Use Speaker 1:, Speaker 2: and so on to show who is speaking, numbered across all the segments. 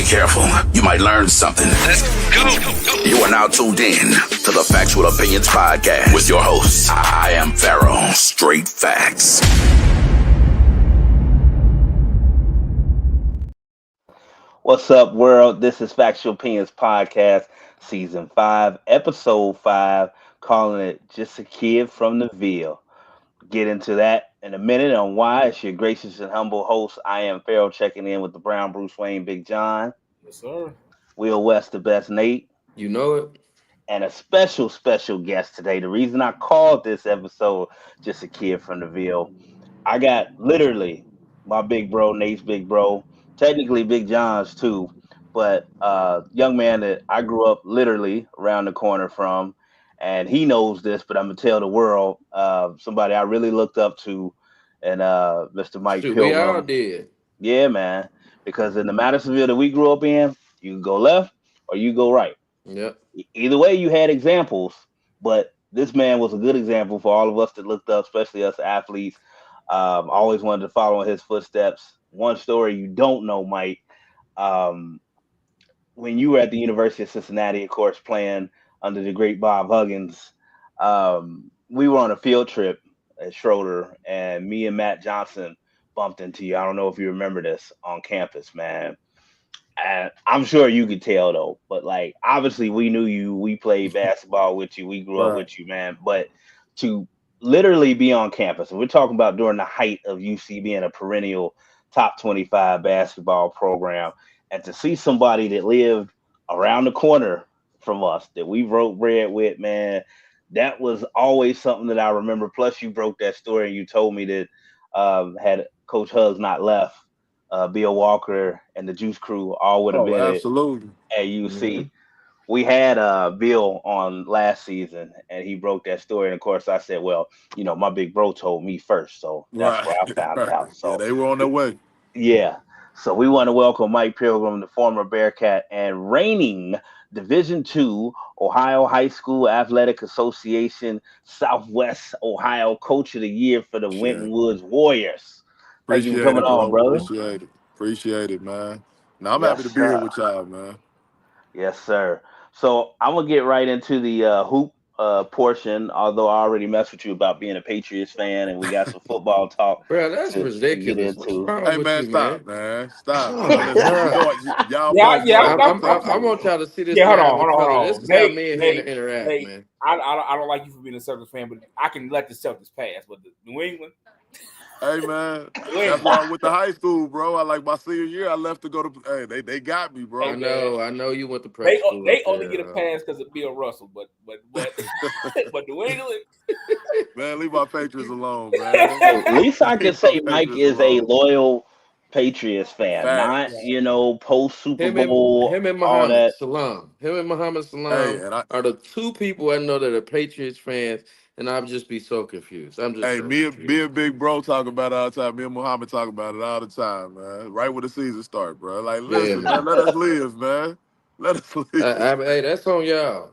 Speaker 1: Be careful. You might learn something. Let's go. You are now tuned in to the Factual Opinions Podcast with your hosts. I am Pharaoh. Straight facts.
Speaker 2: What's up, world? This is Factual Opinions Podcast, Season 5, Episode 5, calling it Just a Kid from the Ville. Get into that in a minute on why. It's your gracious and humble host. I am Pharaoh, checking in with the Brown, Bruce Wayne, Big John.
Speaker 3: Yes, sir.
Speaker 2: Will West, the best Nate.
Speaker 4: You know it.
Speaker 2: And a special guest today. The reason I called this episode Just a Kid from the Ville, I got literally my big bro, Nate's big bro, technically Big John's too, but young man that I grew up literally around the corner from, and he knows this, but I'm gonna tell the world, somebody I really looked up to, and Mr. Mike Pilgrim.
Speaker 4: We all did.
Speaker 2: Yeah, man, because in the Madisonville that we grew up in, you can go left or you go right.
Speaker 4: Yep.
Speaker 2: Either way, you had examples, but this man was a good example for all of us that looked up, especially us athletes. Always wanted to follow in his footsteps. One story you don't know, Mike, when you were at the University of Cincinnati, of course, playing under the great Bob Huggins, we were on a field trip at Schroeder, and me and Matt Johnson bumped into you. I don't know if you remember this on campus, man. And I'm sure you could tell, though. But, like, obviously, we knew you. We played basketball with you. We grew up with you, man. But to literally be on campus, and we're talking about during the height of UC being a perennial top 25 basketball program, and to see somebody that lived around the corner from us that we broke bread with, man, that was always something that I remember. Plus, you broke that story and you told me that had Coach Huggs not left, Bill Walker and the Juice Crew all would have been
Speaker 5: absolutely
Speaker 2: at UC. Mm-hmm. We had Bill on last season, and he broke that story. And of course, I said, "Well, you know, my big bro told me first, so that's where I found out." So
Speaker 5: yeah, they were on their way.
Speaker 2: Yeah, so we want to welcome Mike Pilgrim, the former Bearcat and reigning Division II Ohio High School Athletic Association Southwest Ohio Coach of the Year for the Winton Woods Warriors. Thank you for coming on, brother.
Speaker 5: Appreciate it, man. Now I'm happy to be here with y'all, man.
Speaker 2: Yes, sir. So I'm gonna get right into the hoop portion. Although I already messed with you about being a Patriots fan, and we got some football talk.
Speaker 4: Bro, that's ridiculous.
Speaker 5: Hey, man, stop, man. Stop.
Speaker 3: Y'all,
Speaker 4: I want y'all to see this.
Speaker 3: Yeah, hold on.
Speaker 4: This is how me and him interact, man.
Speaker 3: I don't like you for being a Celtics fan, but I can let the Celtics pass. But the New England.
Speaker 5: Hey, man, that's why I went to high school, bro. I like my senior year, I left to go to. Hey, they got me, bro.
Speaker 4: I know you went to prep school.
Speaker 3: They only get a pass because of Bill Russell, but New England.
Speaker 5: Man, leave my Patriots alone, man.
Speaker 2: At least I can say Mike is a loyal Patriots fan, not post Super Bowl.
Speaker 4: Him and Mohamed Salam. Him and Mohamed Salam are the two people I know that are Patriots fans. And I'll just be so confused.
Speaker 5: Me and Big Bro talk about it all the time. Me and Muhammad talk about it all the time, man. Right when the season start, bro. Like, listen, man, let us live, man. Let us live.
Speaker 4: Hey, that's on y'all.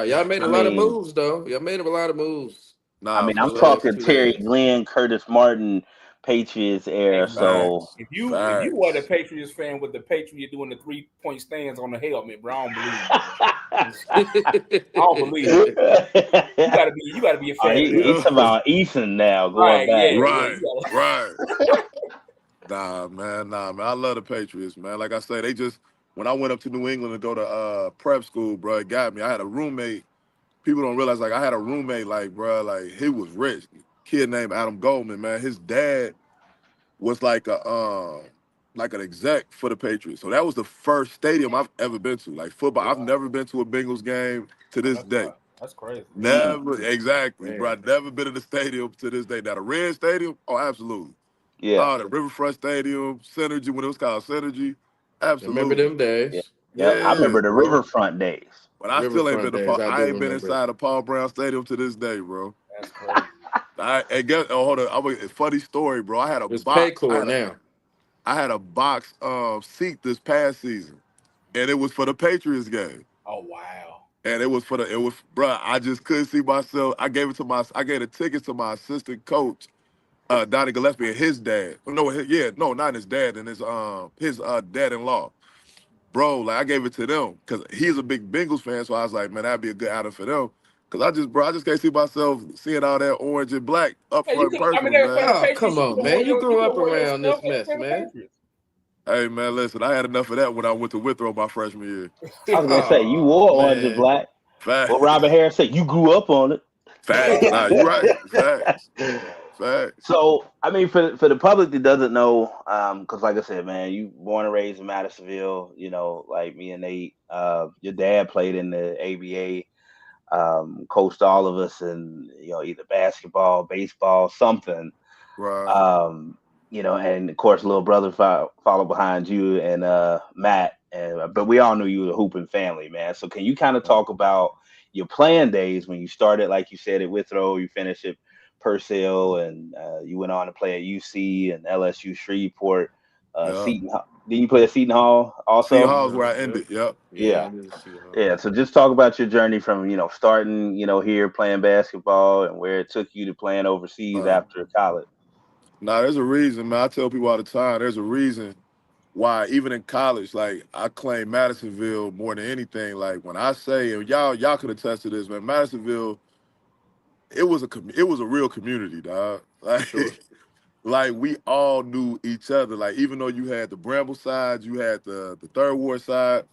Speaker 4: Y'all made a lot of moves, though. Y'all made a lot of moves.
Speaker 2: Nah, I'm talking Terry Glenn, Curtis Martin, Patriots era. So
Speaker 3: if you were the Patriots fan with the Patriot doing the 3-point stands on the helmet, bro, I don't believe it. I don't believe it. You gotta be a fan.
Speaker 2: He's talking about Ethan now. Going back.
Speaker 5: Right. Nah, man. I love the Patriots, man. Like I say, when I went up to New England to go to prep school, bro, it got me. I had a roommate. People don't realize, like, I had a roommate, like, bro, like, he was rich. Kid named Adam Goldman, man. His dad was like an exec for the Patriots. So that was the first stadium I've ever been to. Like football, I've never been to a Bengals game to this day.
Speaker 3: That's crazy.
Speaker 5: Never, exactly, bro. I've never been in the stadium to this day. Now the Red Stadium, oh, absolutely.
Speaker 2: Yeah.
Speaker 5: Oh, the Riverfront Stadium, Synergy, when it was called Synergy, absolutely.
Speaker 4: Remember them days?
Speaker 2: Yeah. I remember the Riverfront days.
Speaker 5: But I still ain't been to I ain't been inside the Paul Brown Stadium to this day, bro.
Speaker 3: That's crazy.
Speaker 5: Hold on. A funny story, bro. I had a box. I had a box seat this past season, and it was for the Patriots game.
Speaker 3: Oh wow!
Speaker 5: And it was bro. I just couldn't see myself. I gave a ticket to my assistant coach, Donnie Gillespie, and his dad. Not his dad, and his dad-in-law. bro, like I gave it to them because he's a big Bengals fan. So I was like, man, that'd be a good outing for them. Cause I just can't see myself seeing all that orange and black up front personally, man.
Speaker 4: Oh, come on, man. You grew up around this mess, man.
Speaker 5: Hey, man, listen, I had enough of that when I went to Withrow my freshman year.
Speaker 2: I was gonna say you wore orange and black.
Speaker 5: Facts.
Speaker 2: Well, Robert Harris said you grew up on it.
Speaker 5: Facts. Nah, you're right. Facts. Facts.
Speaker 2: So, I mean, for the public that doesn't know, because like I said, man, you born and raised in Madisonville, you know, like me and Nate. Your dad played in the ABA, coached all of us in, you know, either basketball, baseball, something.
Speaker 5: Right.
Speaker 2: You know, and of course, little brother followed behind you and Matt. But we all knew you were a hooping family, man. So can you kind of talk about your playing days when you started, like you said, at Withrow, you finished at Purcell, and you went on to play at UC and LSU Shreveport, Seton. Didn't you play at Seton Hall also?
Speaker 5: Seton Hall's where I ended. Yep.
Speaker 2: Yeah. So just talk about your journey from, you know, starting, you know, here playing basketball and where it took you to playing overseas after college.
Speaker 5: Nah, there's a reason, man. I tell people all the time, there's a reason why even in college, like I claim Madisonville more than anything. Like when I say, and y'all could attest to this, man, Madisonville, it was a real community, dog. Like, like we all knew each other. Like even though you had the Bramble side, you had the Third Ward side,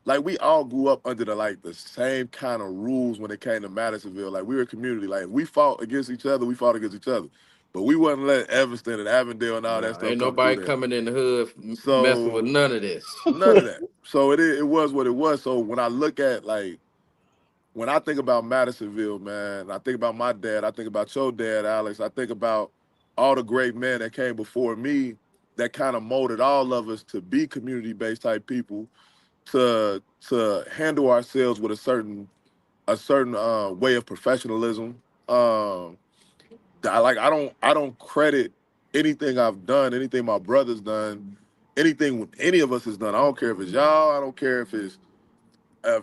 Speaker 5: like we all grew up under the same kind of rules when it came to Madisonville. Like we were a community. Like we fought against each other, we fought against each other. But we wasn't letting Evanston and Avondale and all that stuff.
Speaker 4: Ain't nobody coming in the hood messing with none of this.
Speaker 5: None of that. So it was what it was. So when I look at when I think about Madisonville, man, I think about my dad, I think about your dad, Alex, I think about all the great men that came before me that kind of molded all of us to be community-based type people, to handle ourselves with a certain way of professionalism. I don't credit anything I've done, anything my brother's done, anything any of us has done. I don't care if it's y'all. I don't care if it's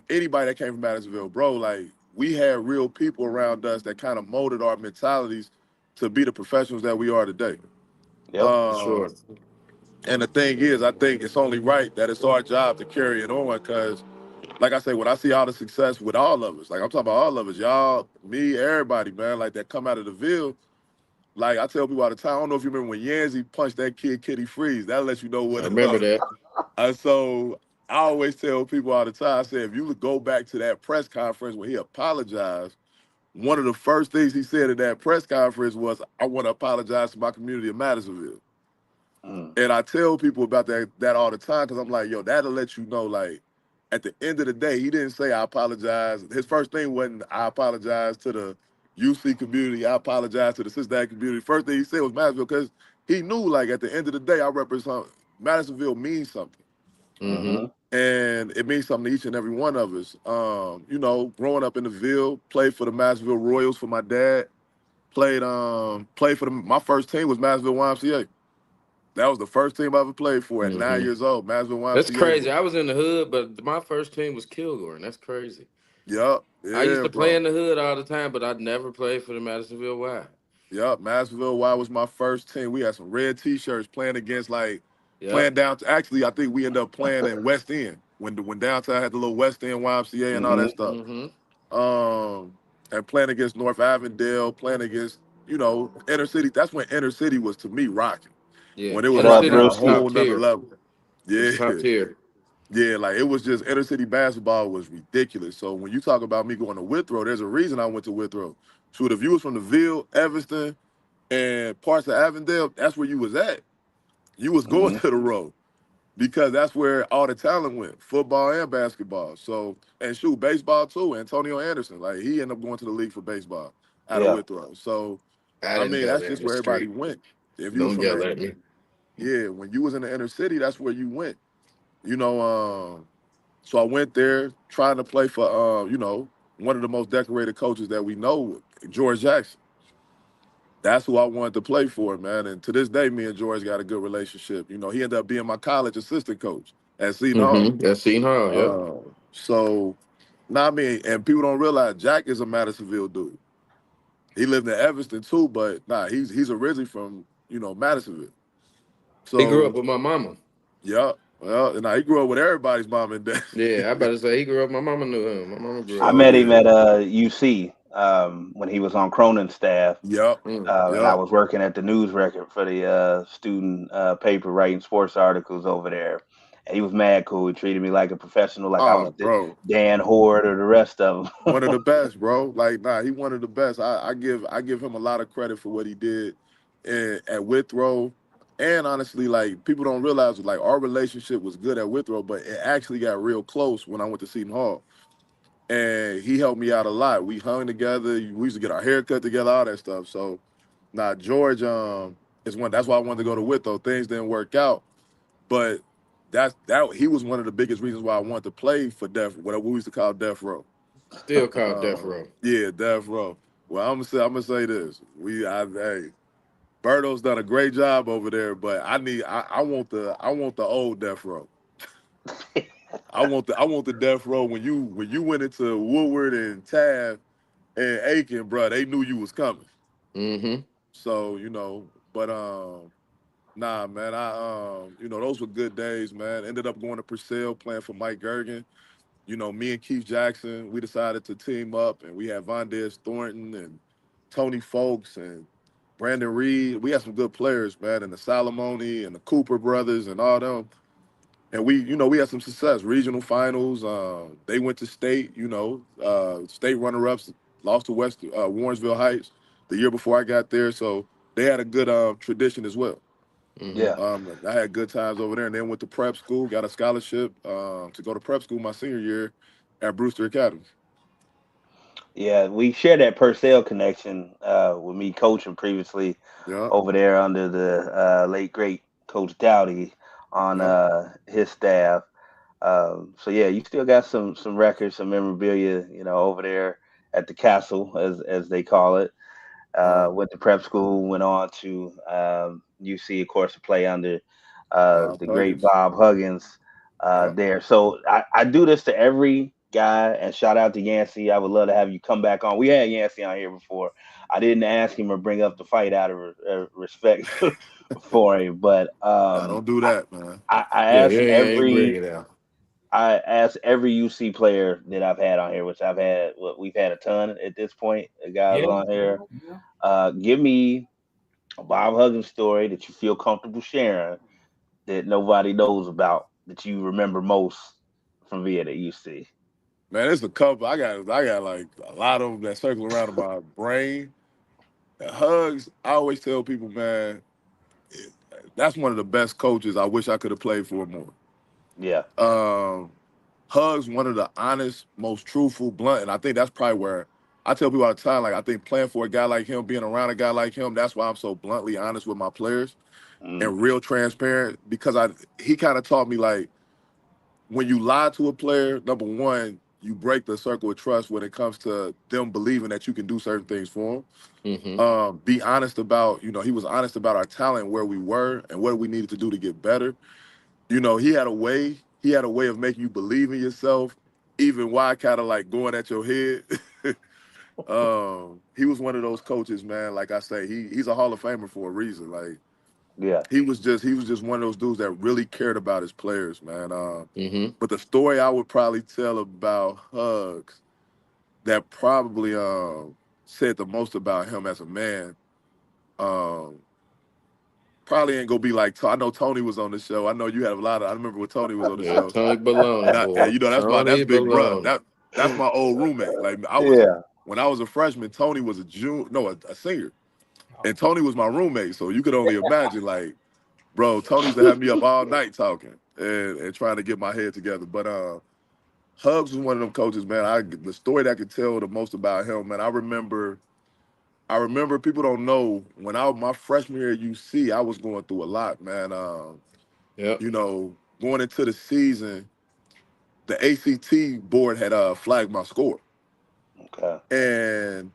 Speaker 5: anybody that came from Madisonville, bro. Like we had real people around us that kind of molded our mentalities to be the professionals that we are today.
Speaker 2: Yep.
Speaker 4: Sure.
Speaker 5: And the thing is, I think it's only right that it's our job to carry it on because, like I say, when I see all the success with all of us, like I'm talking about all of us, y'all, me, everybody, man, like that come out of the Ville. Like I tell people all the time, I don't know if you remember when Yanzi punched that kid Kitty Freeze. That lets you know what it was.
Speaker 4: I remember that.
Speaker 5: And so I always tell people all the time, I say, if you would go back to that press conference when he apologized, one of the first things he said at that press conference was, I want to apologize to my community of Madisonville. And I tell people about that all the time because I'm like, yo, that'll let you know, like, at the end of the day, he didn't say I apologize. His first thing wasn't I apologize to the UC community. I apologize to the Cincinnati community. First thing he said was Madisonville because he knew, like, at the end of the day, I represent Madisonville means something.
Speaker 2: Mm-hmm.
Speaker 5: And it means something to each and every one of us. You know, growing up in the Ville, played for the Madisonville Royals for my dad. Played for my first team was Madisonville YMCA. That was the first team I ever played for at 9 years old. Madisonville YMCA.
Speaker 4: That's crazy. I was in the hood, but my first team was Kilgore, and that's crazy.
Speaker 5: Yup. Yeah,
Speaker 4: I used to play in the hood all the time, but I'd never played for the Madisonville Y.
Speaker 5: Yup. Madisonville Y was my first team. We had some red T-shirts playing against playing down. Actually, I think we ended up playing in West End when downtown had the little West End YMCA and all that stuff. And playing against North Avondale, playing against inner city. That's when inner city was to me rocking.
Speaker 4: Yeah,
Speaker 5: when it was
Speaker 2: rocking
Speaker 5: at a whole nother level. Yeah,
Speaker 4: top tier.
Speaker 5: Yeah, like it was just inner city basketball was ridiculous. So when you talk about me going to Withrow, there's a reason I went to Withrow. So if you was from the Ville, Evanston, and parts of Avondale, that's where you was at. You was going to the road because that's where all the talent went, football and basketball. So, and baseball too. Antonio Anderson, like he ended up going to the league for baseball out of Withrow. So, I mean, that's just where everybody went. If you was from
Speaker 4: yell at me.
Speaker 5: Yeah, when you was in the inner city, that's where you went. So I went there trying to play for, one of the most decorated coaches that we know, George Jackson. That's who I wanted to play for, man. And to this day, me and George got a good relationship. He ended up being my college assistant coach at Seton Hall.
Speaker 4: At Seton Hall, yeah.
Speaker 5: So, and people don't realize Jack is a Madisonville dude. He lived in Evanston too, but he's originally from, Madisonville. So
Speaker 4: he grew up with my mama.
Speaker 5: Yup. Well, nah, he grew up with everybody's mom and dad.
Speaker 4: Yeah, I about to say he grew up. My mama knew him. My mama grew
Speaker 2: I
Speaker 4: up
Speaker 5: So
Speaker 2: met
Speaker 4: with
Speaker 2: him
Speaker 4: him.
Speaker 2: at
Speaker 5: yeah.
Speaker 2: UC when he was on Cronin's staff.
Speaker 5: Yep.
Speaker 4: Mm.
Speaker 2: And I
Speaker 5: Yep.
Speaker 2: was working at the news record for the student paper, writing sports articles over there. And he was mad cool. He treated me like a professional, like I was
Speaker 5: Oh, bro.
Speaker 2: Dan Horde or the rest of
Speaker 5: One of
Speaker 2: them.
Speaker 5: the best, bro. Like, nah, he one of the best. I give him a lot of credit for what he did at Withrow. And honestly, like people don't realize like our relationship was good at Withrow, but it actually got real close when I went to Seton Hall. And he helped me out a lot. We hung together, we used to get our hair cut together, all that stuff. So now George is one that's why I wanted to go to Withrow. Things didn't work out. But that he was one of the biggest reasons why I wanted to play for what we used to call Death Row.
Speaker 4: Still called Death Row.
Speaker 5: Yeah, Death Row. Well, I'm gonna say this. Hey, Berto's done a great job over there, but I want the old Death Row. I want the Death Row when you went into Woodward and Taft and Aiken, bro. They knew you was coming.
Speaker 4: Mm-hmm.
Speaker 5: So but nah, man. Those were good days, man. Ended up going to Purcell playing for Mike Gergen. Me and Keith Jackson, we decided to team up, and we had Vondez Thornton and Tony Folks and Brandon Reed. We had some good players, man, and the Salamone and the Cooper brothers and all them. And we had some success. Regional finals. They went to state. State runner-ups. Lost to Warrensville Heights the year before I got there. So they had a good tradition as well.
Speaker 4: Mm-hmm.
Speaker 2: Yeah.
Speaker 5: I had good times over there, and then went to prep school. Got a scholarship to go to prep school my senior year at Brewster Academy.
Speaker 2: Yeah, we share that Purcell connection with me coaching previously
Speaker 5: Yeah,
Speaker 2: over there under the late great Coach Dowdy on
Speaker 5: yeah.
Speaker 2: his staff. So yeah, you still got some records, some memorabilia, over there at the castle, as they call it. Went to prep school, went on to UC, of course, to play under
Speaker 5: Bob
Speaker 2: the great
Speaker 5: Huggins.
Speaker 2: Bob Huggins
Speaker 5: Yeah.
Speaker 2: there. So I do this to every guy, and shout out to Yancey. I would love to have you come back on. We had Yancey on here before. I didn't ask him or bring up the fight out of respect for him, but
Speaker 5: Nah, don't do that, man.
Speaker 2: I
Speaker 4: Yeah,
Speaker 2: ask
Speaker 4: yeah, yeah. Bring it out.
Speaker 2: I asked every UC player that I've had on here, which we've had a ton at this point, the guys
Speaker 3: Yeah,
Speaker 2: on
Speaker 3: yeah,
Speaker 2: here.
Speaker 3: yeah.
Speaker 2: Give me a Bob Huggins story that you feel comfortable sharing that nobody knows about that you remember most from being at UC.
Speaker 5: Man, it's a couple. I got like a lot of them that circle around in my brain. Hugs. I always tell people, man, that's one of the best coaches. I wish I could have played for more.
Speaker 2: Yeah.
Speaker 5: Um, Hugs, one of the honest, most truthful, blunt, and I think that's probably where I tell people all the time. Like I think playing for a guy like him, being around a guy like him, that's why I'm so bluntly honest with my players
Speaker 2: Mm,
Speaker 5: and real transparent. Because he kind of taught me like when you lie to a player, number one, you break the circle of trust when it comes to them believing that you can do certain things for them.
Speaker 4: Mm-hmm.
Speaker 5: Be honest about, he was honest about our talent, where we were, and what we needed to do to get better. He had a way. He had a way of making you believe in yourself, even while kind of like going at your head. He was one of those coaches, man. Like I say, he's a Hall of Famer for a reason. Like
Speaker 2: yeah.
Speaker 5: he was just one of those dudes that really cared about his players, man.
Speaker 4: Mm-hmm.
Speaker 5: But the story I would probably tell about Hugs that probably said the most about him as a man. Um, Probably ain't gonna be like I know Tony was on the show. I know you had a lot of. I remember when Tony was on the
Speaker 4: Yeah,
Speaker 5: show.
Speaker 4: Tony Baloney, boy.
Speaker 5: That's
Speaker 4: Tony
Speaker 5: Big Bruh.
Speaker 4: Baloney.
Speaker 5: That's my old roommate. Like
Speaker 2: Yeah.
Speaker 5: when I was a freshman, Tony was a senior, and Tony was my roommate. So you could only imagine, like, bro, Tony used to have me up all night talking and trying to get my head together. But Hugs was one of them coaches, man. The story that I could tell the most about him, man. I remember people don't know when my freshman year at UC, I was going through a lot, man.
Speaker 4: Yep.
Speaker 5: Going into the season, the ACT board had flagged my score.
Speaker 2: Okay.
Speaker 5: And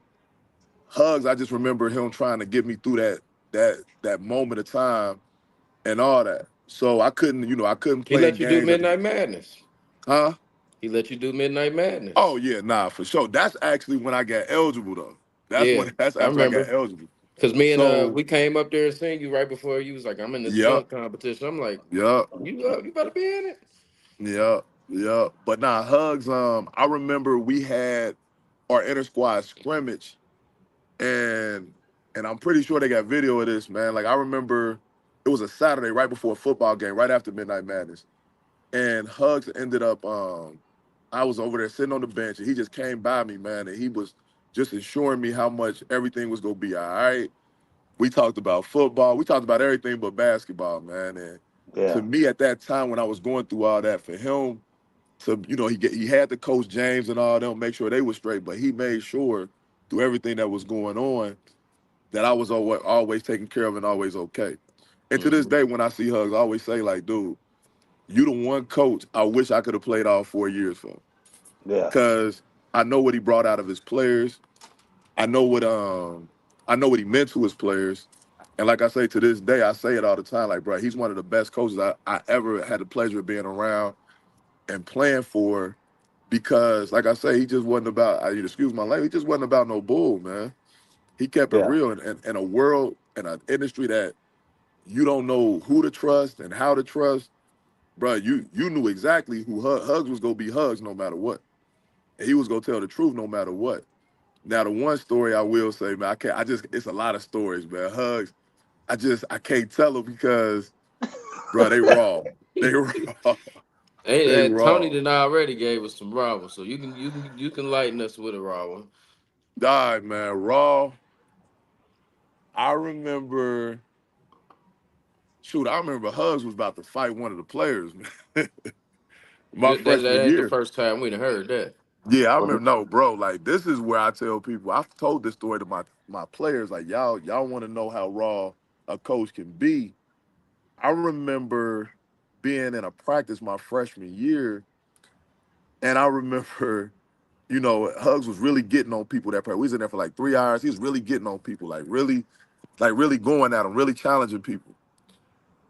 Speaker 5: Hugs, I just remember him trying to get me through that moment of time and all that. So I couldn't
Speaker 4: He
Speaker 5: play in
Speaker 4: let you do
Speaker 5: games at the
Speaker 4: Midnight Madness.
Speaker 5: huh?
Speaker 4: He let you do Midnight Madness.
Speaker 5: Oh yeah, nah, for sure. That's actually when I got eligible though.
Speaker 4: Yeah,
Speaker 5: That's
Speaker 4: I
Speaker 5: after I got
Speaker 4: remember.
Speaker 5: eligible.
Speaker 4: Cause me and
Speaker 5: So,
Speaker 4: we came up there and seen you right before you was like, I'm in this
Speaker 5: yep,
Speaker 4: dunk competition. I'm like,
Speaker 5: yep,
Speaker 4: you better be in it.
Speaker 5: yep, yep. But nah, Hugs. I remember we had our inter squad scrimmage, and I'm pretty sure they got video of this, man. Like I remember, it was a Saturday right before a football game, right after Midnight Madness, and Hugs ended up. I was over there sitting on the bench, and he just came by me, man, and he was just assuring me how much everything was gonna be all right. We talked about football. We talked about everything but basketball, man. And
Speaker 2: Yeah.
Speaker 5: to me, at that time when I was going through all that, for him to, he had to coach James and all them, make sure they were straight, but he made sure through everything that was going on that I was always taken care of and always okay. And to this
Speaker 4: Mm-hmm.
Speaker 5: day, when I see Hugs, I always say, like, dude, you the one coach I wish I could have played all 4 years for.
Speaker 2: Yeah.
Speaker 5: Because I know what he brought out of his players. I know what he meant to his players. And like I say to this day, I say it all the time, like, bro, he's one of the best coaches I ever had the pleasure of being around and playing for, because like I say, he just wasn't about, excuse my language, he just wasn't about no bull, man. He kept it
Speaker 2: Yeah.
Speaker 5: real in a world, in an industry that you don't know who to trust and how to trust. Bro, you knew exactly who Hugs was gonna be Hugs no matter what. And he was gonna tell the truth no matter what. Now, the one story I will say, man, it's a lot of stories, man. Hugs, I can't tell them because, bro, they raw. They raw. They
Speaker 4: Tony
Speaker 5: raw.
Speaker 4: did already gave us some raw ones, so you can lighten us with a raw one.
Speaker 5: Die, man, raw. I remember, I remember Hugs was about to fight one of the players, man. My
Speaker 4: That
Speaker 5: freshman
Speaker 4: ain't the
Speaker 5: year.
Speaker 4: first time we done heard that.
Speaker 5: Yeah, I
Speaker 2: Well,
Speaker 5: remember. No, bro, like this is where I tell people. I've told this story to my players. Like y'all want to know how raw a coach can be. I remember being in a practice my freshman year, and I remember, Hugs was really getting on people that practice. We was in there for like 3 hours. He was really getting on people, like really going at them, really challenging people.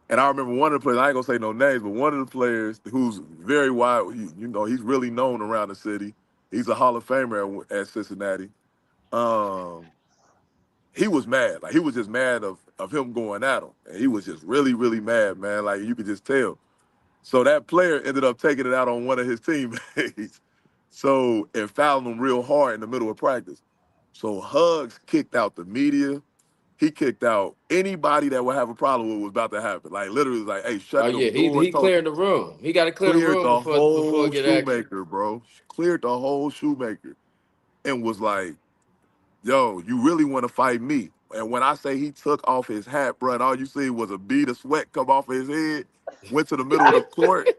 Speaker 5: And I remember one of the players, I ain't gonna say no names, but one of the players who's very wide, he's really known around the city. He's a Hall of Famer at Cincinnati. Um, he was mad. Like he was just mad of him going at him. And he was just really, really mad, man. Like you could just tell. So that player ended up taking it out on one of his teammates. So and fouled him real hard in the middle of practice. So Hugs kicked out the media. He kicked out anybody that would have a problem with what was about to happen. Like literally, like, hey,
Speaker 4: Oh
Speaker 5: shut
Speaker 4: yeah,
Speaker 5: them
Speaker 4: he
Speaker 5: doors.
Speaker 4: he cleared the room. He got to clear the
Speaker 5: Cleared
Speaker 4: room
Speaker 5: the
Speaker 4: before
Speaker 5: whole
Speaker 4: it get action.
Speaker 5: shoemaker, bro. Cleared the whole shoemaker, and was like, yo, you really want to fight me? And when I say he took off his hat, bro, and all you see was a bead of sweat come off of his head, went to the middle of the court,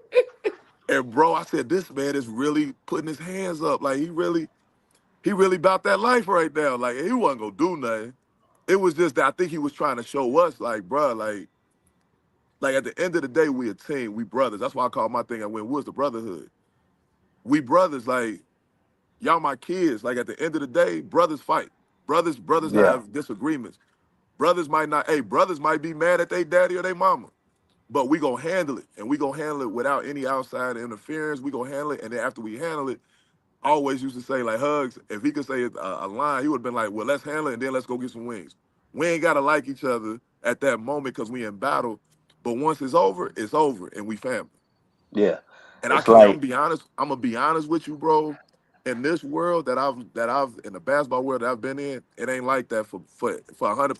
Speaker 5: and bro, I said, this man is really putting his hands up. Like he really about that life right now. Like he wasn't gonna do nothing. It was just that I think he was trying to show us, like, bro, like at the end of the day, we a team, we brothers. That's why I call my thing at Win Woods the brotherhood. We brothers, like y'all my kids. Like at the end of the day, brothers fight. Brothers
Speaker 2: yeah.
Speaker 5: have disagreements. Brothers might be mad at their daddy or their mama, but we gonna handle it, and we gonna handle it without any outside interference. We gonna handle it, and then after we handle it, I always used to say, like, Hugs, if he could say a line, he would have been like, well, let's handle it, and then let's go get some wings. We ain't gotta like each other at that moment because we in battle, but once it's over, and we family.
Speaker 2: Yeah.
Speaker 5: And
Speaker 2: It's like,
Speaker 5: I'm gonna be honest with you, bro. In this world that I've in the basketball world that I've been in, it ain't like that for 100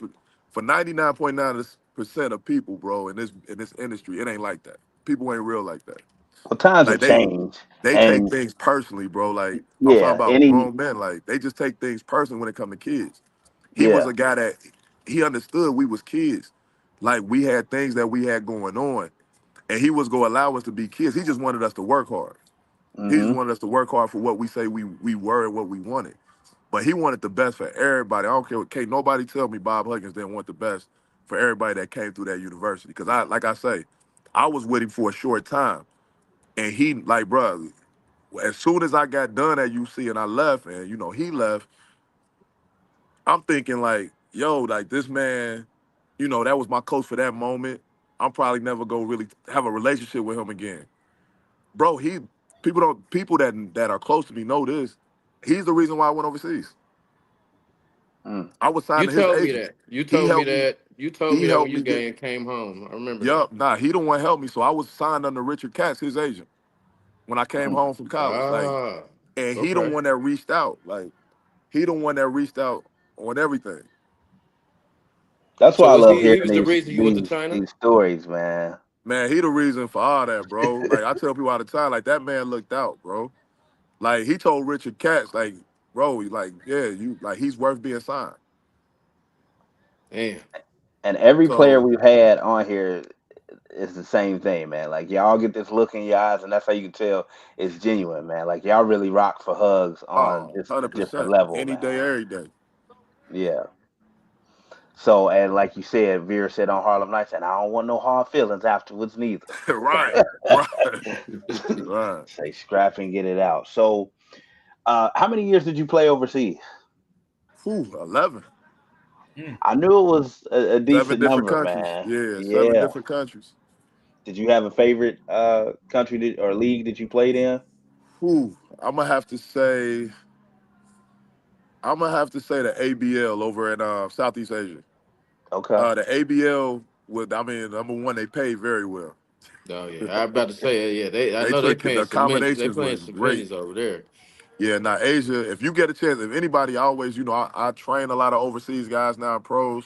Speaker 5: for 99.9% of people, bro. In this industry, it ain't like that. People ain't real like that.
Speaker 2: well, times have
Speaker 5: Like they
Speaker 2: changed.
Speaker 5: they take
Speaker 2: And
Speaker 5: things personally, bro. Like I'm talking
Speaker 2: yeah,
Speaker 5: about grown men. Like they just take things personally when it come to kids. He was
Speaker 2: yeah.
Speaker 5: a guy that he understood we was kids. Like we had things that we had going on, and he was gonna allow us to be kids. He just wanted us to work hard. He just
Speaker 2: Hmm.
Speaker 5: wanted us to work hard for what we say we were and what we wanted. But he wanted the best for everybody. I don't care. Can't nobody tell me Bob Huggins didn't want the best for everybody that came through that university. Because like I say, I was with him for a short time, and he like, bro, as soon as I got done at UC and I left, and he left, I'm thinking like, yo, like this man, that was my coach for that moment. I'm probably never gonna really have a relationship with him again, bro. People that are close to me know this. He's the reason why I went overseas.
Speaker 2: Mm.
Speaker 5: I was signed
Speaker 4: You
Speaker 5: to his
Speaker 4: told me
Speaker 5: agent.
Speaker 4: that. You
Speaker 5: He
Speaker 4: told me
Speaker 5: helped me.
Speaker 4: that. You told
Speaker 5: He
Speaker 4: me that when
Speaker 5: helped
Speaker 4: you
Speaker 5: me get.
Speaker 4: came home. I remember that.
Speaker 5: Yup. Nah, he the one helped me. So I was signed under Richard Katz, his agent, when I came
Speaker 2: Mm.
Speaker 5: home from college. Like,
Speaker 4: Ah,
Speaker 5: and he the
Speaker 4: okay.
Speaker 5: one that reached out. Like, he the one that reached out on everything.
Speaker 2: That's why
Speaker 4: So
Speaker 2: I
Speaker 4: was
Speaker 2: love
Speaker 4: he
Speaker 2: hearing
Speaker 4: was the
Speaker 2: these
Speaker 4: reason you went to
Speaker 2: these
Speaker 4: China?
Speaker 2: these stories, man.
Speaker 5: Man, he the reason for all that, bro. Like I tell people all the time, like that man looked out, bro. Like he told Richard Katz, like, bro, like, yeah, you like he's worth being signed.
Speaker 4: Damn.
Speaker 2: And every player
Speaker 5: So,
Speaker 2: we've had on here is the same thing, man. Like y'all get this look in your eyes, and that's how you can tell it's genuine, man. Like y'all really rock for hugs on
Speaker 5: oh,
Speaker 2: just a different
Speaker 5: 100%.
Speaker 2: level,
Speaker 5: Any day,
Speaker 2: man.
Speaker 5: every day.
Speaker 2: Yeah. So, and like you said, Veer said on Harlem Nights, and I don't want no hard feelings afterwards neither.
Speaker 5: Right, right, right.
Speaker 2: Say scrap and get it out. So, how many years did you play overseas?
Speaker 5: Whew, 11.
Speaker 3: Mm.
Speaker 2: I knew it was a
Speaker 5: 7
Speaker 2: decent
Speaker 5: different
Speaker 2: number,
Speaker 5: countries.
Speaker 2: man.
Speaker 5: Yeah, 7
Speaker 2: Yeah.
Speaker 5: different countries.
Speaker 2: Did you have a favorite country or league that you played in?
Speaker 5: Whew, I'm gonna have to say the ABL over in Southeast Asia.
Speaker 2: Okay.
Speaker 5: The ABL would, I mean, number one, they pay very well.
Speaker 4: Oh yeah, I'm about to say yeah. I
Speaker 5: They
Speaker 4: know they
Speaker 5: took the
Speaker 4: paying some men. They
Speaker 5: accommodations
Speaker 4: paying
Speaker 5: was
Speaker 4: some
Speaker 5: great.
Speaker 4: pennies over there.
Speaker 5: Yeah, now Asia, if you get a chance, if anybody, I always, I train a lot of overseas guys now, pros.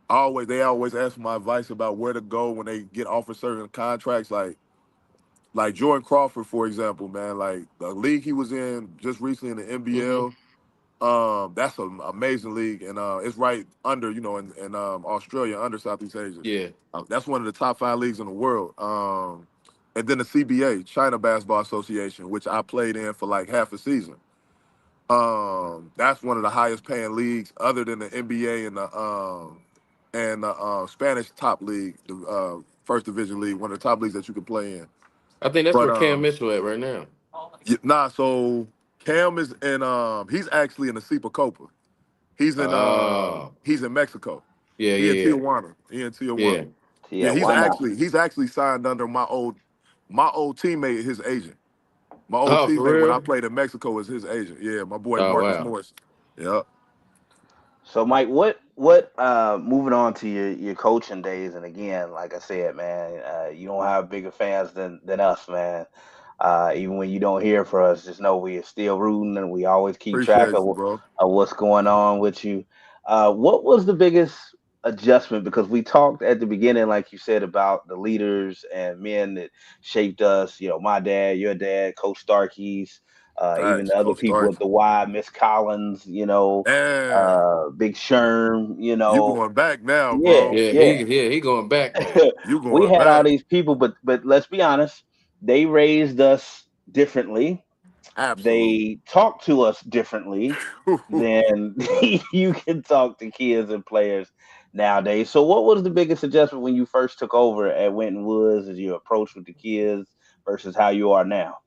Speaker 5: They always ask my advice about where to go when they get offered certain contracts. Like Jordan Crawford, for example, man. Like the league he was in just recently in the
Speaker 4: Hmm.
Speaker 5: NBL. That's an amazing league, and it's right under, in Australia, under Southeast Asia.
Speaker 4: Yeah,
Speaker 5: That's one of the top 5 leagues in the world. And then the CBA, China Basketball Association, which I played in for like half a season. That's one of the highest paying leagues, other than the NBA and the Spanish top league, the first division league, one of the top leagues that you can play in.
Speaker 4: I think that's
Speaker 5: But
Speaker 4: where Cam Mitchell at right now.
Speaker 5: so Cam is in he's actually in the Sipa Copa.
Speaker 4: Oh,
Speaker 5: He's in Mexico.
Speaker 4: yeah,
Speaker 5: He in
Speaker 4: yeah,
Speaker 5: Tijuana. He in
Speaker 4: yeah.
Speaker 5: Tijuana. Yeah,
Speaker 2: Tijuana.
Speaker 5: he's actually signed under my old teammate, his agent. My old
Speaker 4: Oh, for
Speaker 5: teammate when I
Speaker 4: real?
Speaker 5: played in Mexico was his agent. Yeah, my boy
Speaker 4: Oh,
Speaker 5: Marcus
Speaker 4: wow.
Speaker 5: Morris. Yeah.
Speaker 2: So, Mike, moving on to your coaching days, and again, like I said, man, you don't have bigger fans than us, man. Even when you don't hear from us, just know we are still rooting, and we always keep track
Speaker 5: Appreciate you, bro.
Speaker 2: of what's going on with you. What was the biggest adjustment? Because we talked at the beginning, like you said, about the leaders and men that shaped us. You know, my dad, your dad, Coach Starkeys, even
Speaker 5: Thanks,
Speaker 2: the other
Speaker 5: Coach
Speaker 2: people at
Speaker 5: Starkey.
Speaker 2: the Y, Miss Collins.
Speaker 5: Man,
Speaker 2: Big Sherm.
Speaker 5: you going back now,
Speaker 2: Yeah,
Speaker 5: bro.
Speaker 2: yeah.
Speaker 4: He going back now.
Speaker 5: You
Speaker 2: We
Speaker 5: going
Speaker 2: had all
Speaker 5: back.
Speaker 2: these people, but let's be honest, they raised us differently.
Speaker 5: Absolutely.
Speaker 2: They talk to us differently than you can talk to kids and players nowadays. So, what was the biggest adjustment when you first took over at Winton Woods as your approach with the kids versus how you are now?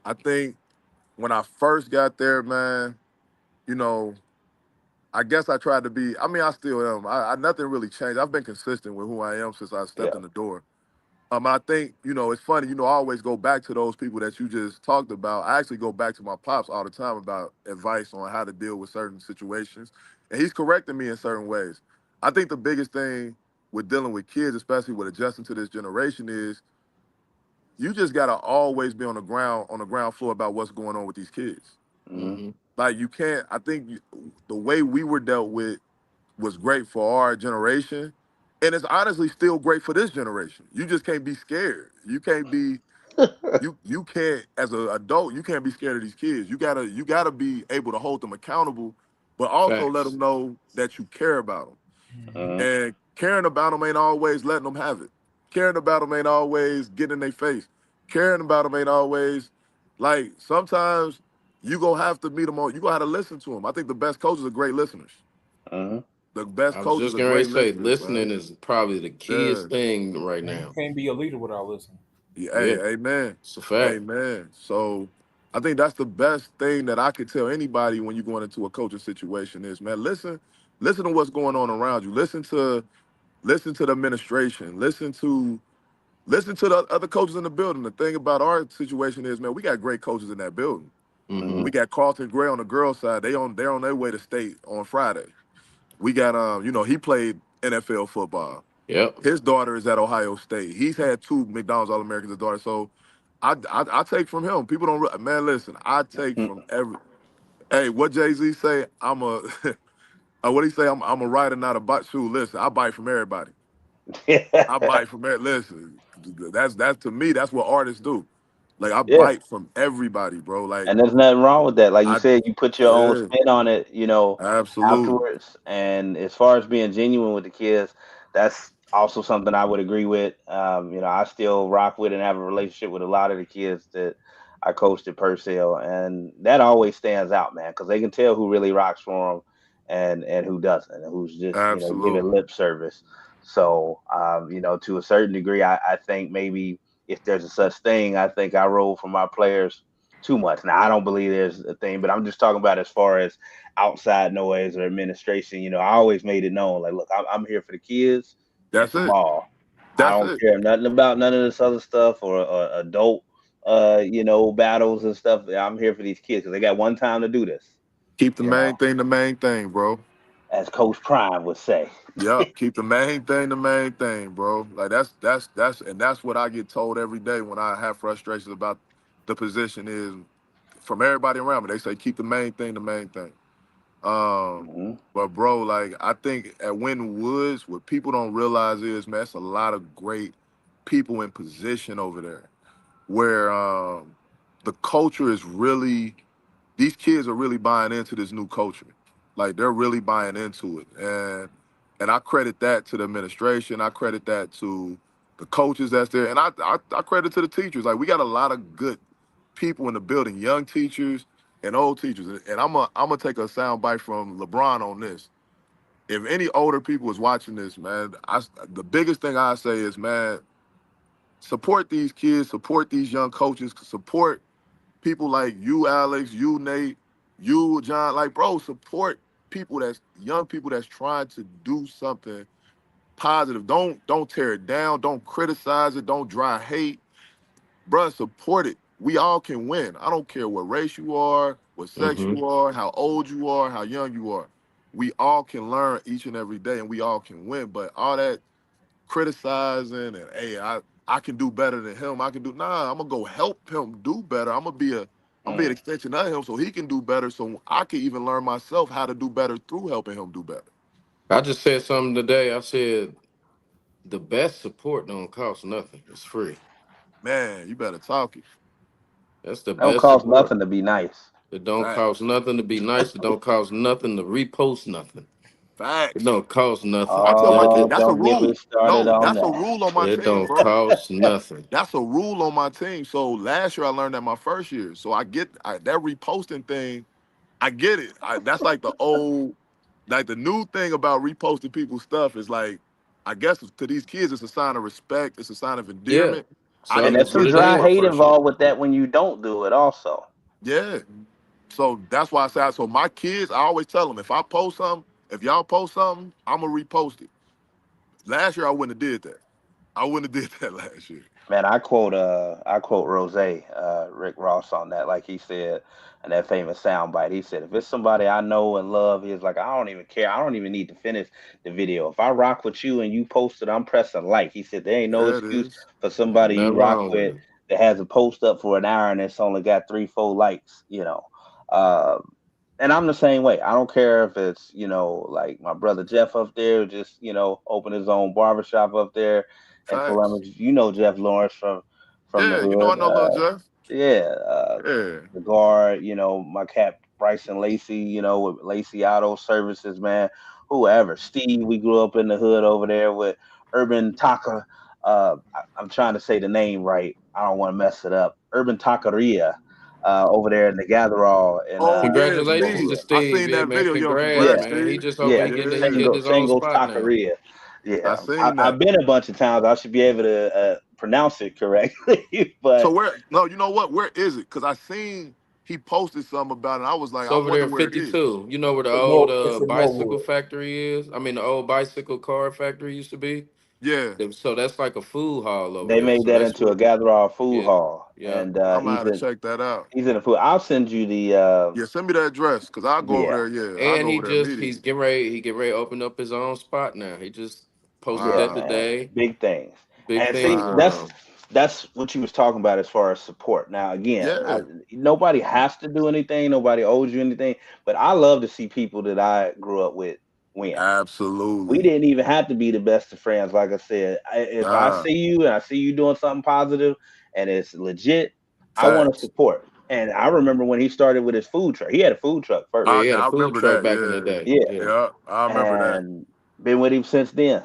Speaker 5: I think when I first got there, man, you know, I guess I tried to be. I mean, I still am. I nothing really changed. I've been consistent with who I am since I stepped
Speaker 2: Yeah.
Speaker 5: in the door. I think, it's funny, I always go back to those people that you just talked about. I actually go back to my pops all the time about advice on how to deal with certain situations. And he's correcting me in certain ways. I think the biggest thing with dealing with kids, especially with adjusting to this generation, is you just gotta always be on the ground floor about what's going on with these kids.
Speaker 2: Hmm.
Speaker 4: Hmm.
Speaker 5: Like you can't, I think the way we were dealt with was great for our generation. And it's honestly still great for this generation. You just can't be scared. You can't, as an adult, you can't be scared of these kids. You gotta be able to hold them accountable, but also let
Speaker 4: Facts.
Speaker 5: them know that you care about them.
Speaker 3: Mhm.
Speaker 2: Hmm.
Speaker 5: And caring about them ain't always letting them have it. Caring about them ain't always getting in their face. Caring about them ain't always, like, sometimes you gonna have to meet them on. You gonna have to listen to them. I think the best coaches are great listeners.
Speaker 2: Hmm.
Speaker 5: The best
Speaker 4: I was
Speaker 5: coaches
Speaker 4: just
Speaker 5: are
Speaker 4: getting ready
Speaker 5: great
Speaker 4: to say
Speaker 5: listeners, man.
Speaker 4: listening is probably the
Speaker 5: Yeah.
Speaker 4: keyest thing right
Speaker 3: Man, you
Speaker 4: now.
Speaker 3: can't be a leader without listening.
Speaker 5: Yeah,
Speaker 4: Yeah,
Speaker 5: hey, amen.
Speaker 4: it's a fact.
Speaker 5: Amen. So I think that's the best thing that I could tell anybody when you're going into a coaching situation is, man, listen to what's going on around you. Listen to the administration. Listen to the other coaches in the building. The thing about our situation is, man, we got great coaches in that building. We got Carlton Gray on the girls' side. They're on their way to state on Friday. We got he played NFL football.
Speaker 4: Yep.
Speaker 5: His daughter is at Ohio State. He's had 2 McDonald's All-Americans as daughter. So I take from him. People don't man, listen, I take from every hey, what Jay-Z say? I'm a what he say? I'm a writer, not a bite. Shoot, listen, I bite from everybody. I bite from everybody. Listen, that's to me, that's what artists do. Like I
Speaker 2: Yeah.
Speaker 5: bite from everybody, bro. Like
Speaker 2: And there's nothing wrong with that. Like you
Speaker 5: I
Speaker 2: said, you put your own
Speaker 5: yeah,
Speaker 2: spin on it,
Speaker 5: absolutely.
Speaker 2: afterwards. And as far as being genuine with the kids, that's also something I would agree with. I still rock with and have a relationship with a lot of the kids that I coached at Purcell, and that always stands out, man, because they can tell who really rocks for them and who doesn't, and who's just giving
Speaker 5: Absolutely.
Speaker 2: lip service. So, to a certain degree, I think maybe if there's a such thing, I think I roll for my players too much. Now, I don't believe there's a thing, but I'm just talking about as far as outside noise or administration. I always made it known, like, look, I'm here for the kids and
Speaker 5: That's
Speaker 2: for
Speaker 5: it.
Speaker 2: ball. I
Speaker 5: That's
Speaker 2: don't
Speaker 5: it.
Speaker 2: care nothing about none of this other stuff or adult, battles and stuff. I'm here for these kids because they got one time to do this,
Speaker 5: Keep
Speaker 2: you know,
Speaker 5: the main thing, bro.
Speaker 2: as Coach Prime would say.
Speaker 5: Yep, keep the main thing, bro. Like that's what I get told every day when I have frustrations about the position is from everybody around me. They say keep the main thing the main thing. Um,
Speaker 2: Hmm.
Speaker 5: but bro, like I think at Winton Woods, what people don't realize is, man, it's a lot of great people in position over there where the culture is really these kids are really buying into this new culture. Like they're really buying into it. And I credit that to the administration. I credit that to the coaches that's there. And I credit to the teachers. Like we got a lot of good people in the building, young teachers and old teachers. And I'm gonna take a sound bite from LeBron on this. If any older people is watching this, man, the biggest thing I say is, man, support these kids, support these young coaches, support people like you, Alex, you, Nate, you, John. Like, bro, support young people that's trying to do something positive. Don't tear it down. Don't criticize it. Don't dry hate. Bro, support it. We all can win. I don't care what race you are, what sex
Speaker 4: Mm-hmm.
Speaker 5: you are, how old you are, how young you are. We all can learn each and every day, and we all can win. But all that criticizing and hey, I can do better than him. I can do I'm gonna go help him do better. I'm be an
Speaker 2: Mm.
Speaker 5: extension of him so he can do better. So I can even learn myself how to do better through helping him do better.
Speaker 4: I just said something today. I said the best support don't cost nothing. It's free.
Speaker 5: Man, you better talk it.
Speaker 4: That's the
Speaker 2: Don't
Speaker 4: best
Speaker 2: cost
Speaker 4: support.
Speaker 2: nothing to be nice.
Speaker 4: It don't
Speaker 5: Facts.
Speaker 4: cost nothing to be nice. It don't cost nothing to repost nothing. It
Speaker 5: Facts.
Speaker 4: don't cost nothing.
Speaker 5: I tell my
Speaker 2: Oh,
Speaker 5: kid that's a
Speaker 2: don't get me
Speaker 5: rule.
Speaker 2: started
Speaker 5: No,
Speaker 2: on
Speaker 5: that's a
Speaker 2: that.
Speaker 5: rule on my
Speaker 4: It
Speaker 5: team,
Speaker 4: don't
Speaker 5: bro.
Speaker 4: cost nothing.
Speaker 5: That's a rule on my team. So last year I learned that my first year. So that reposting thing. I get it. That's like the old, like the new thing about reposting people's stuff is like, I guess to these kids, it's a sign of respect. It's a sign of
Speaker 4: Yeah.
Speaker 5: endearment. I
Speaker 2: And
Speaker 5: didn't
Speaker 4: That's
Speaker 2: there's
Speaker 4: what
Speaker 2: some
Speaker 5: get
Speaker 4: it
Speaker 5: that
Speaker 2: dry
Speaker 5: my
Speaker 4: is.
Speaker 2: hate
Speaker 5: first year.
Speaker 2: involved with that when you don't do it, also.
Speaker 5: Yeah. So that's why I say, so my kids, I always tell them, if I post something, if y'all post something, I'm going to repost it. Last year, I wouldn't have did that. I wouldn't have did that last year.
Speaker 2: Man, I quote Rose, Rick Ross on that, like he said in that famous soundbite. He said, if it's somebody I know and love, he's like, I don't even care. I don't even need to finish the video. If I rock with you and you post it, I'm pressing like. He said, there ain't no
Speaker 5: Yeah, it
Speaker 2: excuse
Speaker 5: is.
Speaker 2: for
Speaker 4: Ain't
Speaker 2: somebody you
Speaker 4: nothing
Speaker 2: rock
Speaker 4: wrong with
Speaker 2: with
Speaker 4: it.
Speaker 2: that has a post up for an hour and it's only got 3, 4 likes. Uh, and I'm the same way. I don't care if it's, like my brother Jeff up there, just, open his own barbershop up there in
Speaker 5: Facts.
Speaker 2: Columbus. Jeff Lawrence from the
Speaker 5: Yeah, you know I
Speaker 2: hood.
Speaker 5: know Lil Jeff.
Speaker 2: Yeah,
Speaker 5: Yeah.
Speaker 2: the guard, my cat Bryson Lacey, with Lacey Auto Services, man. Whoever, Steve, we grew up in the hood over there with Urban Taka. I'm trying to say the name right. I don't want to mess it up. Urban Taqueria, over there in the Gatherall in
Speaker 5: Oh yeah,
Speaker 4: Congratulations to
Speaker 5: Steve.
Speaker 2: Mobile.
Speaker 5: I
Speaker 4: Steve.
Speaker 5: seen
Speaker 4: Yeah,
Speaker 5: that
Speaker 4: man.
Speaker 5: video. Yo,
Speaker 2: Yeah,
Speaker 4: Congrats,
Speaker 5: congrats,
Speaker 4: man. He
Speaker 5: Steve.
Speaker 4: just over
Speaker 2: yeah,
Speaker 4: here getting
Speaker 5: Yeah.
Speaker 4: his own
Speaker 2: Singles
Speaker 4: spot now.
Speaker 2: Taqueria.
Speaker 5: I
Speaker 2: Yeah,
Speaker 5: seen
Speaker 2: I've
Speaker 5: that.
Speaker 2: been a bunch of times. I should be able to pronounce it correctly,
Speaker 5: So
Speaker 2: but
Speaker 5: where? No, you know what? Where is it? Because I seen he posted something about it. I was like,
Speaker 4: It's
Speaker 5: I
Speaker 4: over there
Speaker 5: wonder
Speaker 4: at
Speaker 5: where it is.
Speaker 4: 52. You know where the
Speaker 3: It's
Speaker 4: old
Speaker 3: no, it's in
Speaker 4: bicycle
Speaker 3: Norwood.
Speaker 4: factory is? I mean, the old bicycle car factory used to be?
Speaker 5: Yeah.
Speaker 4: So that's like a food hall over
Speaker 2: They
Speaker 4: there.
Speaker 2: made
Speaker 4: So
Speaker 2: that
Speaker 4: that's
Speaker 2: into a
Speaker 4: what.
Speaker 2: gather-all food
Speaker 4: Yeah.
Speaker 2: hall,
Speaker 4: Yeah.
Speaker 2: and
Speaker 5: I'm gonna have to check that out.
Speaker 2: he's in the food. I'll send you the
Speaker 5: Yeah, send me the address, cause I'll go over
Speaker 2: yeah,
Speaker 5: there. Yeah, I'll
Speaker 4: And
Speaker 5: go over there
Speaker 4: he's
Speaker 5: immediately.
Speaker 4: getting ready. He get ready to open up his own spot now. He just posted
Speaker 2: yeah,
Speaker 4: that
Speaker 5: Wow.
Speaker 2: man,
Speaker 4: today.
Speaker 2: big things.
Speaker 4: Big
Speaker 2: And
Speaker 4: things
Speaker 2: see,
Speaker 4: going
Speaker 5: Wow.
Speaker 4: on.
Speaker 2: that's what you was talking about as far as support. Now, again,
Speaker 5: Yeah.
Speaker 2: nobody has to do anything. Nobody owes you anything. But I love to see people that I grew up with win. We
Speaker 5: Absolutely.
Speaker 2: didn't even have to be the best of friends. Like I said, if I
Speaker 5: Nah.
Speaker 2: see you and I see you doing something positive and it's legit, I want to
Speaker 5: Facts.
Speaker 2: support. And I remember when he started with his food truck. He had a food truck
Speaker 4: Yeah,
Speaker 2: first.
Speaker 4: he had a
Speaker 5: I
Speaker 4: food
Speaker 5: remember
Speaker 4: truck
Speaker 5: that.
Speaker 4: back in the day.
Speaker 2: Yeah.
Speaker 5: Yeah.
Speaker 4: Yeah.
Speaker 5: Yeah. I remember that.
Speaker 2: And been with him since then.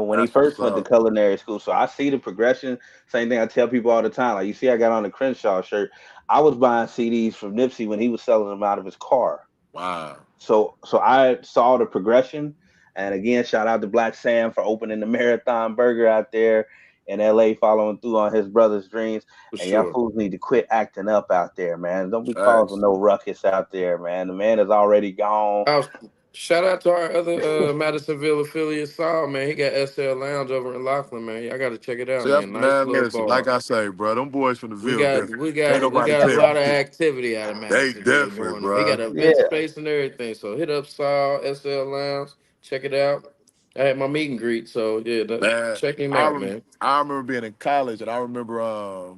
Speaker 2: When he
Speaker 5: That's what's
Speaker 2: first went to
Speaker 5: up.
Speaker 2: culinary school. So I see the progression. Same thing I tell people all the time. Like, you see, I got on the Crenshaw shirt. I was buying CDs from Nipsey when he was selling them out of his car.
Speaker 5: Wow.
Speaker 2: So I saw the progression. And again, shout out to Black Sam for opening the Marathon Burger out there in LA, following through on his brother's dreams.
Speaker 4: For
Speaker 2: And y'all
Speaker 4: sure.
Speaker 2: fools need to quit acting up out there, man. Don't be causing
Speaker 5: Facts.
Speaker 2: no ruckus out there, man. The man is already gone.
Speaker 4: I was, shout out to our other Madisonville affiliate, Saul, man. He got SL Lounge over in Laughlin, man. Y'all got to check it out,
Speaker 5: See, that's,
Speaker 4: man. Nice
Speaker 5: man,
Speaker 4: little
Speaker 5: listen, like
Speaker 4: bar.
Speaker 5: I say, bro, them boys from the
Speaker 4: We
Speaker 5: Ville
Speaker 4: got
Speaker 5: different.
Speaker 4: we
Speaker 5: Can't
Speaker 4: got we
Speaker 5: nobody
Speaker 4: got a
Speaker 5: tell
Speaker 4: lot of
Speaker 5: me.
Speaker 4: activity out of
Speaker 5: They
Speaker 4: Madisonville
Speaker 5: different,
Speaker 4: going on. He got
Speaker 5: bro.
Speaker 4: an event
Speaker 2: Yeah.
Speaker 4: space and everything. So hit up Saul SL Lounge, check it out. I had my meet and greet, so yeah,
Speaker 5: Man,
Speaker 4: check him out, man.
Speaker 5: I remember being in college, and I remember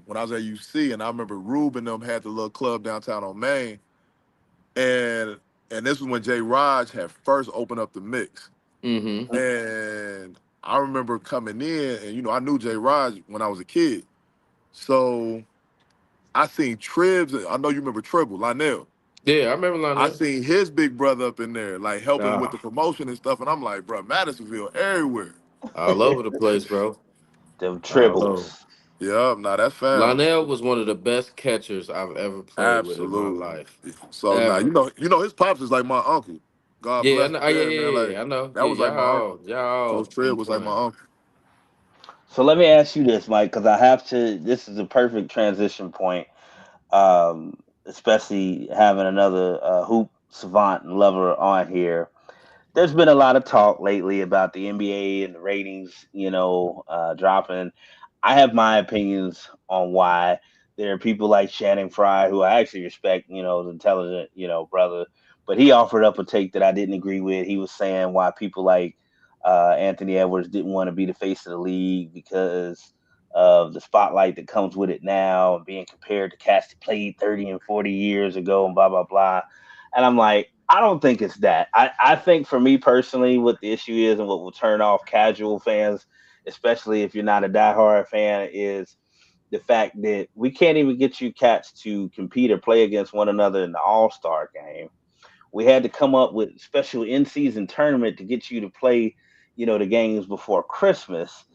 Speaker 5: when I was at UC, and I remember Rube and them had the little club downtown on Main, and this was when J. Raj had first opened up the Mix,
Speaker 4: Mm-hmm.
Speaker 5: and I remember coming in, and I knew J. Raj when I was a kid, so I seen Tribs. I know you remember Tribble, Lionel.
Speaker 4: Yeah, I remember
Speaker 5: I
Speaker 4: Lionel.
Speaker 5: seen his big brother up in there, like helping with
Speaker 4: Ah,
Speaker 5: the promotion and stuff, and I'm like, bro, Madisonville everywhere.
Speaker 4: all over the place, bro.
Speaker 2: Them
Speaker 4: All
Speaker 2: tribbles.
Speaker 4: over.
Speaker 5: Yup, nah, that's family.
Speaker 4: Lionel was one of the best catchers I've ever played with in my
Speaker 5: Absolutely.
Speaker 4: life.
Speaker 5: So now
Speaker 4: Ever.
Speaker 5: his pops is like my uncle. God
Speaker 4: Yeah, I
Speaker 5: bless
Speaker 4: know.
Speaker 5: him.
Speaker 4: Yeah,
Speaker 5: Yeah,
Speaker 4: yeah,
Speaker 5: man.
Speaker 4: yeah,
Speaker 5: Like
Speaker 4: yeah. I know.
Speaker 5: that
Speaker 4: Yeah,
Speaker 5: was like my uncle.
Speaker 4: y'all
Speaker 5: Coach Tribb
Speaker 4: on
Speaker 5: was like
Speaker 4: point.
Speaker 5: my uncle.
Speaker 2: So let me ask you this, Mike, because I have to. This is a perfect transition point, especially having another hoop savant and lover on here. There's been a lot of talk lately about the NBA and the ratings, dropping. I have my opinions on why. There are people like Shannon Fry, who I actually respect, the intelligent, brother. But he offered up a take that I didn't agree with. He was saying why people like Anthony Edwards didn't want to be the face of the league because of the spotlight that comes with it now and being compared to cats that played 30 and 40 years ago and blah, blah, blah. And I'm like, I don't think it's that. I think for me personally, what the issue is and what will turn off casual fans, especially if you're not a diehard fan, is the fact that we can't even get you cats to compete or play against one another in the All-Star game. We had to come up with special in-season tournament to get you to play, the games before Christmas.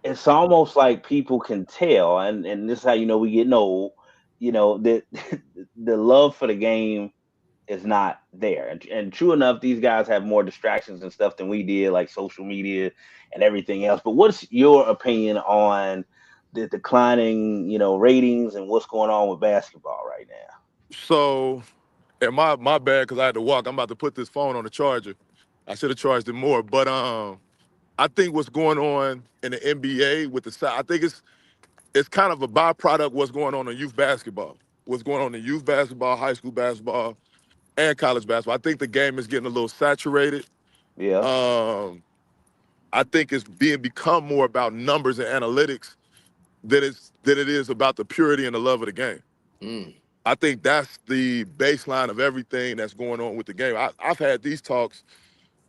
Speaker 2: It's almost like people can tell, and this is how we getting old, that the love for the game is not there. And true enough, these guys have more distractions and stuff than we did, like social media and everything else. But what's your opinion on the declining, ratings and what's going on with basketball right now?
Speaker 5: So, and my bad because I had to walk. I'm about to put this phone on the charger. I should have charged it more, but I think what's going on in the NBA with the side, I think it's kind of a byproduct of what's going on in youth basketball. What's going on in youth basketball, high school basketball, and college basketball. I think the game is getting a little saturated.
Speaker 2: Yeah,
Speaker 5: Um, I think it's become more about numbers and analytics than it is about the purity and the love of the game.
Speaker 4: Mm.
Speaker 5: I think that's the baseline of everything that's going on with the game. I've had these talks.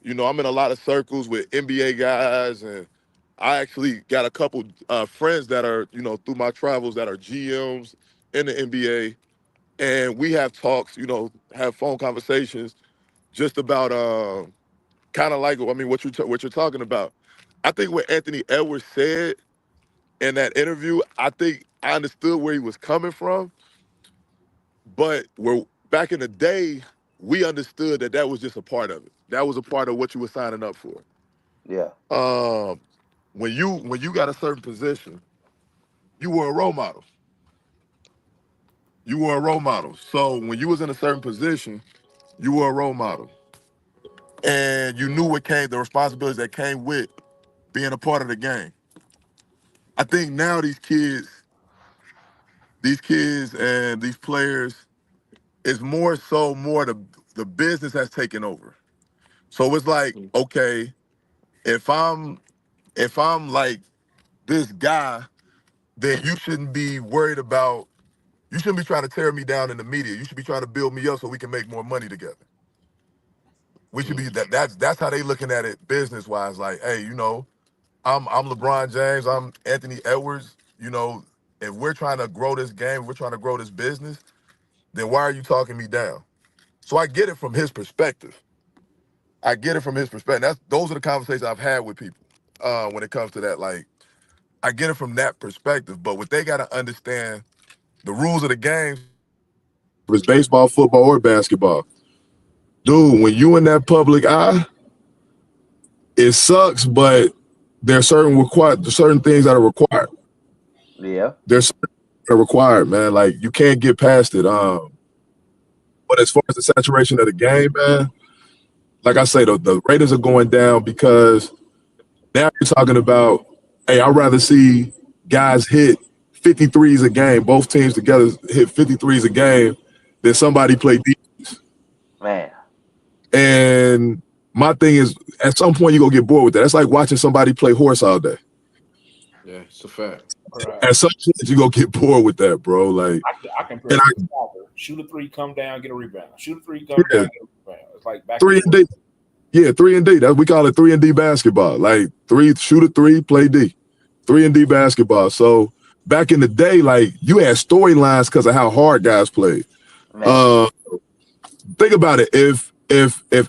Speaker 5: I'm in a lot of circles with NBA guys, and I actually got a couple friends that are, through my travels that are GMs in the NBA, and we have talks, have phone conversations just about kind of like what you're talking about. I think what Anthony Edwards said in that interview, I think I understood where he was coming from, but we're back in the day, we understood that was just a part of it. That was a part of what you were signing up for.
Speaker 2: yeah,
Speaker 5: Um, when you got a certain position, you were a role model. You were a role model. So when you was in a certain position, you were a role model, and you knew the responsibilities that came with being a part of the game. I think now these kids and these players, it's more the business has taken over. So it's like, okay, if I'm like this guy, then you shouldn't be worried about, you shouldn't be trying to tear me down in the media. You should be trying to build me up so we can make more money together. We should be that's how they looking at it business wise. Like, hey, you know, I'm LeBron James, I'm Anthony Edwards. You know, if we're trying to grow this game, we're trying to grow this business, then why are you talking me down? So I get it from his perspective. Those are the conversations I've had with people when it comes to that. Like, I get it from that perspective. But what they got to understand, the rules of the game, if it's baseball, football, or basketball, dude, when you in that public eye, it sucks, but there's certain things that are required.
Speaker 2: Yeah.
Speaker 5: There's certain things that are required, man. Like, you can't get past it. But as far as the saturation of the game, man, like I say, the ratings are going down because now you're talking about, hey, I'd rather see guys hit 53s a game, both teams together hit 53s a game, than somebody play defense.
Speaker 2: Man.
Speaker 5: And my thing is, at some point, you're going to get bored with that. It's like watching somebody play horse all day.
Speaker 4: Yeah, it's a fact.
Speaker 3: Right.
Speaker 5: At some point, you're going to get bored with that, bro. Like,
Speaker 3: I compare it to soccer. Shoot a three, come down, get a rebound. Shoot a three, come down, get a rebound. It's like back
Speaker 5: 3-and-D. Yeah, 3-and-D. We call it 3-and-D basketball. Like, shoot a three, play D. 3-and-D basketball. So back in the day, like, you had storylines because of how hard guys played. Think about it. If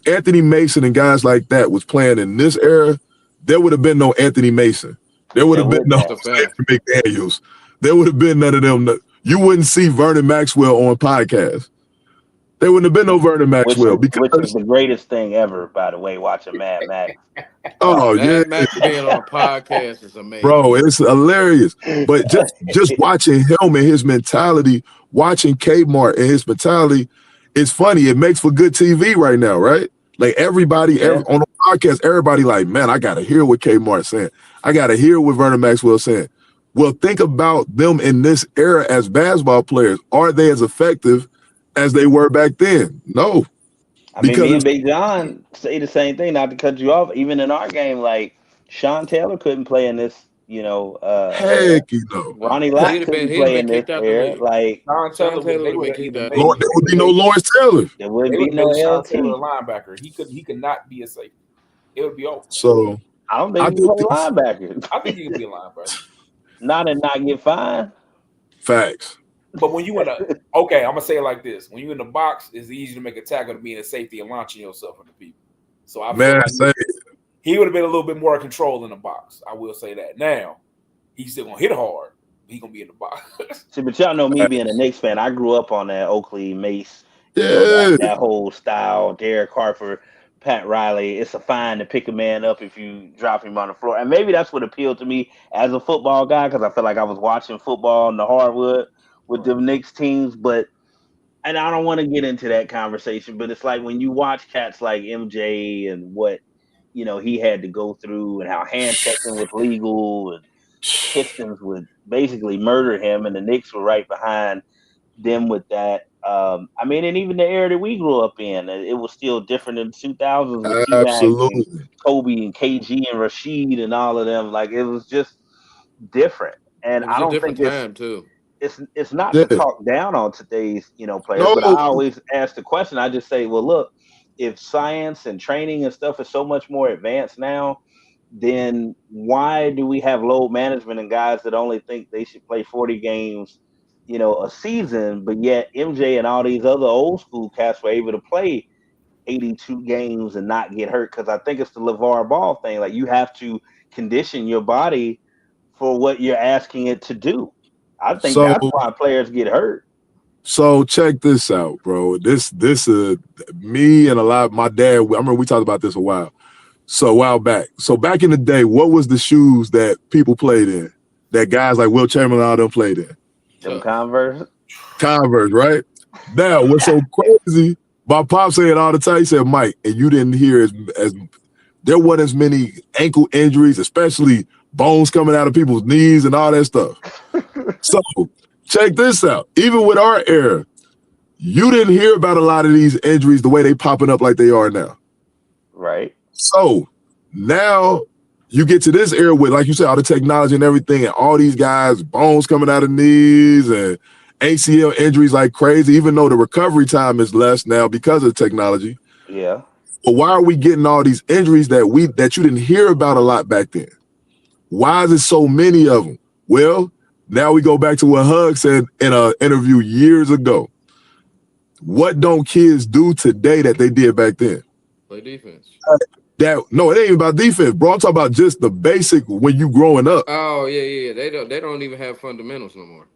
Speaker 5: Anthony Mason and guys like that was playing in this era, there would have been no Anthony Mason. There would have been no McDaniels. There would have been none of them. You wouldn't see Vernon Maxwell on podcasts. There wouldn't have been no Vernon Maxwell.
Speaker 2: Which is the greatest thing ever, by the way, watching Mad Max.
Speaker 4: Mad Max being on a podcast is amazing.
Speaker 5: Bro, it's hilarious. But just watching him and his mentality, watching Kmart and his mentality, it's funny. It makes for good TV right now, right? Like everybody on the podcast, everybody like, man, I got to hear what Kmart's saying. I got to hear what Vernon Maxwell's saying. Well, think about them in this era as basketball players. Are they as effective as they were back then? No.
Speaker 2: I mean, me and Big John say the same thing, not to cut you off. Even in our game, like, Sean Taylor couldn't play in this,
Speaker 5: heck,
Speaker 2: Ronnie Lott couldn't play in this era. Like,
Speaker 3: Sean Taylor would be
Speaker 5: there would be no Lawrence Taylor.
Speaker 2: There wouldn't be no
Speaker 3: Sean Taylor linebacker. He could not be a safety. It would be over.
Speaker 5: So
Speaker 2: I don't think he can play linebacker.
Speaker 3: I think he can be a linebacker.
Speaker 2: Not and not get fined.
Speaker 5: Facts.
Speaker 3: But when you in I'm gonna say it like this: when you in the box, it's easy to make a tackle to be in a safety and launching yourself into people. So I feel like he would have been a little bit more control in the box. I will say that. Now he's still gonna hit hard. He's gonna be in the box.
Speaker 2: See, but y'all know me being a Knicks fan. I grew up on that Oakley Mace, that whole style. Derek Harper, Pat Riley. It's a fine to pick a man up if you drop him on the floor, and maybe that's what appealed to me as a football guy because I feel like I was watching football in the hardwood with the Knicks teams. And I don't want to get into that conversation, but it's like when you watch cats like MJ and what he had to go through and how hand checking was legal and Pistons would basically murder him and the Knicks were right behind them with that. I mean, and even the era that we grew up in, it was still different in the 2000s with
Speaker 5: Absolutely.
Speaker 2: And Kobe and KG and Rashid and all of them. Like, it was just different. And I don't think it's not to talk down on today's players, but I always ask the question. I just say, well, look, if science and training and stuff is so much more advanced now, then why do we have load management and guys that only think they should play 40 games, a season, but yet MJ and all these other old school cats were able to play 82 games and not get hurt? Because I think it's the LeVar Ball thing. Like, you have to condition your body for what you're asking it to do. I think that's why players get hurt.
Speaker 5: So check this out, bro. This me and my dad, I remember we talked about this a while back. So back in the day, what was the shoes that people played in? That guys like Will Chamberlain and all them played in?
Speaker 2: Them Converse,
Speaker 5: right? Now, what's so crazy, my pop said all the time, he said, Mike, and you didn't hear as there weren't as many ankle injuries, especially bones coming out of people's knees and all that stuff. So check this out. Even with our era, you didn't hear about a lot of these injuries the way they popping up like they are now.
Speaker 2: Right.
Speaker 5: So now you get to this era with, like you said, all the technology and everything, and all these guys, bones coming out of knees and ACL injuries like crazy, even though the recovery time is less now because of technology.
Speaker 2: Yeah.
Speaker 5: But why are we getting all these injuries that you didn't hear about a lot back then? Why is it so many of them? Well, now we go back to what Hug said in an interview years ago. What don't kids do today that they did back then?
Speaker 4: Play defense.
Speaker 5: No, it ain't even about defense, bro. I'm talking about just the basic when you growing up.
Speaker 4: Oh, yeah. They don't even have fundamentals no more.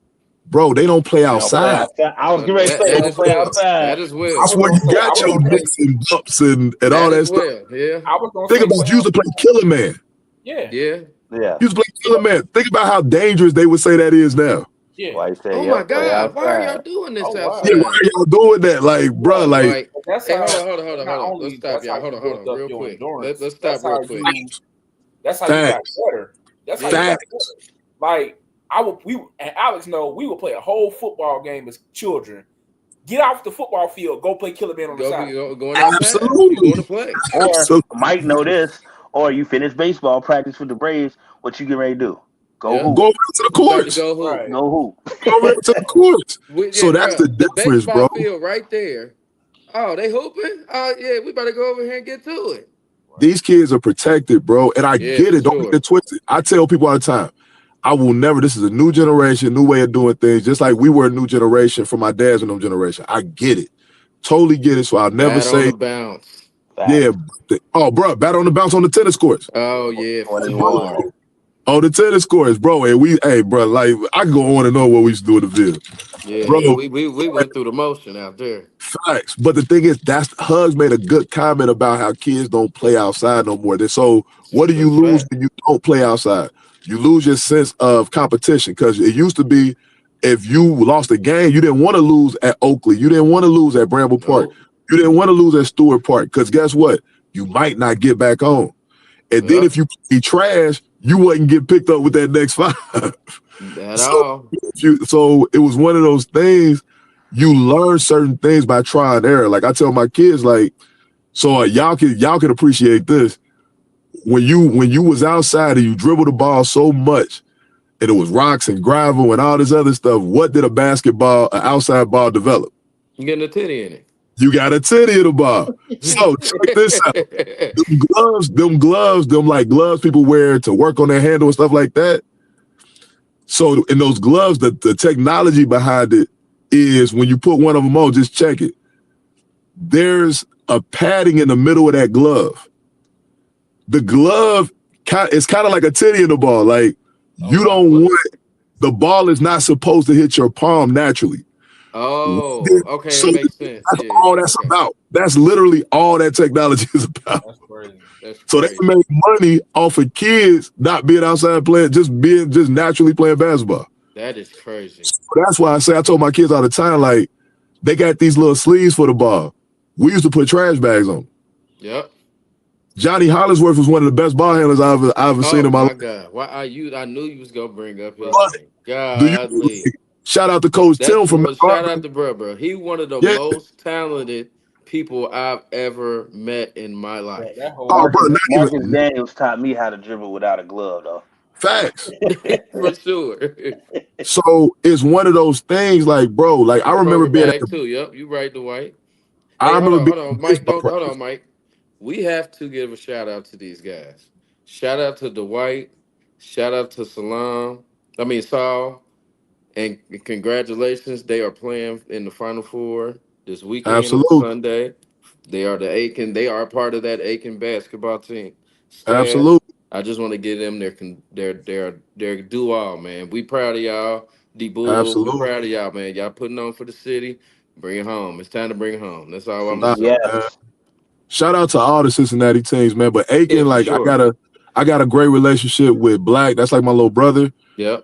Speaker 5: Bro, they don't play outside.
Speaker 2: I was getting ready to say they don't play outside.
Speaker 4: That is well.
Speaker 5: That's where you got your nicks and bumps and all that stuff.
Speaker 4: Yeah.
Speaker 5: Think about you used to play Killer Man.
Speaker 3: Yeah.
Speaker 5: You used to play Killer Man. Think about how dangerous they would say that is now.
Speaker 3: Yeah.
Speaker 4: Oh my God! Why are y'all doing this outside?
Speaker 5: Yeah, why are y'all doing that? Like, bro, like.
Speaker 4: Hey, hold on. Let's stop, y'all. Hold on, real quick. Let's stop real quick.
Speaker 3: That's how you got better. That's how you got better. Like, and Alex know we would play a whole football game as children. Get off the football field, go play Killer Man on the side.
Speaker 5: Absolutely.
Speaker 4: Going to play.
Speaker 2: Or Mike know this, or you finish baseball practice with the Braves, what you get ready to do? Go hoop.
Speaker 5: Go to the courts.
Speaker 2: Go hoop.
Speaker 5: Go right to the courts. So that's the difference, bro.
Speaker 4: Field right there. Oh, they hooping? Oh, yeah, we better go over here and get to it.
Speaker 5: These kids are protected, bro. And I get it. Don't get it twisted. I tell people all the time, I will never, this is a new generation, new way of doing things, just like we were a new generation from my dad's and them generation. I get it. Totally get it. So I'll never say.
Speaker 4: On the bounce.
Speaker 5: Yeah. Oh, bro, bat on the bounce on the tennis courts.
Speaker 4: Oh, yeah.
Speaker 5: On the tennis courts, bro. And bro, like, I can go on and on what we used to do in the Ville.
Speaker 4: Yeah,
Speaker 5: bro,
Speaker 4: we went through the motion out there.
Speaker 5: Facts. But the thing is, Hugs made a good comment about how kids don't play outside no more. So what do you lose when you don't play outside? You lose your sense of competition, because it used to be if you lost a game, you didn't want to lose at Oakley. You didn't want to lose at Bramble Park. You didn't want to lose at Stewart Park, because guess what? You might not get back home. And then if you play trash, you wouldn't get picked up with that next 5. So it was one of those things, you learn certain things by trial and error. Like I tell my kids, like, so y'all can appreciate this. When you was outside and you dribbled the ball so much and it was rocks and gravel and all this other stuff, what did an outside ball develop?
Speaker 4: You getting a titty in it.
Speaker 5: You got a titty in the ball. So check this out. Them gloves, gloves people wear to work on their handle and stuff like that. So in those gloves, the technology behind it is when you put one of them on, just check it. There's a padding in the middle of that glove. The glove is kind of like a titty in the ball. Like you don't want, the ball is not supposed to hit your palm naturally.
Speaker 4: Oh, okay,
Speaker 5: so
Speaker 4: that makes sense.
Speaker 5: That's all that's about. That's literally all that technology is about.
Speaker 4: That's crazy.
Speaker 5: So they make money off of kids not being outside playing, just naturally playing basketball.
Speaker 4: That is crazy.
Speaker 5: So that's why I told my kids all the time, like, they got these little sleeves for the ball. We used to put trash bags on.
Speaker 4: Yep.
Speaker 5: Johnny Hollingsworth was one of the best ball handlers I've ever seen in my life.
Speaker 4: God. I knew you was gonna bring up his name.
Speaker 5: God. Shout out to Coach Tim from
Speaker 4: shout out to bro. He one of the most talented people I've ever met in my life.
Speaker 2: Marcus Daniels taught me how to dribble without a glove, though.
Speaker 5: Facts.
Speaker 4: For sure.
Speaker 5: So it's one of those things, like, bro, like I remember being at
Speaker 4: too. Yep, you right, Dwight.
Speaker 5: I remember
Speaker 4: hold on, Mike. Hold on, Mike. We have to give a shout out to these guys. Shout out to Dwight. Shout out to Saul. And congratulations, they are playing in the Final Four this weekend.
Speaker 5: Absolutely.
Speaker 4: Sunday. They are They are part of that Aiken basketball team.
Speaker 5: Absolutely.
Speaker 4: I just want to give them their due all, man. We proud of y'all. D-Bull,
Speaker 5: absolutely.
Speaker 4: We proud of y'all, man. Y'all putting on for the city. Bring it home. It's time to bring it home. That's all I'm saying.
Speaker 2: Yeah.
Speaker 5: Shout out to all the Cincinnati teams, man. But Aiken,
Speaker 4: sure.
Speaker 5: I got a great relationship with Black. That's like my little brother.
Speaker 4: Yeah.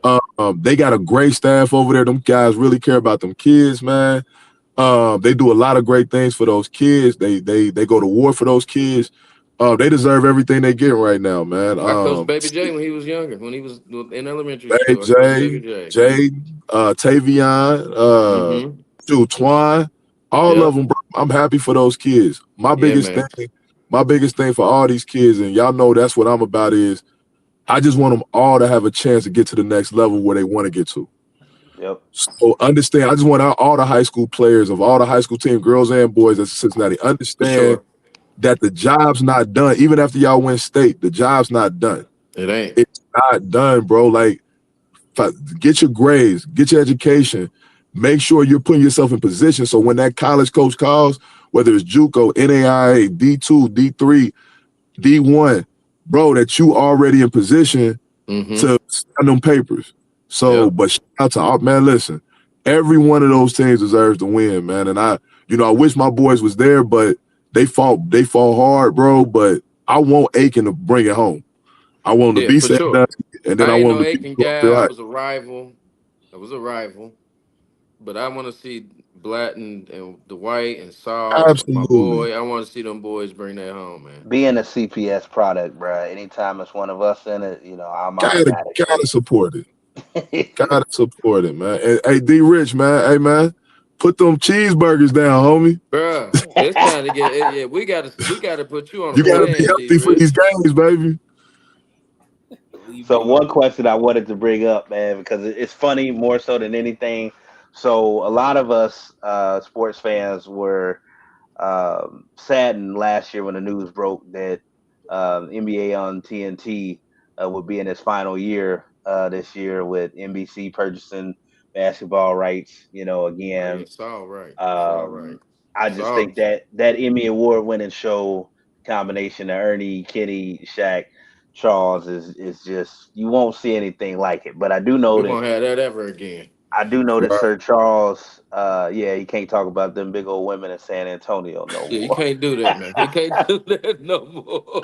Speaker 5: They got a great staff over there. Them guys really care about them kids, man. They do a lot of great things for those kids. They go to war for those kids. They deserve everything they get right now, man.
Speaker 4: I coached Baby J when he was younger, when he was in elementary school.
Speaker 5: Baby J, Tavion, Twine, all of them, bro. I'm happy for those kids. My biggest thing for all these kids, and y'all know that's what I'm about, is I just want them all to have a chance to get to the next level where they want to get to.
Speaker 2: Yep.
Speaker 5: So understand, I just want all the high school players of all the high school team, girls and boys at Cincinnati, understand that the job's not done. Even after y'all win state, the job's not done.
Speaker 4: It ain't.
Speaker 5: It's not done, bro. Like, get your grades, get your education, make sure you're putting yourself in position so when that college coach calls, whether it's JUCO, NAIA, D2, D3, D1, bro, that you already in position to sign them papers. So, but shout out to all, man, listen, every one of those teams deserves to win, man. And I wish my boys was there, but they fought hard, bro. But I want Aiken to bring it home. I want him to be said, and then I want him to be
Speaker 4: guy. I was a rival. But I want to see Blatton and Dwight and Saul, my boy. I want to see them boys bring that home, man.
Speaker 2: Being a CPS product, bro. Anytime it's one of us in it, I'm
Speaker 5: gotta support it. Gotta support it, man. Hey, D Rich, man. Hey, man, put them cheeseburgers down, homie.
Speaker 4: Bro, it's time to get. Yeah, we gotta put you on.
Speaker 5: You gotta be healthy for these games, baby.
Speaker 2: So one question I wanted to bring up, man, because it's funny more so than anything. So a lot of us sports fans were saddened last year when the news broke that NBA on TNT would be in its final year this year with NBC purchasing basketball rights. Again,
Speaker 4: it's all right.
Speaker 2: I just think that Emmy Award-winning show combination of Ernie, Kenny, Shaq, Charles is just, you won't see anything like it. But I do know
Speaker 4: we won't have that ever again.
Speaker 2: I do know that Sir Charles, he can't talk about them big old women in San Antonio no more.
Speaker 4: You can't do that, man. He can't do that no more.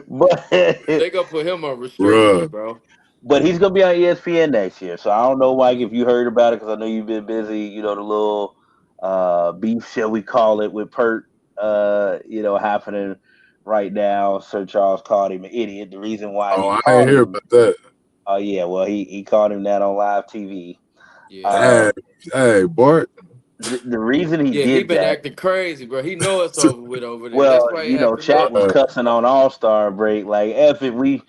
Speaker 4: But they gonna put him on restriction, bro.
Speaker 2: But he's gonna be on ESPN next year, so I don't know, Mike, if you heard about it, because I know you've been busy. The little beef, shall we call it, with Pert, happening right now. Sir Charles called him an idiot. The reason why
Speaker 5: I didn't hear about that.
Speaker 2: Oh yeah, well he called him that on live TV.
Speaker 5: Yeah. Hey, Bart.
Speaker 2: The reason he did
Speaker 4: he been
Speaker 2: that,
Speaker 4: acting crazy, bro. He know it's over with over there.
Speaker 2: Well,
Speaker 4: that's why
Speaker 2: Shaq was cussing on All-Star break, like, F it, we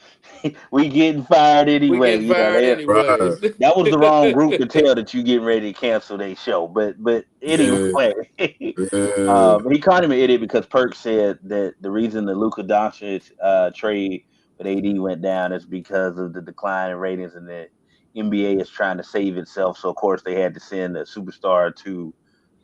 Speaker 2: getting fired anyway. That was the wrong group to tell that you getting ready to cancel their show. But anyway, he called him an idiot because Perk said that the reason the Luka Doncic trade with AD went down is because of the decline in ratings, and the NBA is trying to save itself. So of course they had to send a superstar to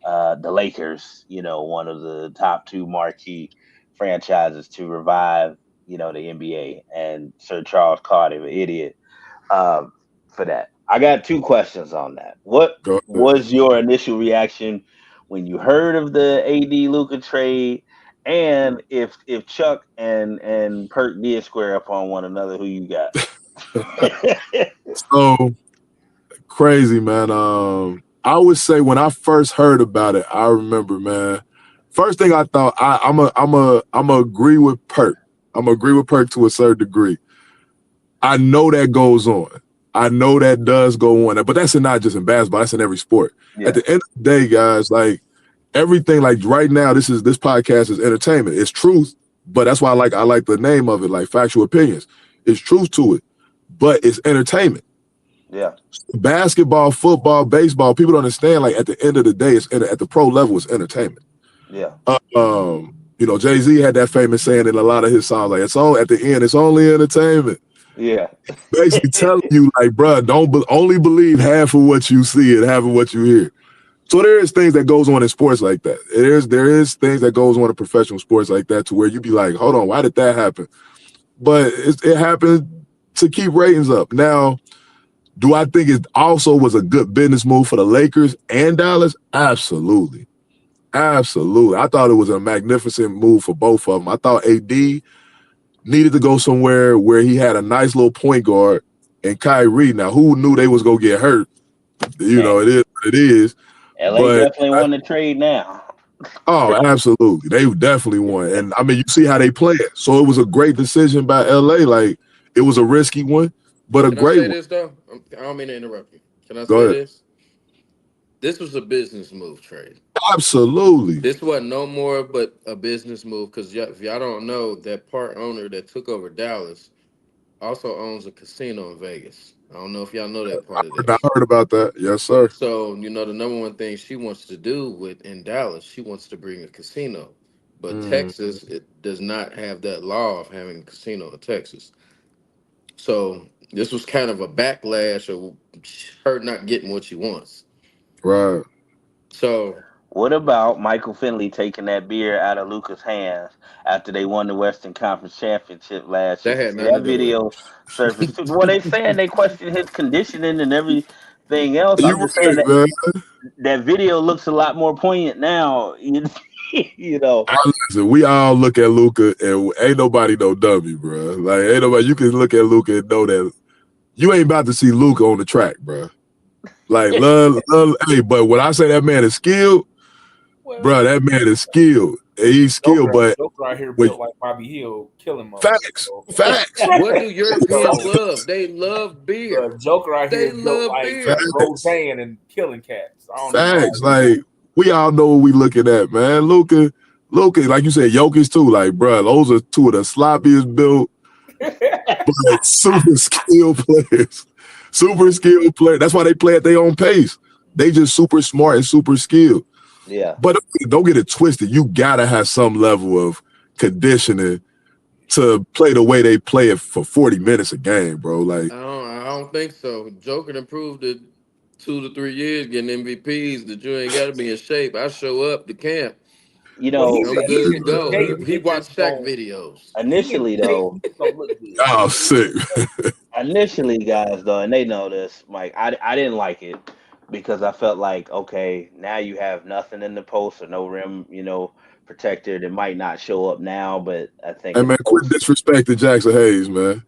Speaker 2: the Lakers, one of the top two marquee franchises, to revive, the NBA. And Sir Charles called him an idiot for that. I got two questions on that. What was your initial reaction when you heard of the AD Luka trade? And if Chuck and Perk did square up on one another, who you got?
Speaker 5: So crazy, man. I would say when I first heard about it, I remember, man. First thing I thought, I'm a agree with Perk. I'm a agree with Perk to a certain degree. I know that goes on. I know that does go on, but that's not just in basketball. That's in every sport. Yeah. At the end of the day, guys, like everything, like right now, this podcast is entertainment. It's truth, but that's why I like the name of it, like Factual Opinions. It's truth to it, but it's entertainment.
Speaker 2: Yeah.
Speaker 5: Basketball, football, baseball, people don't understand, like at the end of the day, it's at the pro level, it's entertainment.
Speaker 2: Yeah.
Speaker 5: Jay-Z had that famous saying in a lot of his songs, like, at the end, it's only entertainment.
Speaker 2: Yeah.
Speaker 5: Basically telling you, like, bro, only believe half of what you see and half of what you hear. So there is things that goes on in sports like that. There is things that goes on in professional sports like that, to where you be like, hold on, why did that happen? But it happened to keep ratings up. Now, do I think it also was a good business move for the Lakers and Dallas? Absolutely. Absolutely. I thought it was a magnificent move for both of them. I thought AD needed to go somewhere where he had a nice little point guard, and Kyrie. Now, who knew they was going to get hurt? It is what it is.
Speaker 2: LA definitely won the trade now.
Speaker 5: Oh, absolutely. They definitely won. And I mean, you see how they play it. So it was a great decision by LA. Like, it was a risky one, but a great one.
Speaker 4: This, though? I don't mean to interrupt you. Can I
Speaker 5: Go
Speaker 4: say
Speaker 5: ahead.
Speaker 4: this? This was a business move, trade.
Speaker 5: Absolutely.
Speaker 4: This wasn't no more but a business move because if y'all don't know, that part owner that took over Dallas also owns a casino in Vegas. I don't know if y'all know that part of this.
Speaker 5: I heard about that. Yes, sir.
Speaker 4: So, the number one thing she wants to do in Dallas, she wants to bring a casino. But Texas, it does not have that law of having a casino in Texas. So this was kind of a backlash of her not getting what she wants.
Speaker 5: Right.
Speaker 4: So
Speaker 2: what about Michael Finley taking that beer out of Luka's hands after they won the Western Conference Championship last year?
Speaker 4: That had nothing to do
Speaker 2: video
Speaker 4: with it.
Speaker 2: surfaced too. Well, they saying they question his conditioning and everything else. I'm just saying that video looks a lot more poignant now.
Speaker 5: Listen, we all look at Luka and ain't nobody no dummy, bro. Like, ain't nobody. You can look at Luka and know that you ain't about to see Luka on the track, bro. Like, love. Hey, but when I say that man is skilled, bro, that man is skilled. He's skilled, but
Speaker 3: Joker out here built like Bobby Hill, killing him.
Speaker 5: Facts.
Speaker 4: What do Europeans love? They love beer.
Speaker 3: Joker out here built like Roseanne and killing cats.
Speaker 5: Facts. Like, we all know what we looking at, man. Luka, like you said, Jokic too. Like, bro, those are two of the sloppiest built, but super skilled players. Super skilled players. That's why they play at their own pace. They just super smart and super skilled.
Speaker 2: Yeah.
Speaker 5: But don't get it twisted. You gotta have some level of conditioning to play the way they play it for 40 minutes a game, bro. Like,
Speaker 4: I don't think so. Joker improved it 2 to 3 years getting MVPs. That you ain't got to be in shape. I show up to camp. I'm good to go. He watched Shaq videos.
Speaker 2: Initially, though.
Speaker 5: Oh, sick.
Speaker 2: Initially, guys, though, and they know this, Mike, I didn't like it because I felt like, okay, now you have nothing in the post or no rim, protector that might not show up now, but I think.
Speaker 5: Hey, man, quit disrespecting Jackson Hayes, man.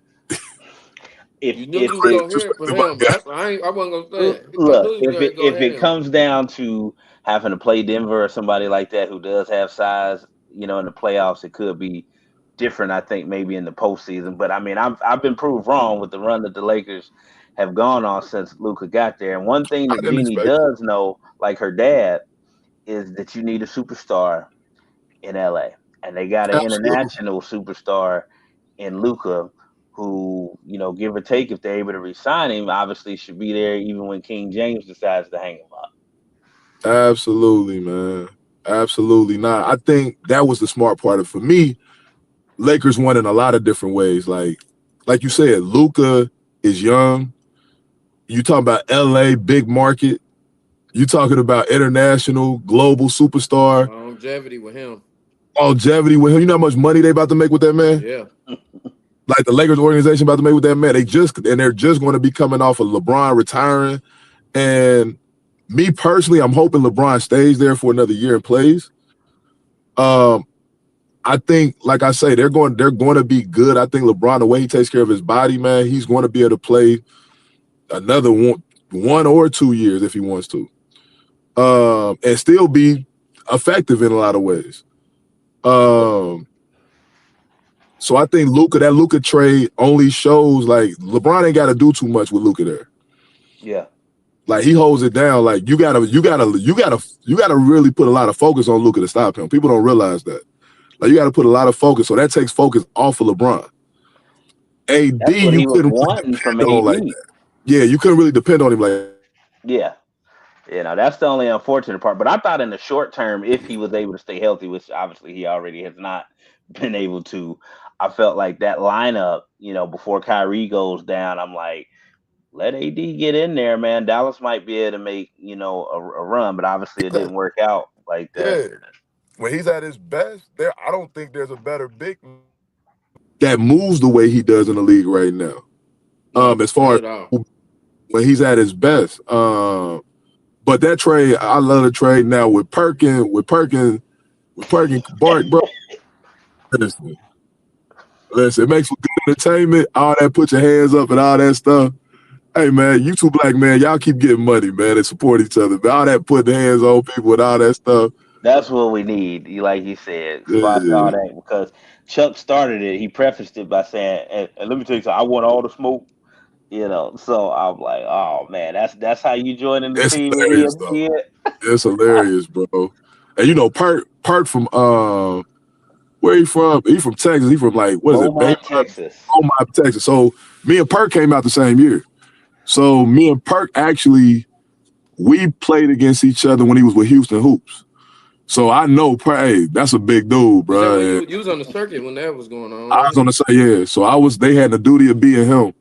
Speaker 4: You knew you was gonna hear it from him. I wasn't gonna say it.
Speaker 2: Look, if it comes down to having to play Denver or somebody like that who does have size, in the playoffs, it could be different. I think maybe in the postseason, but I mean, I've been proved wrong with the run that the Lakers have gone on since Luka got there. And one thing that Jeannie does know, like her dad, is that you need a superstar in LA, and they got an international superstar in Luka, who, give or take, if they're able to re-sign him, obviously should be there even when King James decides to hang him up.
Speaker 5: Absolutely, man. Absolutely not. I think that was the smart part of, for me, Lakers won in a lot of different ways. Like you said, Luka is young. You talking about LA, big market. You talking about international, global superstar.
Speaker 4: Longevity with him.
Speaker 5: You know how much money they about to make with that man?
Speaker 4: Yeah.
Speaker 5: Like the Lakers organization about to make with that man. They're just going to be coming off of LeBron retiring. And me personally, I'm hoping LeBron stays there for another year and plays. I think, like I say, they're going to be good. I think LeBron, the way he takes care of his body, man, he's going to be able to play another 1 or 2 years if he wants to, and still be effective in a lot of ways. So I think that Luka trade only shows like LeBron ain't got to do too much with Luka there.
Speaker 2: Yeah.
Speaker 5: Like he holds it down. Like you gotta really put a lot of focus on Luka to stop him. People don't realize that. Like you got to put a lot of focus. So that takes focus off of LeBron. AD, you couldn't really depend on like that. Yeah, you couldn't really depend on him like that.
Speaker 2: Yeah. That's the only unfortunate part. But I thought in the short term, if he was able to stay healthy, which obviously he already has not been able to, I felt like that lineup, before Kyrie goes down, I'm like, let AD get in there, man. Dallas might be able to make, a run, but obviously it didn't work out like that.
Speaker 5: Yeah. When he's at his best, I don't think there's a better big that moves the way he does in the league right now. As far as when he's at his best. But that trade, I love the trade now with Perkins, Bart, bro. Listen, it makes for good entertainment. All that, put your hands up and all that stuff. Hey, man, you two black men, y'all keep getting money, man, and support each other. But all that putting hands on people and all that stuff.
Speaker 2: That's what we need. Like you said, squash all
Speaker 5: Yeah.
Speaker 2: that because Chuck started it. He prefaced it by saying, and let me tell you something, I want all the smoke. So I'm like, oh man, that's how you joining the
Speaker 5: It's
Speaker 2: team with me
Speaker 5: hilarious
Speaker 2: and
Speaker 5: though.
Speaker 2: me.
Speaker 5: It's hilarious, bro. And Perk from where he from? He from Texas. He from like what is it?
Speaker 2: Beaumont, Texas.
Speaker 5: Beaumont, Texas. So me and Perk came out the same year. So me and Perk actually we played against each other when he was with Houston Hoops. So I know Perk, hey, that's a big dude,
Speaker 4: Is that
Speaker 5: bro.
Speaker 4: when you was on the circuit when that was going on?
Speaker 5: I
Speaker 4: Right?
Speaker 5: was gonna say, yeah. So they had the duty of being him.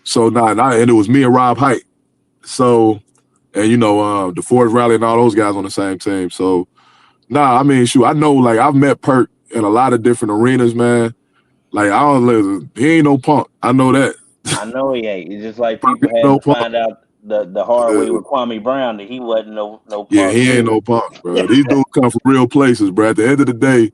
Speaker 5: So and it was me and Rob Height. So and DeForest Riley and all those guys on the same team. So I mean, shoot, I know like I've met Perk in a lot of different arenas, man. Like I don't listen, he ain't no punk. I know that.
Speaker 2: I know he ain't. It's just like
Speaker 5: Perk
Speaker 2: people
Speaker 5: ain't
Speaker 2: had
Speaker 5: no
Speaker 2: to
Speaker 5: punk.
Speaker 2: find out the hard way with Kwame Brown that he wasn't no
Speaker 5: Yeah,
Speaker 2: punk
Speaker 5: he ain't
Speaker 2: neither.
Speaker 5: no punk, bro. These dudes come from real places, bro. At the end of the day,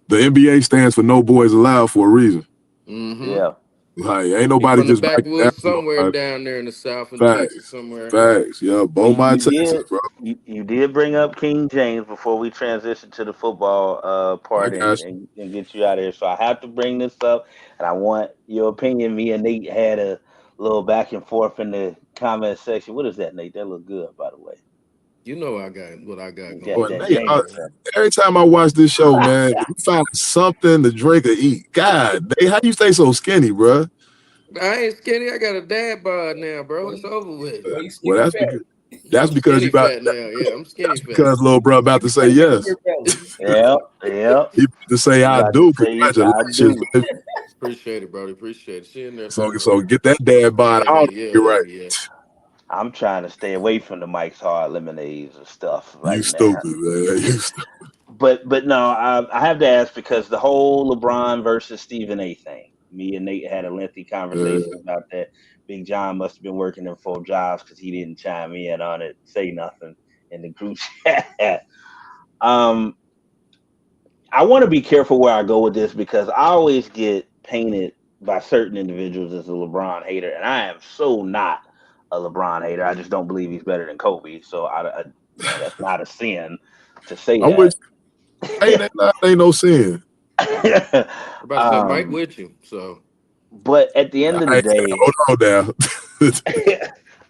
Speaker 5: the NBA stands for no boys allowed for a reason.
Speaker 4: Mm-hmm.
Speaker 2: Yeah.
Speaker 5: Like, ain't
Speaker 4: He
Speaker 5: nobody
Speaker 4: from the
Speaker 5: just backing down
Speaker 4: backwoods somewhere
Speaker 5: nobody.
Speaker 4: down there in the South in Texas
Speaker 5: Facts.
Speaker 4: somewhere.
Speaker 5: Facts. Yeah, Beaumont, Texas, bro.
Speaker 2: You did bring up King James before we transition to the football
Speaker 5: I
Speaker 2: part
Speaker 5: got
Speaker 2: and get you out of here. So I have to bring this up, and I want your opinion. Me and Nate had a little back and forth in the comment section. What is that, Nate? That look good, by the way.
Speaker 4: You know I got what I got
Speaker 2: You
Speaker 4: going
Speaker 2: got
Speaker 5: Boy,
Speaker 2: that
Speaker 4: on.
Speaker 5: Nate,
Speaker 2: James.
Speaker 5: every time I watch this show, man, you find something to drink or eat. God, Nate, how you stay so skinny, bro?
Speaker 4: I ain't skinny. I got a dad bod now, bro. It's over with.
Speaker 3: Well, he's
Speaker 5: Well,
Speaker 3: skinny
Speaker 5: that's
Speaker 3: fat.
Speaker 5: that's
Speaker 4: I'm
Speaker 5: because you
Speaker 4: skinny
Speaker 5: about
Speaker 4: fat now. Yeah, I'm skinny
Speaker 5: that's
Speaker 4: fat.
Speaker 5: because little bro about to say yes.
Speaker 2: Yep, yep.
Speaker 5: He about to say
Speaker 2: You
Speaker 5: I
Speaker 2: about to
Speaker 5: do.
Speaker 2: say I
Speaker 5: Congratulations,
Speaker 2: do.
Speaker 5: baby.
Speaker 4: Appreciate it, bro. Appreciate it. She in there
Speaker 5: So
Speaker 4: somewhere.
Speaker 5: so get that dad bod
Speaker 4: Yeah,
Speaker 5: out.
Speaker 4: yeah,
Speaker 5: You're
Speaker 4: yeah,
Speaker 5: right.
Speaker 4: yeah.
Speaker 2: I'm trying to stay away from the Mike's Hard Lemonades and stuff
Speaker 5: You
Speaker 2: right now.
Speaker 5: stupid, man. You stupid.
Speaker 2: But no, I have to ask because the whole LeBron versus Stephen A thing. Me and Nate had a lengthy conversation about that. Big John must have been working in 4 jobs because he didn't chime in on it, say nothing in the group chat. um, I want to be careful where I go with this because I always get painted by certain individuals as a LeBron hater, and I am so not a LeBron hater. I just don't believe he's better than Kobe. So that's not a sin to say
Speaker 5: I'm
Speaker 2: that.
Speaker 5: with you. Ain't no sin.
Speaker 4: I'm about to say Mike
Speaker 2: um,
Speaker 4: with you. So
Speaker 2: but at the end of the day,
Speaker 5: Hold on now.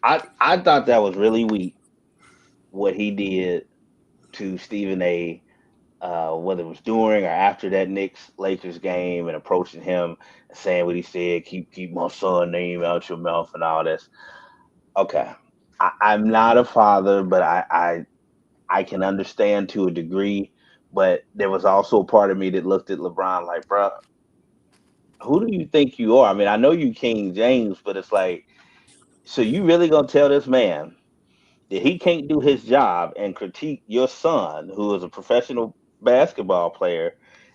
Speaker 2: I thought that was really weak what he did to Stephen A. Whether it was during or after that Knicks Lakers game and approaching him and saying what he said, keep my son name out your mouth and all this. Okay, I'm not a father, but I can understand to a degree. But there was also a part of me that looked at LeBron like, bro, who do you think you are? I mean, I know you King James, but it's like, so you really gonna tell this man that he can't do his job and critique your son, who is a professional basketball player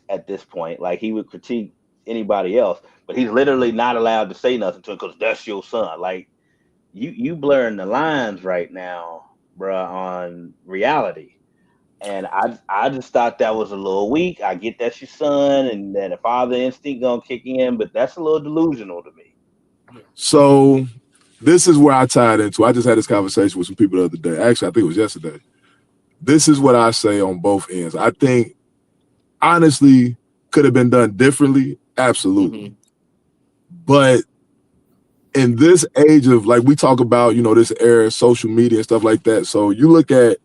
Speaker 2: at this point, like he would critique anybody else, but he's literally not allowed to say nothing to him because that's your son. Like you blurring the lines right now, bruh, on reality. And I just thought that was a little weak. I get that's your son and that a father instinct gonna kick in, but that's a little delusional to me.
Speaker 5: So this is where I tied into. I just had this conversation with some people the other day. Actually, I think it was yesterday. This is what I say on both ends. I think honestly could have been done differently. Absolutely. But in this age of like we talk about, this era, social media and stuff like that. So you look at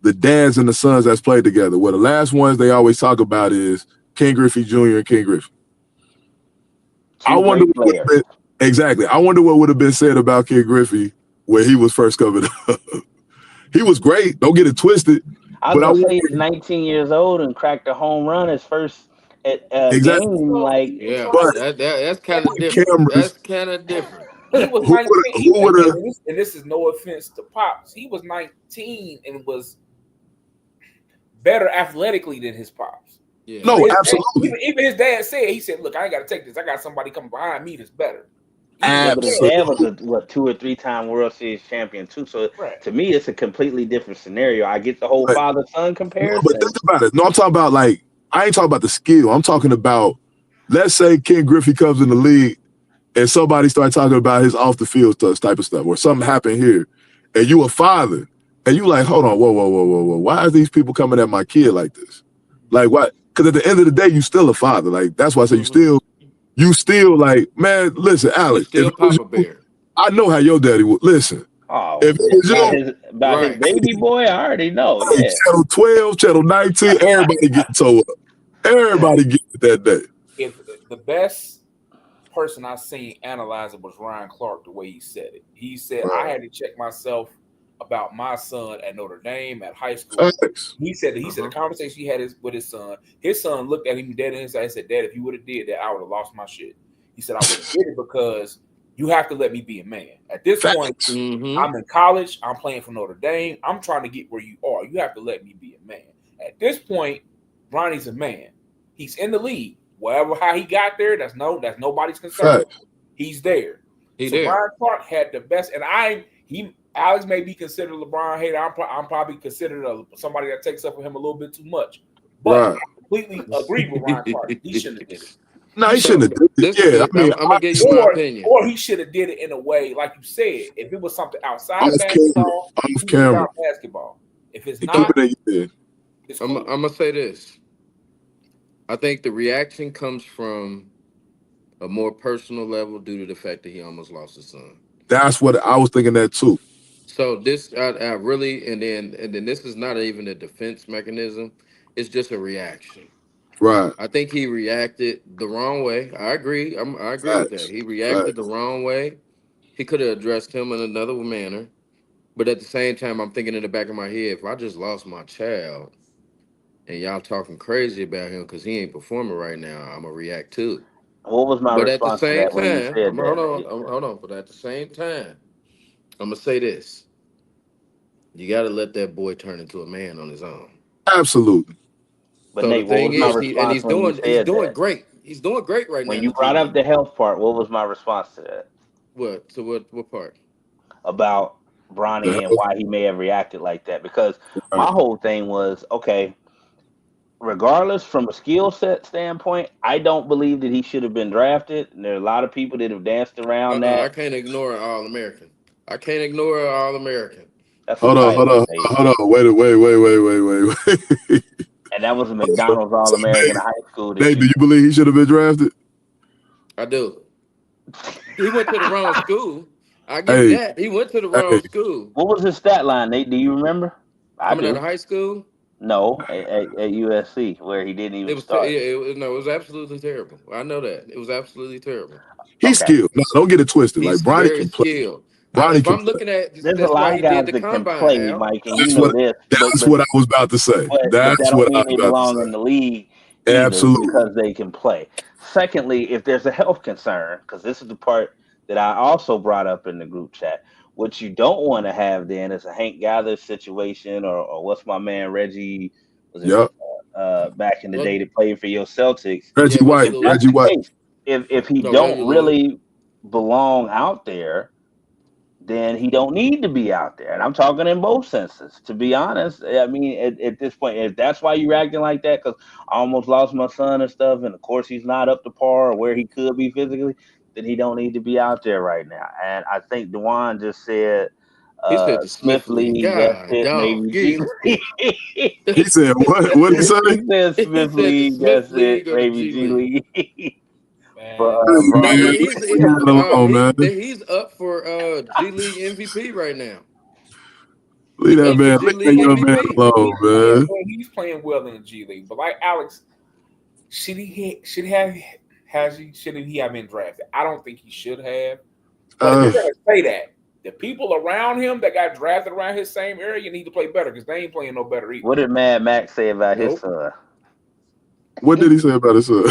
Speaker 5: the dads and the sons that's played together. Well, the last ones they always talk about is King Griffey Jr. and King Griffey. I wonder what would have been, exactly. I wonder what would have been said about King Griffey when he was first coming up. He was great. Don't get it twisted.
Speaker 2: I was gonna say he's 19 years old and cracked a home run his first
Speaker 5: exactly.
Speaker 2: game. Like,
Speaker 4: yeah,
Speaker 5: But
Speaker 4: that's kind of different.
Speaker 5: cameras,
Speaker 4: That's kind of different.
Speaker 3: He was
Speaker 5: who
Speaker 3: 19,
Speaker 5: would have?
Speaker 3: and this is no offense to Pops. He was 19 and was better athletically than his Pops.
Speaker 4: Yeah.
Speaker 5: No, absolutely.
Speaker 3: Even his dad said, he said, look, I ain't got to take this. I got somebody coming behind me that's better.
Speaker 2: yeah, but his
Speaker 5: Absolutely.
Speaker 2: dad was a 2 or 3 time World Series champion too. So to me, it's a completely different scenario. I get the whole father son comparison.
Speaker 5: No, but think about it. No, I'm talking about I ain't talking about the skill. I'm talking about, let's say Ken Griffey comes in the league and somebody starts talking about his off the field type of stuff, or something happened here, and you a father, And you like, hold on, whoa. Why are these people coming at my kid like this? Like, why? Because at the end of the day, you still a father. Like, that's why I say you still like, man, listen, Alex.
Speaker 4: Still Papa Bear.
Speaker 5: I know how your daddy would. Listen.
Speaker 2: Oh,
Speaker 5: If it was
Speaker 2: about his baby boy, I already know.
Speaker 5: Hey,
Speaker 2: Yeah.
Speaker 5: Channel 12, Channel 19, everybody getting towed up. Everybody getting it that day.
Speaker 3: If the best person I seen analyze it was Ryan Clark, the way he said it. He said, I had to check myself about my son at Notre Dame at high school.
Speaker 5: Thanks.
Speaker 3: He said the conversation he had with his son looked at him dead in his eyes and said, Dad, if you would have did that, I would have lost my shit. He said, I would have did it because you have to let me be a man. At this point, I'm in college. I'm playing for Notre Dame. I'm trying to get where you are. You have to let me be a man. At this point, Bronny's a man. He's in the league. How he got there, that's nobody's concern. He's there. Ryan Clark had the best, and Alex may be considered a LeBron hater. I'm probably considered somebody that takes up for him a little bit too much. But I completely agree with Ryan Clark. He shouldn't have did it.
Speaker 5: No, he shouldn't have did it.
Speaker 4: I'm gonna give you my opinion.
Speaker 3: Or he should have did it in a way, like you said, if it was something outside basketball, basketball. If it's not,
Speaker 4: I'm gonna say this. I think the reaction comes from a more personal level due to the fact that he almost lost his son.
Speaker 5: That's what I was thinking that too.
Speaker 4: So this, I really, and then this is not even a defense mechanism. It's just a reaction.
Speaker 5: Right.
Speaker 4: I think he reacted the wrong way. I agree. I agree with that. He reacted the wrong way. He could have addressed him in another manner. But at the same time, I'm thinking in the back of my head, if I just lost my child and y'all talking crazy about him because he ain't performing right now, I'm going to react too.
Speaker 2: What was my response to that when you said that?
Speaker 4: Hold on. But at the same time, I'm going to say this. You got to let that boy turn into a man on his own.
Speaker 5: Absolutely.
Speaker 2: But Nate, what was my response
Speaker 4: he's doing great. He's doing great right now.
Speaker 2: When you brought up the health part, what was my response to that?
Speaker 4: What? So what part?
Speaker 2: About Bronny and why he may have reacted like that. Because my whole thing was, okay, regardless from a skill set standpoint, I don't believe that he should have been drafted. And there are a lot of people that have danced around that.
Speaker 4: I can't ignore an All-American.
Speaker 5: Hold on. Wait.
Speaker 2: And that was a McDonald's All-American in high school.
Speaker 5: Nate, do you believe he should have been drafted?
Speaker 4: I do. He went to the wrong school. I get that. He went to the wrong school.
Speaker 2: What was his stat line, Nate? Do you remember?
Speaker 4: Coming out of high school?
Speaker 2: No, at USC, where he didn't even start.
Speaker 4: It was absolutely terrible. I know that. It was absolutely terrible.
Speaker 5: He's skilled. No, don't get it twisted. Like, Bronny can play.
Speaker 4: Skilled. If I'm looking at,
Speaker 2: there's a lot of guys that can play, Mike, and you know this.
Speaker 5: That's what I was about to say. That's what I was about to say. They
Speaker 2: belong in the league,
Speaker 5: absolutely,
Speaker 2: because they can play. Secondly, if there's a health concern, because this is the part that I also brought up in the group chat, what you don't want to have then is a Hank Gather situation, or what's my man Reggie? Back in the day that played for your Celtics,
Speaker 5: Reggie White.
Speaker 2: If he don't really belong out there, then he don't need to be out there. And I'm talking in both senses, to be honest. I mean, at this point, if that's why you're acting like that, because I almost lost my son and stuff, and of course he's not up to par or where he could be physically, then he don't need to be out there right now. And I think Dewan just said,
Speaker 4: he said
Speaker 2: Smith League, that's it, maybe G League.
Speaker 5: He said, what did he say?
Speaker 2: He said Smith League, that's it, maybe G League.
Speaker 4: He's up for G League MVP right now.
Speaker 5: Leave that man. Leave that young man alone, man.
Speaker 3: He's playing well in the G League, but like Alex, should he have been drafted? I don't think he should have. But if you're gonna say that, the people around him that got drafted around his same area need to play better because they ain't playing no better either.
Speaker 2: What did Mad Max say about his son?
Speaker 5: What did he say about his son?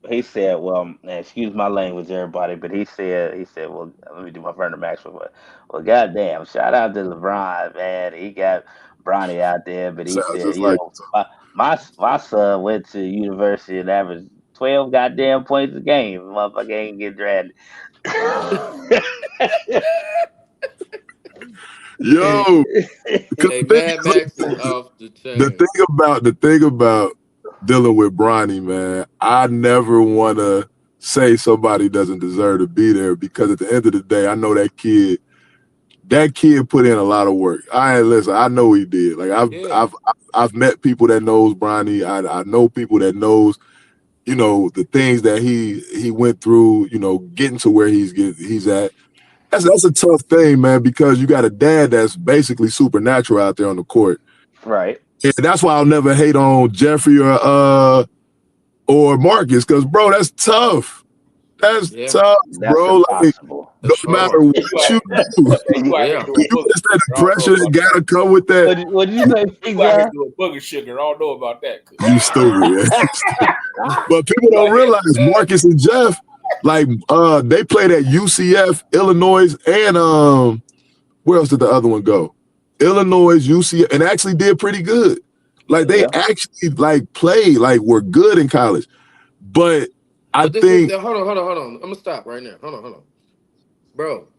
Speaker 2: He said, well, excuse my language, everybody, but he said, well, let me do my friend Maxwell. Well, goddamn, shout out to LeBron, man. He got Bronny out there, but he said, my son went to university and averaged 12 goddamn points a game. Motherfucker ain't get drafted.
Speaker 5: Yo, the thing about dealing with Bronny, man, I never want to say somebody doesn't deserve to be there because at the end of the day, I know that kid that kid put in a lot of work. I know he did. Like I've met people that knows Bronny. I know people that knows, you know, the things that he went through, you know, getting to where he's at. That's a tough thing, man, because you got a dad that's basically supernatural out there on the court.
Speaker 2: Right.
Speaker 5: And that's why I'll never hate on Jeffrey or Marcus, because bro, that's tough. That's tough, bro. Like, no matter what you do, you understand the pressure that gotta come with that.
Speaker 2: What did you say?
Speaker 3: You out here doing booger sugar. I don't know about that.
Speaker 5: You stupid. But people don't realize Marcus and Jeff, like, they played at UCF, Illinois, and where else did the other one go? Illinois, UCF, and actually did pretty good. Like they actually like played, like were good in college. But I think
Speaker 4: hold on. I'm gonna stop right now. Hold on. Bro,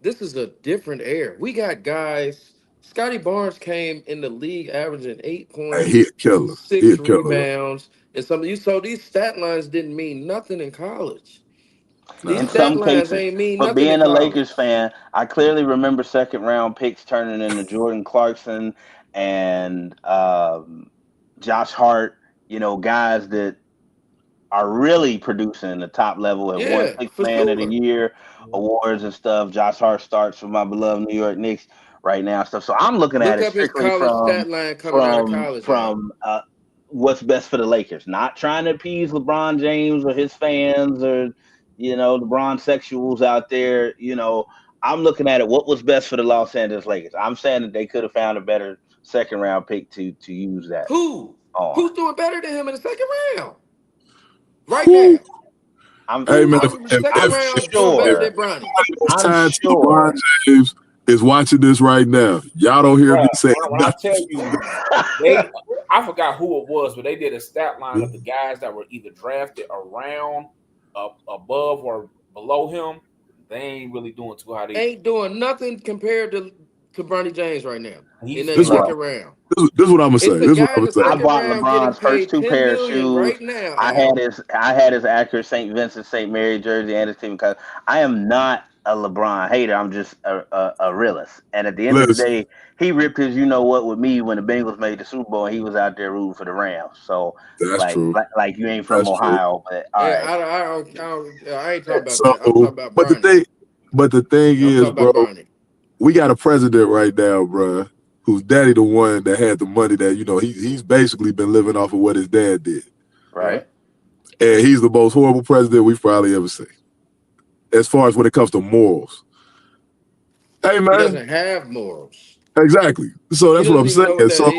Speaker 4: this is a different era. We got guys. Scotty Barnes came in the league averaging 8 points,
Speaker 5: he a killer.
Speaker 4: 6 rebounds, and so these stat lines didn't mean nothing in college.
Speaker 2: In some cases, but being a Lakers fan, I clearly remember second round picks turning into Jordan Clarkson and Josh Hart, you know, guys that are really producing the top level and won Sixth Man of the Year awards and stuff. Josh Hart starts for my beloved New York Knicks right now and stuff. So I'm looking at it strictly from what's best for the Lakers, not trying to appease LeBron James or his fans or, you know, LeBron sexuals out there. You know, I'm looking at it, what was best for the Los Angeles Lakers. I'm saying that they could have found a better second round pick to use that.
Speaker 4: Who's doing better than him in the second round? Right now.
Speaker 5: I'm sure. LeBron James is watching this right now. Y'all don't hear me say
Speaker 3: when I tell you, I forgot who it was, but they did a stat line of the guys that were either drafted around, above, or below him. They ain't really doing too hot.
Speaker 4: Ain't doing nothing compared to Bronny James right now in the
Speaker 5: second
Speaker 4: round.
Speaker 5: This is what I'm gonna say.
Speaker 2: I bought LeBron's first 2 pair of shoes right now. I had his accurate St. Vincent St. Mary jersey and his team, because I am not a LeBron hater. I'm just a realist. And at the end of the day, he ripped his you know what with me when the Bengals made the Super Bowl and he was out there rooting for the Rams. So
Speaker 5: that's true.
Speaker 2: Like you ain't from Ohio, but all right.
Speaker 4: I ain't talking about that. I'm talking about
Speaker 5: but the thing is, bro, we got a president right now, bro, whose daddy the one that had the money that, you know, he's basically been living off of what his dad did.
Speaker 2: Right.
Speaker 5: And he's the most horrible president we've probably ever seen, as far as when it comes to morals. Hey, man.
Speaker 4: He doesn't have morals.
Speaker 5: Exactly. So that's what I'm saying. So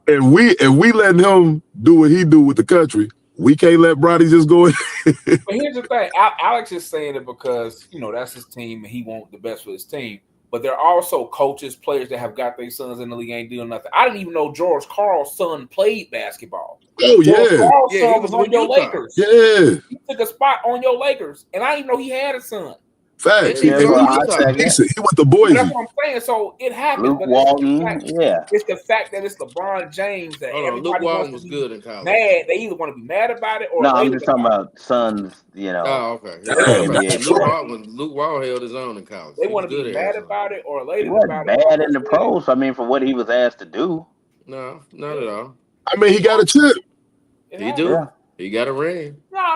Speaker 5: if we letting him do what he do with the country, we can't let Bronny just go in.
Speaker 3: But here's the thing. Alex is saying it because, you know, that's his team and he wants the best for his team. But there are also coaches, players that have got their sons in the league ain't doing nothing. I didn't even know George Karl's son played basketball.
Speaker 5: Oh,
Speaker 3: George Karl's son was on your Lakers.
Speaker 5: Yeah.
Speaker 3: He took a spot on your Lakers. And I didn't even know he had a son.
Speaker 5: Facts. He went to Boise.
Speaker 3: That's what I'm saying. So it happens.
Speaker 2: Luke Walton,
Speaker 3: it's the fact that it's LeBron James that
Speaker 4: Luke Walton was good in college.
Speaker 3: Mad. They either want to be mad about it or
Speaker 2: no. I'm just talking about sons. You know.
Speaker 4: Oh, okay. Luke Walton held his own in college.
Speaker 3: They want to be mad about it or elated about
Speaker 2: it. Bad in the pros. I mean, for what he was asked to do.
Speaker 4: No, not at all.
Speaker 5: I mean, he got a chip.
Speaker 4: He do. Yeah. He got a ring.
Speaker 3: No.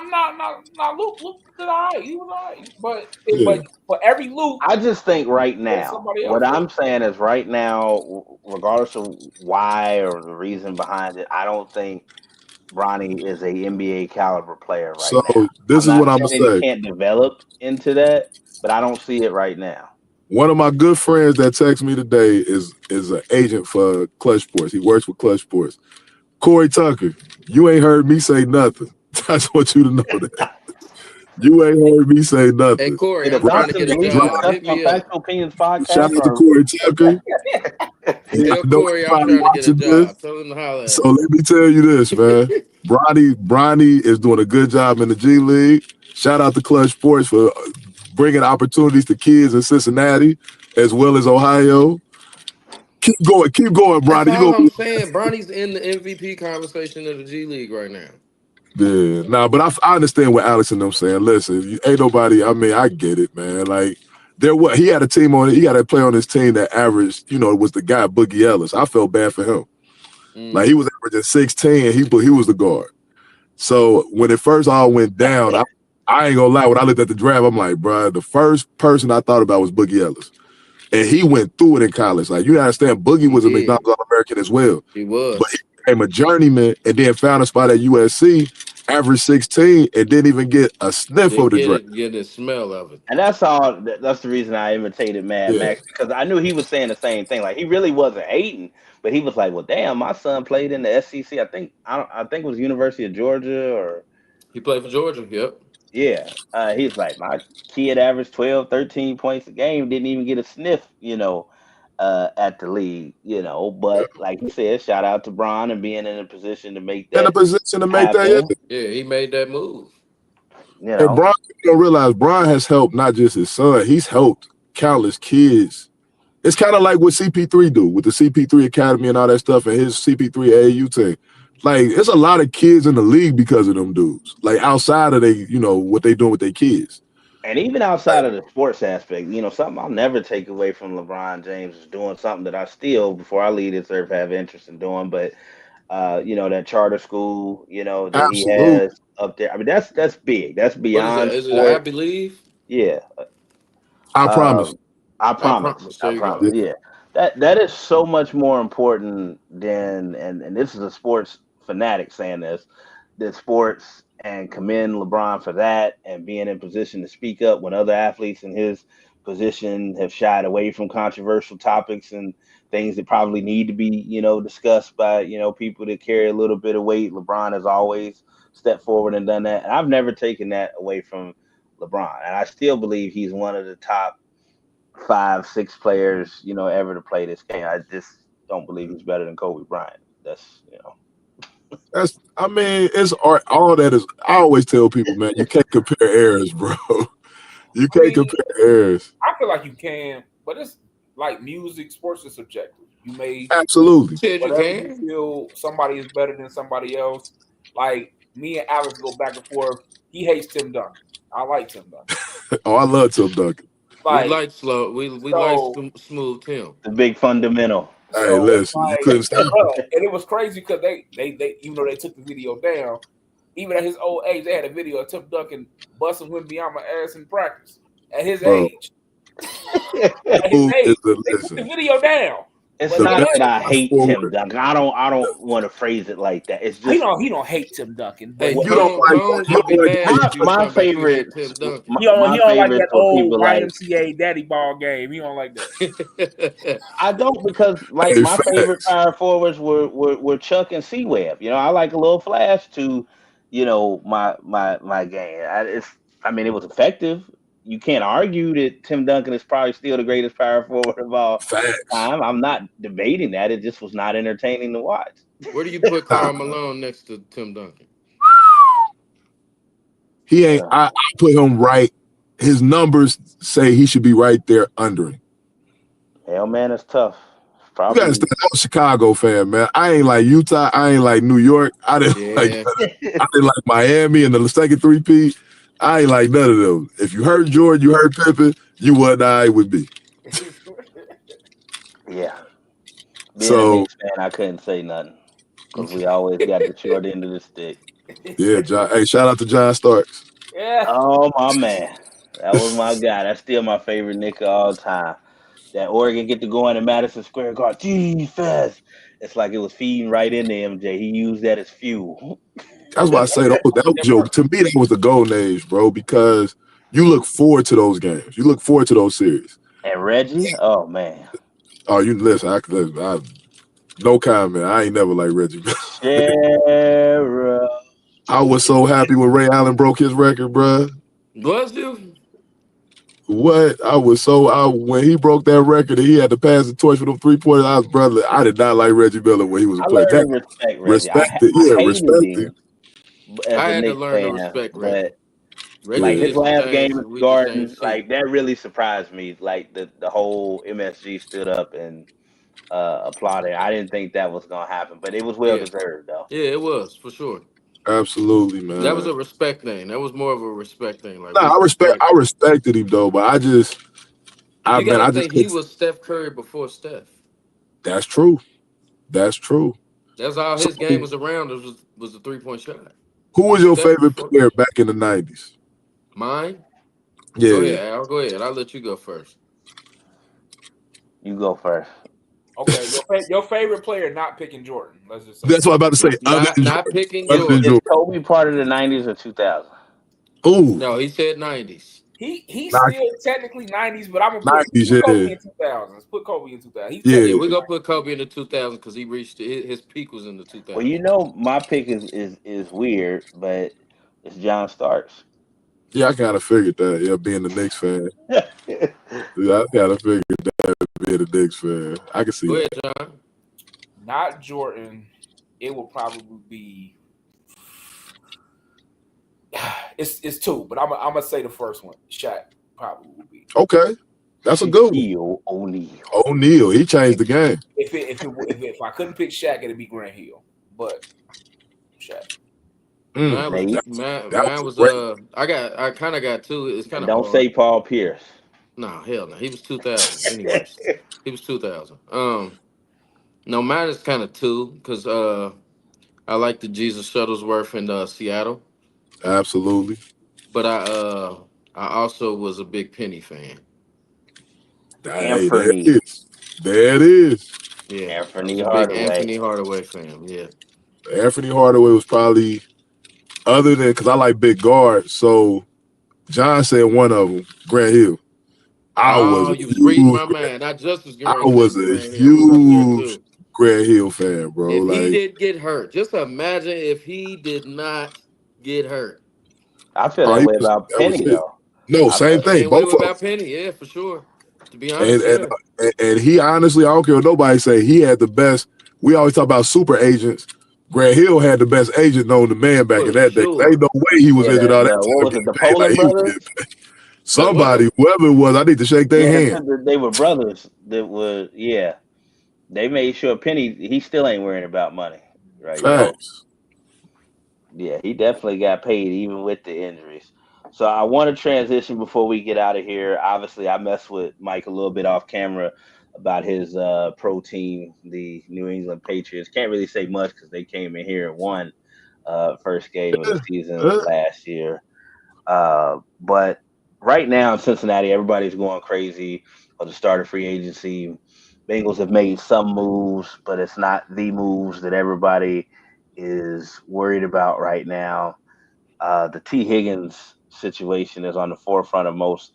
Speaker 3: Luke did all right. He was all right. But for every Luke,
Speaker 2: I just think right now, what I'm saying is right now, regardless of why or the reason behind it, I don't think Bronny is a NBA caliber player right now.
Speaker 5: So this is what I'm gonna say.
Speaker 2: He can't develop into that, but I don't see it right now.
Speaker 5: One of my good friends that texted me today is an agent for Clutch Sports. He works with Clutch Sports. Corey Tucker, you ain't heard me say nothing. I just want you to know that. You ain't heard me say nothing.
Speaker 4: Hey, Corey, I'm trying to get a job.
Speaker 2: Factual Opinions podcast.
Speaker 5: Shout out to Corey Tucker.
Speaker 4: Tell Corey I'm trying to get a job. Tell him to holler at
Speaker 5: So let me tell you this, man. Bronny is doing a good job in the G League. Shout out to Clutch Sports for bringing opportunities to kids in Cincinnati as well as Ohio. Keep going, Bronny.
Speaker 4: That's all I'm saying. Bronny's in the MVP conversation of the G League right now.
Speaker 5: Yeah, but I understand what Alex and them saying. Listen, ain't nobody. I mean, I get it, man. Like He had a team on it. He got a player on his team that averaged, was the guy Boogie Ellis. I felt bad for him. Like he was averaging 16. He was the guard. So when it first all went down, I ain't gonna lie. When I looked at the draft, I'm like, bro, the first person I thought about was Boogie Ellis. And he went through it in college. Like, you understand, Boogie was a McDonald's All-American as well.
Speaker 4: He was.
Speaker 5: But he became a journeyman and then found a spot at USC, averaged 16, and didn't even get a sniff of the draft.
Speaker 4: Get the smell of it.
Speaker 2: And that's all. That's the reason I imitated Mad Max, because I knew he was saying the same thing. Like, he really wasn't hating, but he was like, well, damn, my son played in the SEC. I think it was University of Georgia, or
Speaker 4: he played for Georgia. Yep.
Speaker 2: Yeah. He's like, my kid averaged 12, 13 points a game, didn't even get a sniff, at the league, But like you said, shout out to Bron and being in a position to make that.
Speaker 4: Yeah, he made that move.
Speaker 5: And Bron, you don't realize Bron has helped not just his son, he's helped countless kids. It's kind of like what CP3 do with the CP3 Academy and all that stuff and his CP3 AAU team. Like, it's a lot of kids in the league because of them dudes. Like, outside of what they doing with their kids.
Speaker 2: And even outside of the sports aspect, something I'll never take away from LeBron James is doing something that I still, before I leave this earth, have interest in doing. But, that charter school, that Absolutely. He has up there. I mean, that's big. That's beyond.
Speaker 4: Is it I believe?
Speaker 2: Yeah.
Speaker 5: I promise.
Speaker 2: I promise. Yeah. That is so much more important than, and this is a sports fanatic saying this, that sports, and commend LeBron for that and being in position to speak up when other athletes in his position have shied away from controversial topics and things that probably need to be, discussed by, people that carry a little bit of weight. LeBron has always stepped forward and done that. And I've never taken that away from LeBron. And I still believe he's one of the top 5, 6 players, ever to play this game. I just don't believe he's better than Kobe Bryant. That's,
Speaker 5: it's all that is. I always tell people, man, you can't compare eras, bro. You can't compare eras.
Speaker 3: I feel like you can, but it's like music, sports is subjective. You may
Speaker 5: absolutely
Speaker 3: you feel somebody is better than somebody else. Like me and Alex go back and forth. He hates Tim Duncan. I like Tim Duncan.
Speaker 5: Oh, I love Tim Duncan.
Speaker 4: We like slow. We like smooth Tim.
Speaker 2: The big fundamental.
Speaker 5: Hey, listen, you couldn't stop.
Speaker 3: And it was crazy because they even though they took the video down, even at his old age, they had a video of Tim Duncan busting Wimby on my ass in practice at his age. At his age, they took the video down.
Speaker 2: It's not that I hate Tim Duncan. I don't want to phrase it like that. It's just
Speaker 3: he don't hate Tim Duncan. But
Speaker 2: you don't my favorite.
Speaker 3: Tim Duncan. You don't like that old YMCA daddy ball game. You don't like that.
Speaker 2: I don't, because like my favorite power forwards were Chuck and C-Web. I like a little flash to, my game. It was effective. You can't argue that Tim Duncan is probably still the greatest power forward of all time. I'm not debating that. It just was not entertaining to watch.
Speaker 4: Where do you put Karl Malone next to Tim Duncan?
Speaker 5: He ain't. I put him right. His numbers say he should be right there under him.
Speaker 2: Hell, man, it's tough.
Speaker 5: You gotta understand, I'm a Chicago fan, man. I ain't like Utah. I ain't like New York. I didn't like Miami and the second 3P. I ain't like none of them. If you heard Jordan, you heard Pippen, you what I would be.
Speaker 2: Yeah. Being a Knicks fan, I couldn't say nothing because we always got the short end of the stick.
Speaker 5: Yeah, John. Hey, shout out to John Starks.
Speaker 3: Yeah.
Speaker 2: Oh, my man. That was my guy. That's still my favorite Knick of all time. That Oregon get to go in Madison Square Garden. Fast. It's like it was feeding right into MJ. He used that as fuel.
Speaker 5: That's why I say that joke. To me, that was the golden age, bro, because you look forward to those games. You look forward to those series.
Speaker 2: And Reggie? Oh, man.
Speaker 5: Oh, you listen. I no comment. I ain't never liked Reggie. I was so happy when Ray Allen broke his record, bro.
Speaker 4: Was you?
Speaker 5: What? When he broke that record and he had to pass the torch for them 3-pointers, brother, I did not like Reggie Miller when he was playing.
Speaker 2: Respect
Speaker 5: it.
Speaker 4: I had to learn to respect Reggie.
Speaker 2: Like his last game at the Garden, like that really surprised me. Like the whole MSG stood up and applauded. I didn't think that was gonna happen, but it was well deserved, though.
Speaker 4: Yeah, it was for sure.
Speaker 5: Absolutely, man.
Speaker 4: That was a respect thing. That was more of a respect thing. Like,
Speaker 5: I respected him though, but
Speaker 4: You gotta
Speaker 5: I
Speaker 4: think
Speaker 5: just
Speaker 4: he was Steph Curry before Steph.
Speaker 5: That's true. That's true.
Speaker 4: That's all
Speaker 5: So,
Speaker 4: his game was around was the 3-point shot.
Speaker 5: who was your
Speaker 4: Steph
Speaker 5: favorite
Speaker 4: before
Speaker 5: player back in the 90s?
Speaker 4: mine? Go
Speaker 5: Yeah.
Speaker 4: ahead, Al. Go ahead. I'll let you go first.
Speaker 2: You go first.
Speaker 3: Okay, your favorite player not picking Jordan. Let's just say
Speaker 5: That's what I'm about to say. Other than
Speaker 4: Not
Speaker 5: Jordan.
Speaker 4: picking
Speaker 5: Other than
Speaker 4: Jordan.
Speaker 2: Is
Speaker 5: Jordan.
Speaker 2: Kobe part of the 90s or 2000s?
Speaker 5: Ooh.
Speaker 4: No, he said 90s.
Speaker 3: He's
Speaker 5: Nah,
Speaker 3: still technically 90s, but I'm gonna put
Speaker 5: 90s,
Speaker 3: Kobe
Speaker 5: yeah.
Speaker 3: in 2000s. Put Kobe in 2000. He's
Speaker 5: Yeah.
Speaker 4: Yeah,
Speaker 3: technically
Speaker 4: we're gonna put Kobe in the 2000s because he reached his peak was in the
Speaker 2: Well,
Speaker 4: 2000s.
Speaker 2: my pick is weird, but it's John Starks.
Speaker 5: Yeah, I kind of figured that. Yeah, being the Knicks fan. Yeah, I kind of figured that being the Knicks fan. I can see
Speaker 4: Go
Speaker 5: that.
Speaker 4: ahead, John.
Speaker 3: not Jordan. It will probably be it's two, but I'm gonna say the first one. Shaq probably will be.
Speaker 5: Okay. That's a good one.
Speaker 2: Shaquille O'Neal.
Speaker 5: O'Neal, he changed the game.
Speaker 3: If I couldn't pick Shaq, it'd be Grant Hill. But Shaq.
Speaker 4: Mine was
Speaker 2: Nate.
Speaker 4: mine was
Speaker 5: great.
Speaker 4: I kind of got two. It's kind
Speaker 2: And
Speaker 4: of
Speaker 2: don't
Speaker 4: hard.
Speaker 2: say Paul Pierce.
Speaker 4: No, hell no. He was 2000. Anyways, he was 2000. No, mine is kind of two because I like the Jesus Shuttlesworth in Seattle,
Speaker 5: Absolutely.
Speaker 4: but I also was a big Penny fan.
Speaker 5: Hey, there it
Speaker 2: Anthony.
Speaker 5: is. There it is.
Speaker 4: Yeah, I was
Speaker 2: Anthony
Speaker 4: a big
Speaker 2: Hardaway.
Speaker 4: Anthony Hardaway fan. Yeah.
Speaker 5: Anthony Hardaway was probably, other than, because I like big guards, so John said one of them, Grant Hill. I was
Speaker 4: Oh,
Speaker 5: a
Speaker 4: you was reading my
Speaker 5: huge,
Speaker 4: mind. I just was getting
Speaker 5: I
Speaker 4: ready to say
Speaker 5: was a
Speaker 4: Grant Hill was up there
Speaker 5: huge
Speaker 4: too.
Speaker 5: Grant Hill fan, bro.
Speaker 4: If he
Speaker 5: Like,
Speaker 4: did get hurt, just imagine if he did not get hurt.
Speaker 2: I feel
Speaker 5: oh,
Speaker 2: that
Speaker 5: he
Speaker 2: way
Speaker 5: was,
Speaker 2: about
Speaker 5: that was
Speaker 2: Penny
Speaker 5: it.
Speaker 2: though.
Speaker 5: No,
Speaker 2: I
Speaker 5: same
Speaker 2: feel
Speaker 5: thing,
Speaker 4: Same way
Speaker 5: both
Speaker 4: with
Speaker 5: of them.
Speaker 4: about Penny, yeah, for sure. To be
Speaker 5: And
Speaker 4: honest,
Speaker 5: and
Speaker 4: yeah.
Speaker 5: and he honestly, I don't care what nobody say, he had the best. We always talk about super agents. Grant Hill had the best agent known to man back in
Speaker 4: For
Speaker 5: that day. There ain't
Speaker 4: sure.
Speaker 5: no way he was
Speaker 2: yeah,
Speaker 5: injured all that
Speaker 2: what
Speaker 5: time
Speaker 2: was it,
Speaker 5: getting
Speaker 2: the
Speaker 5: paid like
Speaker 2: Poland
Speaker 5: he was
Speaker 2: brothers?
Speaker 5: getting paid.
Speaker 4: What what?
Speaker 5: Somebody, whoever it was, I need to shake their
Speaker 2: Yeah,
Speaker 5: hand.
Speaker 2: they were brothers that were They made sure Penny he still ain't worrying about money right now.
Speaker 5: Facts.
Speaker 2: Yeah, he definitely got paid even with the injuries. So I want to transition before we get out of here. Obviously, I messed with Mike a little bit off camera about his pro team, the New England Patriots. Can't really say much because they came in here and won first game of the season last year. But right now in Cincinnati, everybody's going crazy for the start of free agency. Bengals have made some moves, but it's not the moves that everybody is worried about right now. The Tee Higgins situation is on the forefront of most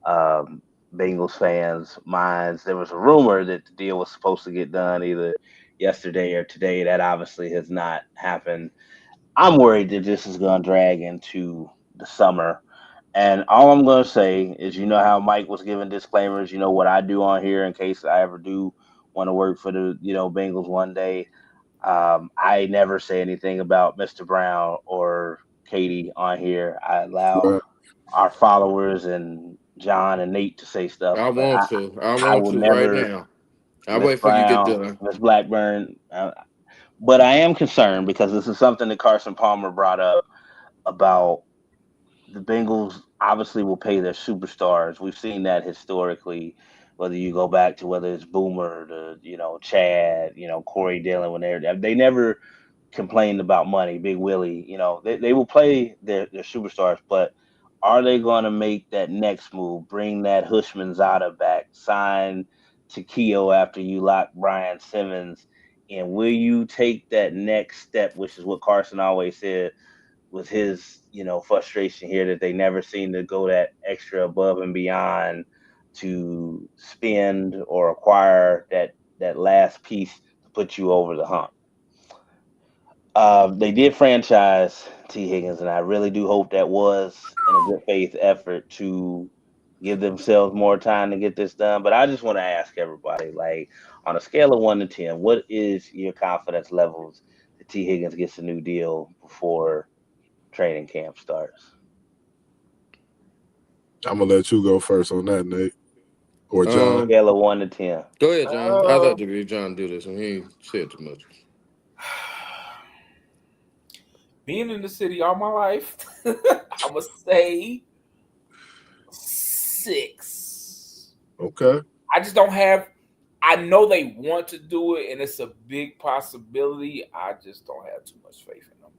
Speaker 2: um, Bengals fans' minds. There was a rumor that the deal was supposed to get done either yesterday or today. That obviously has not happened. I'm worried that this is going to drag into the summer. And all I'm going to say is, you know how Mike was giving disclaimers, you know what I do on here in case I ever do want to work for the, Bengals one day. I never say anything about Mr. Brown or Katie on here. I allow
Speaker 5: Right.
Speaker 2: our followers and John and Nate to say stuff,
Speaker 4: I
Speaker 2: but
Speaker 4: want to. I
Speaker 2: I
Speaker 4: want
Speaker 2: will
Speaker 4: to right
Speaker 2: never,
Speaker 4: now. I'll
Speaker 2: Miss
Speaker 4: wait for you to get
Speaker 2: Brown,
Speaker 4: done.
Speaker 2: Miss Blackburn. But I am concerned because this is something that Carson Palmer brought up about the Bengals obviously will pay their superstars. We've seen that historically, whether you go back to whether it's Boomer, Chad, Corey Dillon, when they never complained about money. Big Willie, they will play their superstars, but are they going to make that next move, bring that Hushmanzada back, sign Takeo after you lock Brian Simmons, and will you take that next step, which is what Carson always said with his, frustration here that they never seem to go that extra above and beyond to spend or acquire that last piece to put you over the hump. They did franchise Tee Higgins, and I really do hope that was in a good faith effort to give themselves more time to get this done. But I just want to ask everybody, like, on a scale of 1 to 10, what is your confidence levels that Tee Higgins gets a new deal before training camp starts?
Speaker 5: I'm gonna let you go first on that, Nate or John.
Speaker 4: Um,
Speaker 2: Scale of 1 to 10.
Speaker 4: Go ahead, John. I
Speaker 3: Uh,
Speaker 4: thought to be John do this, and he ain't said too much.
Speaker 3: being in the city all my life, I'm gonna say 6.
Speaker 5: Okay.
Speaker 3: I just don't have. I know they want to do it, and it's a big possibility. I just don't have too much faith in them.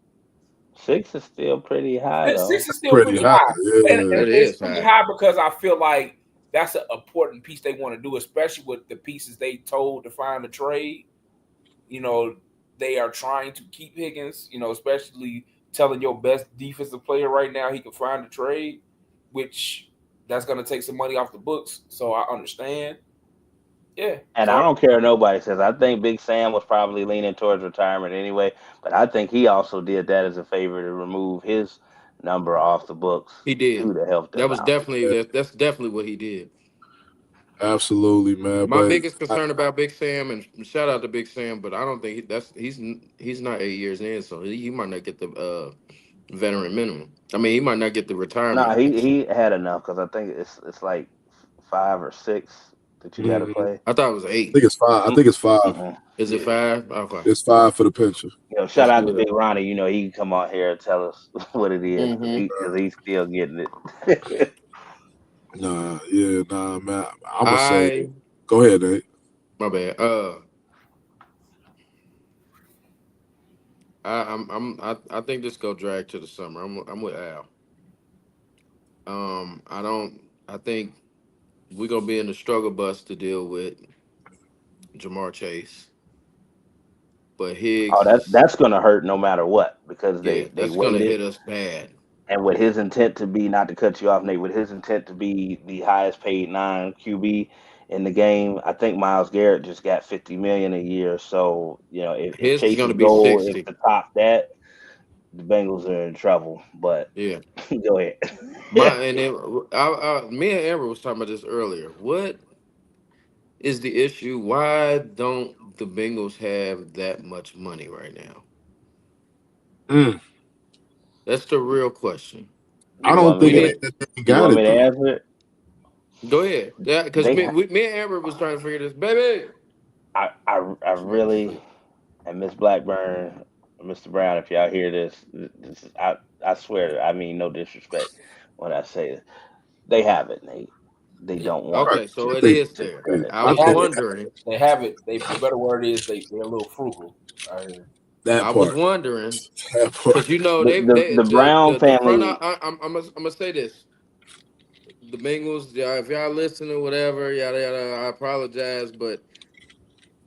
Speaker 2: 6 is still pretty high, though.
Speaker 3: 6 is still pretty high.
Speaker 5: Yeah.
Speaker 3: And it's pretty high because I feel like that's an important piece they want to do, especially with the pieces they told to find a trade. You know, they are trying to keep Higgins, you know, especially telling your best defensive player right now he can find a trade, which that's going to take some money off the books. So I understand. Yeah.
Speaker 2: And I don't care what nobody says. I think Big Sam was probably leaning towards retirement anyway, but I think he also did that as a favor to remove his number off the books.
Speaker 4: He did.
Speaker 2: To help them
Speaker 4: that was
Speaker 2: out.
Speaker 4: definitely that's definitely what he did.
Speaker 5: Absolutely, man.
Speaker 4: My biggest concern about Big Sam, and shout out to Big Sam, but I don't think he's not 8 years in, so he might not get the veteran minimum. I mean, he might not get the retirement.
Speaker 2: No, he had enough because I think it's like 5 or 6 that you got to play.
Speaker 4: I thought it was 8.
Speaker 5: I think it's 5. I think it's 5.
Speaker 2: Mm-hmm.
Speaker 4: Is it 5? Okay.
Speaker 5: It's 5 for the pension.
Speaker 2: You know, shout out to Big Ronnie. You know, he can come out here and tell us what it is because he's still getting it.
Speaker 5: Nah, man. I'm gonna say. Go ahead, Nate.
Speaker 4: My bad. I think this go drag to the summer. I'm with Al. I think we're gonna be in the struggle bus to deal with Jamar Chase. But Higgs,
Speaker 2: that's gonna hurt no matter what because they
Speaker 4: that's
Speaker 2: waited.
Speaker 4: Gonna hit us bad.
Speaker 2: And with his intent to be, not to cut you off, Nate, with his intent to be the highest paid non-QB in the game, I think Myles Garrett just got $50 million a year. So, you know, if Chase's goal is to top that, the Bengals are in trouble. But
Speaker 4: yeah,
Speaker 2: go ahead.
Speaker 4: And then me and Amber was talking about this earlier. What is the issue? Why don't the Bengals have that much money right now? That's the real question.
Speaker 5: I don't think they got it.
Speaker 2: To answer it?
Speaker 4: Go ahead. Yeah, because me and Amber was trying to figure this. Baby,
Speaker 2: I really, and Miss Blackburn, Mr. Brown, if y'all hear this is, I swear, I mean no disrespect when I say it. They have it, Nate. They don't want.
Speaker 4: Okay, so it is there. I was wondering.
Speaker 3: They have it. The better word is they're a little frugal.
Speaker 4: I was wondering because you know
Speaker 2: the Brown family.
Speaker 4: I'm gonna say this. The Bengals, if y'all listen or whatever, yada yada, I apologize, but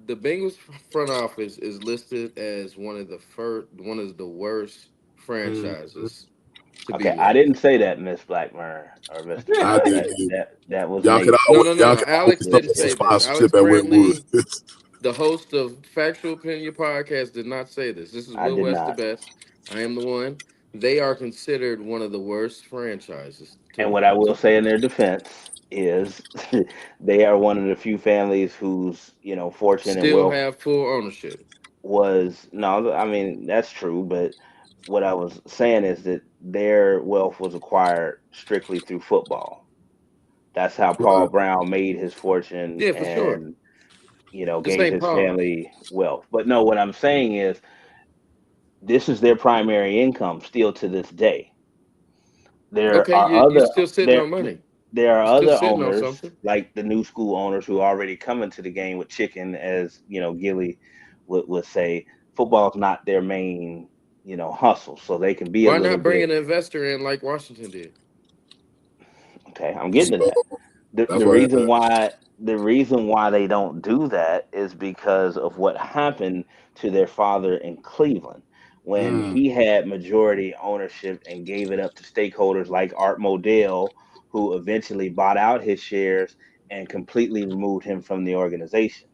Speaker 4: the Bengals front office is listed as one of the worst franchises.
Speaker 2: Okay, I didn't say that, Miss Blackburn or Mr. That was
Speaker 5: y'all
Speaker 4: no. Alex didn't say this. Alex Brantley, the host of Factual Opinion podcast, did not say this. This is Will West the Best. I am the one. They are considered one of the worst franchises.
Speaker 2: And what I will say in their defense is they are one of the few families whose, you know, fortune and wealth
Speaker 4: have full ownership.
Speaker 2: I mean, that's true, but what I was saying is that their wealth was acquired strictly through football. That's how Paul Brown made his fortune and, you know, gave his family wealth. But no, what I'm saying is this is their primary income still to this day. You're still sitting on money. There are other owners, like the new school owners, who already come into the game with chicken, as you know, Gilly would say. Football's not their main, you know, hustle, so they can be.
Speaker 4: Why not bring an investor in like Washington did?
Speaker 2: Okay, I'm getting to that. The reason why they don't do that is because of what happened to their father in Cleveland. When he had majority ownership and gave it up to stakeholders like Art Modell, who eventually bought out his shares and completely removed him from the organization.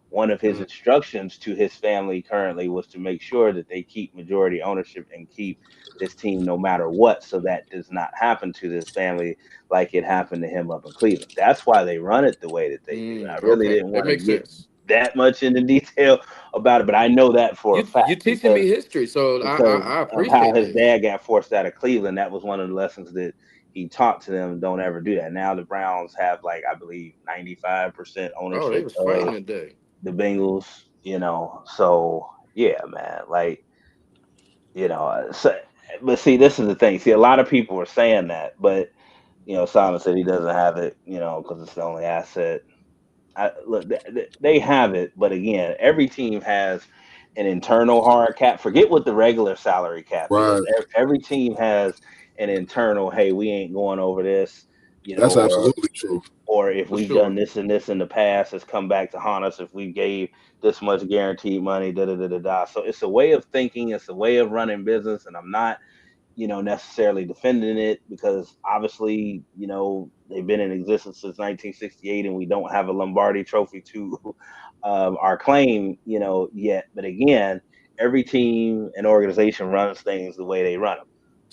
Speaker 2: One of his instructions to his family currently was to make sure that they keep majority ownership and keep this team no matter what, so that does not happen to this family like it happened to him up in Cleveland. That's why they run it the way that they do. I really didn't want to get that much into detail about it, but I know that for a fact.
Speaker 4: You're teaching me history, so I appreciate
Speaker 2: how his dad got forced out of Cleveland. That was one of the lessons that he taught to them. Don't ever do that. Now the Browns have, like, I believe 95% ownership.
Speaker 4: They was fighting today.
Speaker 2: The Bengals, you know. So yeah, man, like, you know. But see, this is the thing. See, a lot of people are saying that, but Simon said he doesn't have it, because it's the only asset. Look, they have it, but again, every team has an internal hard cap. Forget what the regular salary cap is.
Speaker 5: Right.
Speaker 2: Every team has an internal. Hey, we ain't going over this,
Speaker 5: That's absolutely true.
Speaker 2: or if
Speaker 4: For
Speaker 2: we've
Speaker 4: sure.
Speaker 2: done this and this in the past, it's come back to haunt us. If we gave this much guaranteed money, da da da da da. So it's a way of thinking. It's a way of running business, and I'm not necessarily defending it because obviously, they've been in existence since 1968 and we don't have a Lombardi trophy to our claim, yet. But again, every team and organization runs things the way they run them.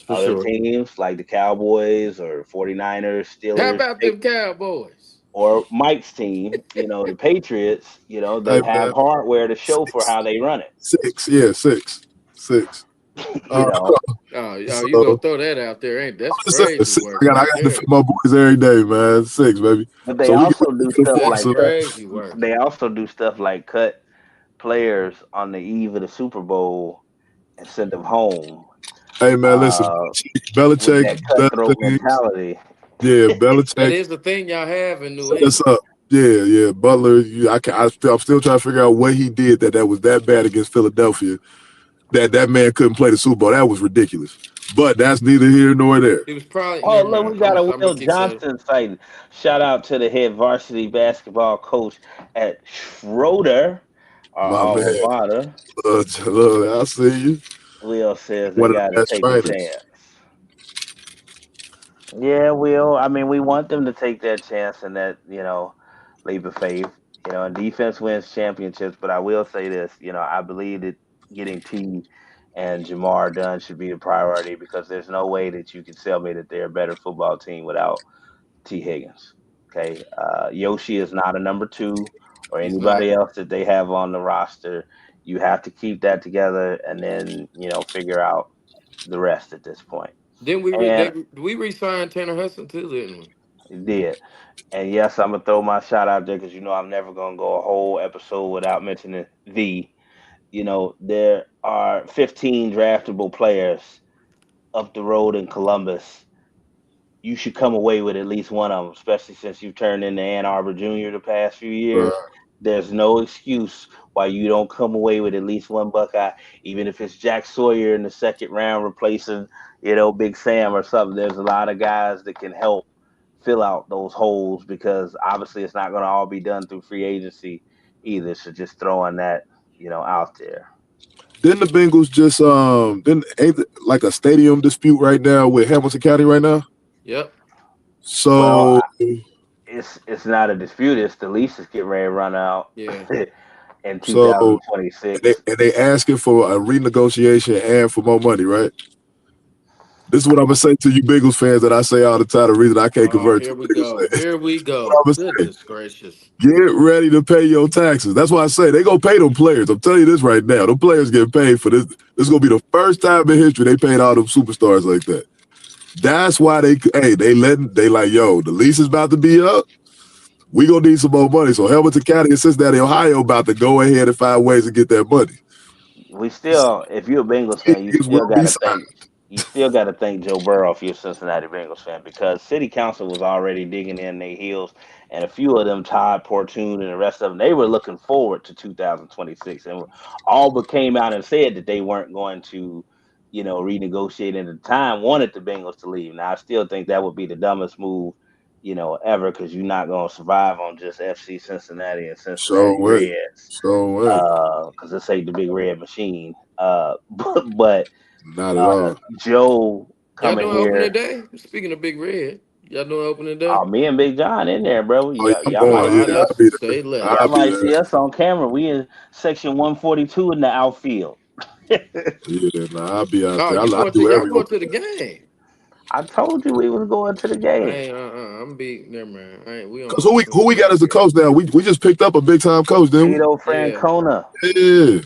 Speaker 4: For
Speaker 2: Other
Speaker 4: sure.
Speaker 2: teams like the Cowboys or 49ers,
Speaker 4: How
Speaker 2: Steelers,
Speaker 4: about them Cowboys?
Speaker 2: or Mike's team, the Patriots, they
Speaker 5: Hey,
Speaker 2: have
Speaker 5: man.
Speaker 2: hardware to show for how they run it.
Speaker 5: Six.
Speaker 2: You know,
Speaker 4: Oh, you
Speaker 5: So,
Speaker 4: gonna throw that out there, ain't that's
Speaker 5: I'm just saying,
Speaker 4: crazy
Speaker 5: 6.
Speaker 4: work.
Speaker 5: I got
Speaker 4: Right
Speaker 5: to
Speaker 4: there.
Speaker 5: defend my boys every day, man. 6, baby.
Speaker 2: but they
Speaker 5: So we
Speaker 2: also
Speaker 5: can
Speaker 2: do
Speaker 5: afford
Speaker 2: stuff
Speaker 4: That's
Speaker 2: like
Speaker 5: some.
Speaker 4: crazy work.
Speaker 2: they also do stuff like cut players on the eve of the Super Bowl and send them home
Speaker 5: Hey, man, listen.
Speaker 2: uh, with
Speaker 5: Belichick
Speaker 2: that
Speaker 5: does
Speaker 2: cutthroat
Speaker 5: things.
Speaker 2: mentality.
Speaker 5: Yeah,
Speaker 4: That
Speaker 5: Belichick
Speaker 4: is the thing y'all have in New
Speaker 5: set us
Speaker 4: England.
Speaker 5: up. Yeah. Butler, I'm still trying to figure out what he did that was that bad against Philadelphia that man couldn't play the Super Bowl. That was ridiculous. But that's neither here nor there.
Speaker 4: It was probably
Speaker 2: Oh,
Speaker 4: never
Speaker 2: look,
Speaker 4: mind.
Speaker 2: we
Speaker 4: I'm
Speaker 2: got
Speaker 4: gonna
Speaker 2: a
Speaker 4: I'm gonna
Speaker 2: Will
Speaker 4: keep saying
Speaker 2: Johnston sighting. Shout out to the head varsity basketball coach at Schroeder, our
Speaker 5: My man,
Speaker 2: alma mater.
Speaker 5: look, I see you.
Speaker 2: Will says they
Speaker 5: One of the
Speaker 2: got to
Speaker 5: best
Speaker 2: take a
Speaker 5: trainers.
Speaker 2: chance. Yeah, Will. I mean, we want them to take that chance and that, leap of faith. And defense wins championships, but I will say this, I believe that getting T and Jamar done should be a priority because there's no way that you can tell me that they're a better football team without Tee Higgins. Okay. Yoshi is not a number 2 or
Speaker 4: he's not.
Speaker 2: anybody else that they have on the roster. You have to keep that together and then, figure out the rest at this point.
Speaker 4: Then
Speaker 2: And
Speaker 4: we re-signed Tanner Hudson too, didn't we?
Speaker 2: it did. And yes, I'm gonna throw my shot out there because I'm never gonna go a whole episode without mentioning the. There are 15 draftable players up the road in Columbus. You should come away with at least one of them, especially since you've turned into Ann Arbor Jr. the past few years. There's no excuse why you don't come away with at least one Buckeye, even if it's Jack Sawyer in the second round replacing, Big Sam or something. There's a lot of guys that can help fill out those holes because obviously it's not going to all be done through free agency either. So just throwing that, out there.
Speaker 5: Didn't the Bengals just ain't like a stadium dispute right now with Hamilton County right now?
Speaker 4: Yep.
Speaker 2: Well,
Speaker 5: So
Speaker 2: it's not a dispute. It's the lease is getting ready to run out
Speaker 4: Yeah.
Speaker 2: in
Speaker 5: so
Speaker 2: 2026.
Speaker 5: they asking for a renegotiation and for more money, right? This is what I'm gonna say to you Bengals fans that I say all the time. The reason I can't
Speaker 4: Oh,
Speaker 5: convert to
Speaker 4: here
Speaker 5: a
Speaker 4: we
Speaker 5: Bengals
Speaker 4: go.
Speaker 5: fan.
Speaker 4: Here we
Speaker 5: What I'm
Speaker 4: go.
Speaker 5: gonna say.
Speaker 4: Goodness gracious.
Speaker 5: Get ready to pay your taxes. That's why I say they gonna pay them players. I'm telling you this right now. Them players get paid for this. This is gonna be the first time in history they paid all them superstars like that. That's why they like, yo, the lease is about to be up. We gonna need some more money. So Hamilton County and Cincinnati, Ohio, about to go ahead and find ways to get that money.
Speaker 2: We still, if you're a Bengals fan,
Speaker 5: It will be signed.
Speaker 2: you still got to thank Joe Burrow if you're a Cincinnati Bengals fan because City Council was already digging in their heels, and a few of them, Todd Portune and the rest of them, they were looking forward to 2026, and all but came out and said that they weren't going to, renegotiate. And at the time, wanted the Bengals to leave. Now, I still think that would be the dumbest move, ever because you're not going to survive on just FC Cincinnati and
Speaker 5: So
Speaker 2: Cincinnati
Speaker 5: what?
Speaker 2: Reds
Speaker 5: So what?
Speaker 2: because this ain't the big red machine. But
Speaker 5: Not at all.
Speaker 2: Joe
Speaker 4: Y'all
Speaker 2: coming
Speaker 4: doing opening
Speaker 2: here.
Speaker 4: day? Speaking of Big Red, y'all doing opening day?
Speaker 2: Oh, me and Big John in there, bro.
Speaker 5: Oh, yeah, I'm
Speaker 2: Y'all
Speaker 5: going.
Speaker 2: might
Speaker 4: Oh,
Speaker 2: see
Speaker 5: Yeah, I'll
Speaker 2: us.
Speaker 5: be
Speaker 4: that's
Speaker 5: there.
Speaker 4: say
Speaker 2: Y'all
Speaker 5: I'll
Speaker 4: less.
Speaker 5: be
Speaker 2: might
Speaker 5: there.
Speaker 2: see us on camera. We in section 142 in the outfield.
Speaker 5: Yeah, I'll be out
Speaker 4: Oh,
Speaker 5: there.
Speaker 4: you
Speaker 5: I
Speaker 4: going to
Speaker 5: do
Speaker 4: y'all
Speaker 5: every
Speaker 4: going to
Speaker 5: open
Speaker 4: the
Speaker 5: day.
Speaker 4: game?
Speaker 2: I told you we was going to the
Speaker 4: I
Speaker 2: game.
Speaker 4: ain't I'm be never mind. I ain't we
Speaker 5: Cause
Speaker 4: on
Speaker 5: who we got as the coach now? We just picked up a big time coach, didn't we?
Speaker 2: Tito
Speaker 4: Yeah.
Speaker 2: Francona.
Speaker 5: Yeah,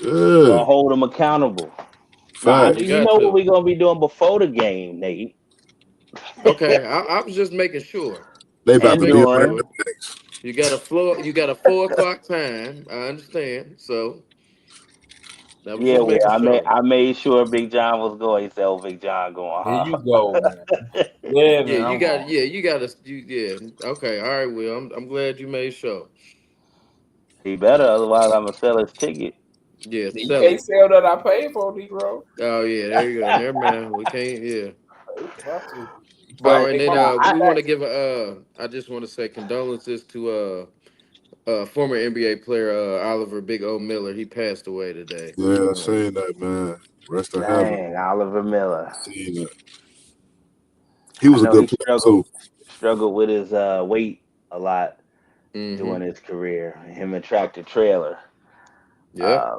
Speaker 2: We're
Speaker 5: yeah.
Speaker 2: gonna hold them accountable. Now,
Speaker 4: We
Speaker 5: Facts.
Speaker 2: you
Speaker 4: got
Speaker 2: know what
Speaker 4: to.
Speaker 2: we're gonna be doing before the game, Nate,
Speaker 4: Okay. I was just making sure.
Speaker 5: They about
Speaker 4: Just
Speaker 2: and
Speaker 5: to be
Speaker 4: making
Speaker 5: up there in
Speaker 2: doing.
Speaker 5: the
Speaker 4: sure.
Speaker 5: banks.
Speaker 4: You got a 4 o'clock time. I understand. So I was
Speaker 2: Yeah,
Speaker 4: just
Speaker 2: well,
Speaker 4: making sure.
Speaker 2: I made sure Big John was going. He said, "Oh, Big John going."
Speaker 3: There
Speaker 2: Huh?
Speaker 3: you go, man. Yeah,
Speaker 4: Yeah,
Speaker 3: man.
Speaker 4: you
Speaker 3: I'm
Speaker 4: got.
Speaker 3: on.
Speaker 4: Yeah, you got to. Yeah. Okay. All right. Will. I'm glad you made sure.
Speaker 2: He better, otherwise I'm gonna sell his ticket.
Speaker 4: Yeah.
Speaker 3: You
Speaker 4: Sell
Speaker 3: can't
Speaker 4: it.
Speaker 3: sell that I paid for, Negro.
Speaker 4: Oh yeah. There you go. Never mind. We can't. Yeah.
Speaker 3: Have to.
Speaker 4: All
Speaker 2: But
Speaker 4: right.
Speaker 3: Hey,
Speaker 4: Then
Speaker 2: nah,
Speaker 3: Mama,
Speaker 2: I
Speaker 4: we want to give a. I just want to say condolences to former NBA player Oliver Big O Miller. He passed away today.
Speaker 5: Yeah, I seen that, man. Rest in heaven.
Speaker 2: dang Oliver Miller.
Speaker 5: Seen that. He
Speaker 2: I
Speaker 5: was a
Speaker 2: know
Speaker 5: good
Speaker 2: he
Speaker 5: player too.
Speaker 2: struggled with his weight a lot
Speaker 4: Mm-hmm.
Speaker 2: during his career. Him and Tractor Trailer.
Speaker 4: Yep.
Speaker 2: Uh,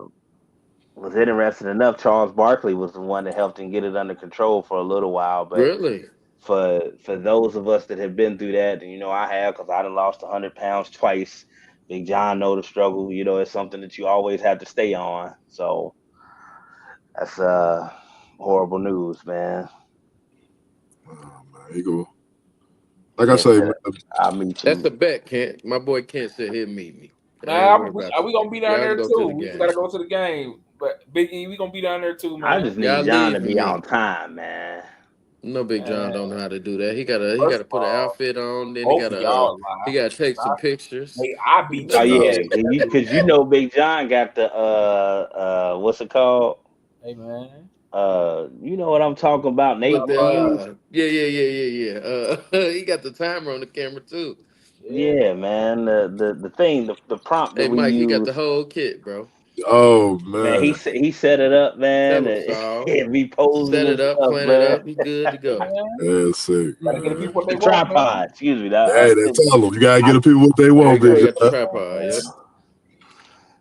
Speaker 2: was interesting enough. Charles Barkley was the one that helped him get it under control for a little while. But
Speaker 4: Really.
Speaker 2: for those of us that have been through that, and I have, because I done lost 100 pounds twice. Big John know the struggle. It's something that you always have to stay on. So that's horrible news, man.
Speaker 5: Oh, man, he go. Like I
Speaker 2: Yes,
Speaker 5: say, man,
Speaker 2: sir. I'll meet
Speaker 4: That's
Speaker 2: you.
Speaker 4: a bet, Kent. My boy Kent said he'll meet me. I ain't
Speaker 3: nah,
Speaker 4: worried about
Speaker 3: we
Speaker 4: you.
Speaker 3: gonna be down
Speaker 4: Y'all can
Speaker 3: there
Speaker 4: go to
Speaker 3: too.
Speaker 4: the
Speaker 3: We just
Speaker 4: game.
Speaker 3: gotta go to the game. But Big E, we gonna be down there too,
Speaker 2: I
Speaker 3: man.
Speaker 2: just
Speaker 4: Y'all
Speaker 2: need John to
Speaker 4: leave
Speaker 2: be on
Speaker 4: me.
Speaker 2: time, man.
Speaker 4: No, Big John don't know how to do that. He
Speaker 3: First
Speaker 4: gotta
Speaker 3: of
Speaker 4: put an
Speaker 3: all,
Speaker 4: outfit on. Then
Speaker 3: both of y'all
Speaker 4: he
Speaker 3: lie.
Speaker 4: gotta take some
Speaker 3: I,
Speaker 4: pictures.
Speaker 3: hey, I beat
Speaker 2: Oh
Speaker 3: you
Speaker 5: nah.
Speaker 2: yeah,
Speaker 3: at
Speaker 2: because Big John got the what's it called?
Speaker 3: Hey man.
Speaker 2: You know what I'm talking about,
Speaker 4: With
Speaker 2: Nate,
Speaker 4: the
Speaker 2: for you.
Speaker 4: he got the timer on the camera too.
Speaker 3: Yeah,
Speaker 2: Yeah,
Speaker 3: man.
Speaker 2: man. The thing, the prompt that
Speaker 4: Hey
Speaker 2: we
Speaker 4: Mike, he got the
Speaker 2: use,
Speaker 4: whole kit, bro.
Speaker 5: Oh
Speaker 2: man. He
Speaker 5: man,
Speaker 2: he set it up, man,
Speaker 4: Tell him,
Speaker 2: and,
Speaker 4: Saul.
Speaker 2: and be posing
Speaker 4: Set
Speaker 2: and
Speaker 4: it up,
Speaker 2: stuff,
Speaker 4: plan it
Speaker 2: man.
Speaker 4: up. He good to
Speaker 3: Hey
Speaker 4: go.
Speaker 3: man.
Speaker 5: that's sick,
Speaker 3: Gotta get the
Speaker 5: man.
Speaker 3: people what they
Speaker 2: The
Speaker 3: want, man.
Speaker 2: tripod, excuse me.
Speaker 5: Hey, they tell them you gotta get the people what they
Speaker 4: There you
Speaker 5: want,
Speaker 4: go.
Speaker 5: Big
Speaker 4: He got the
Speaker 5: John.
Speaker 4: tripod. Yep.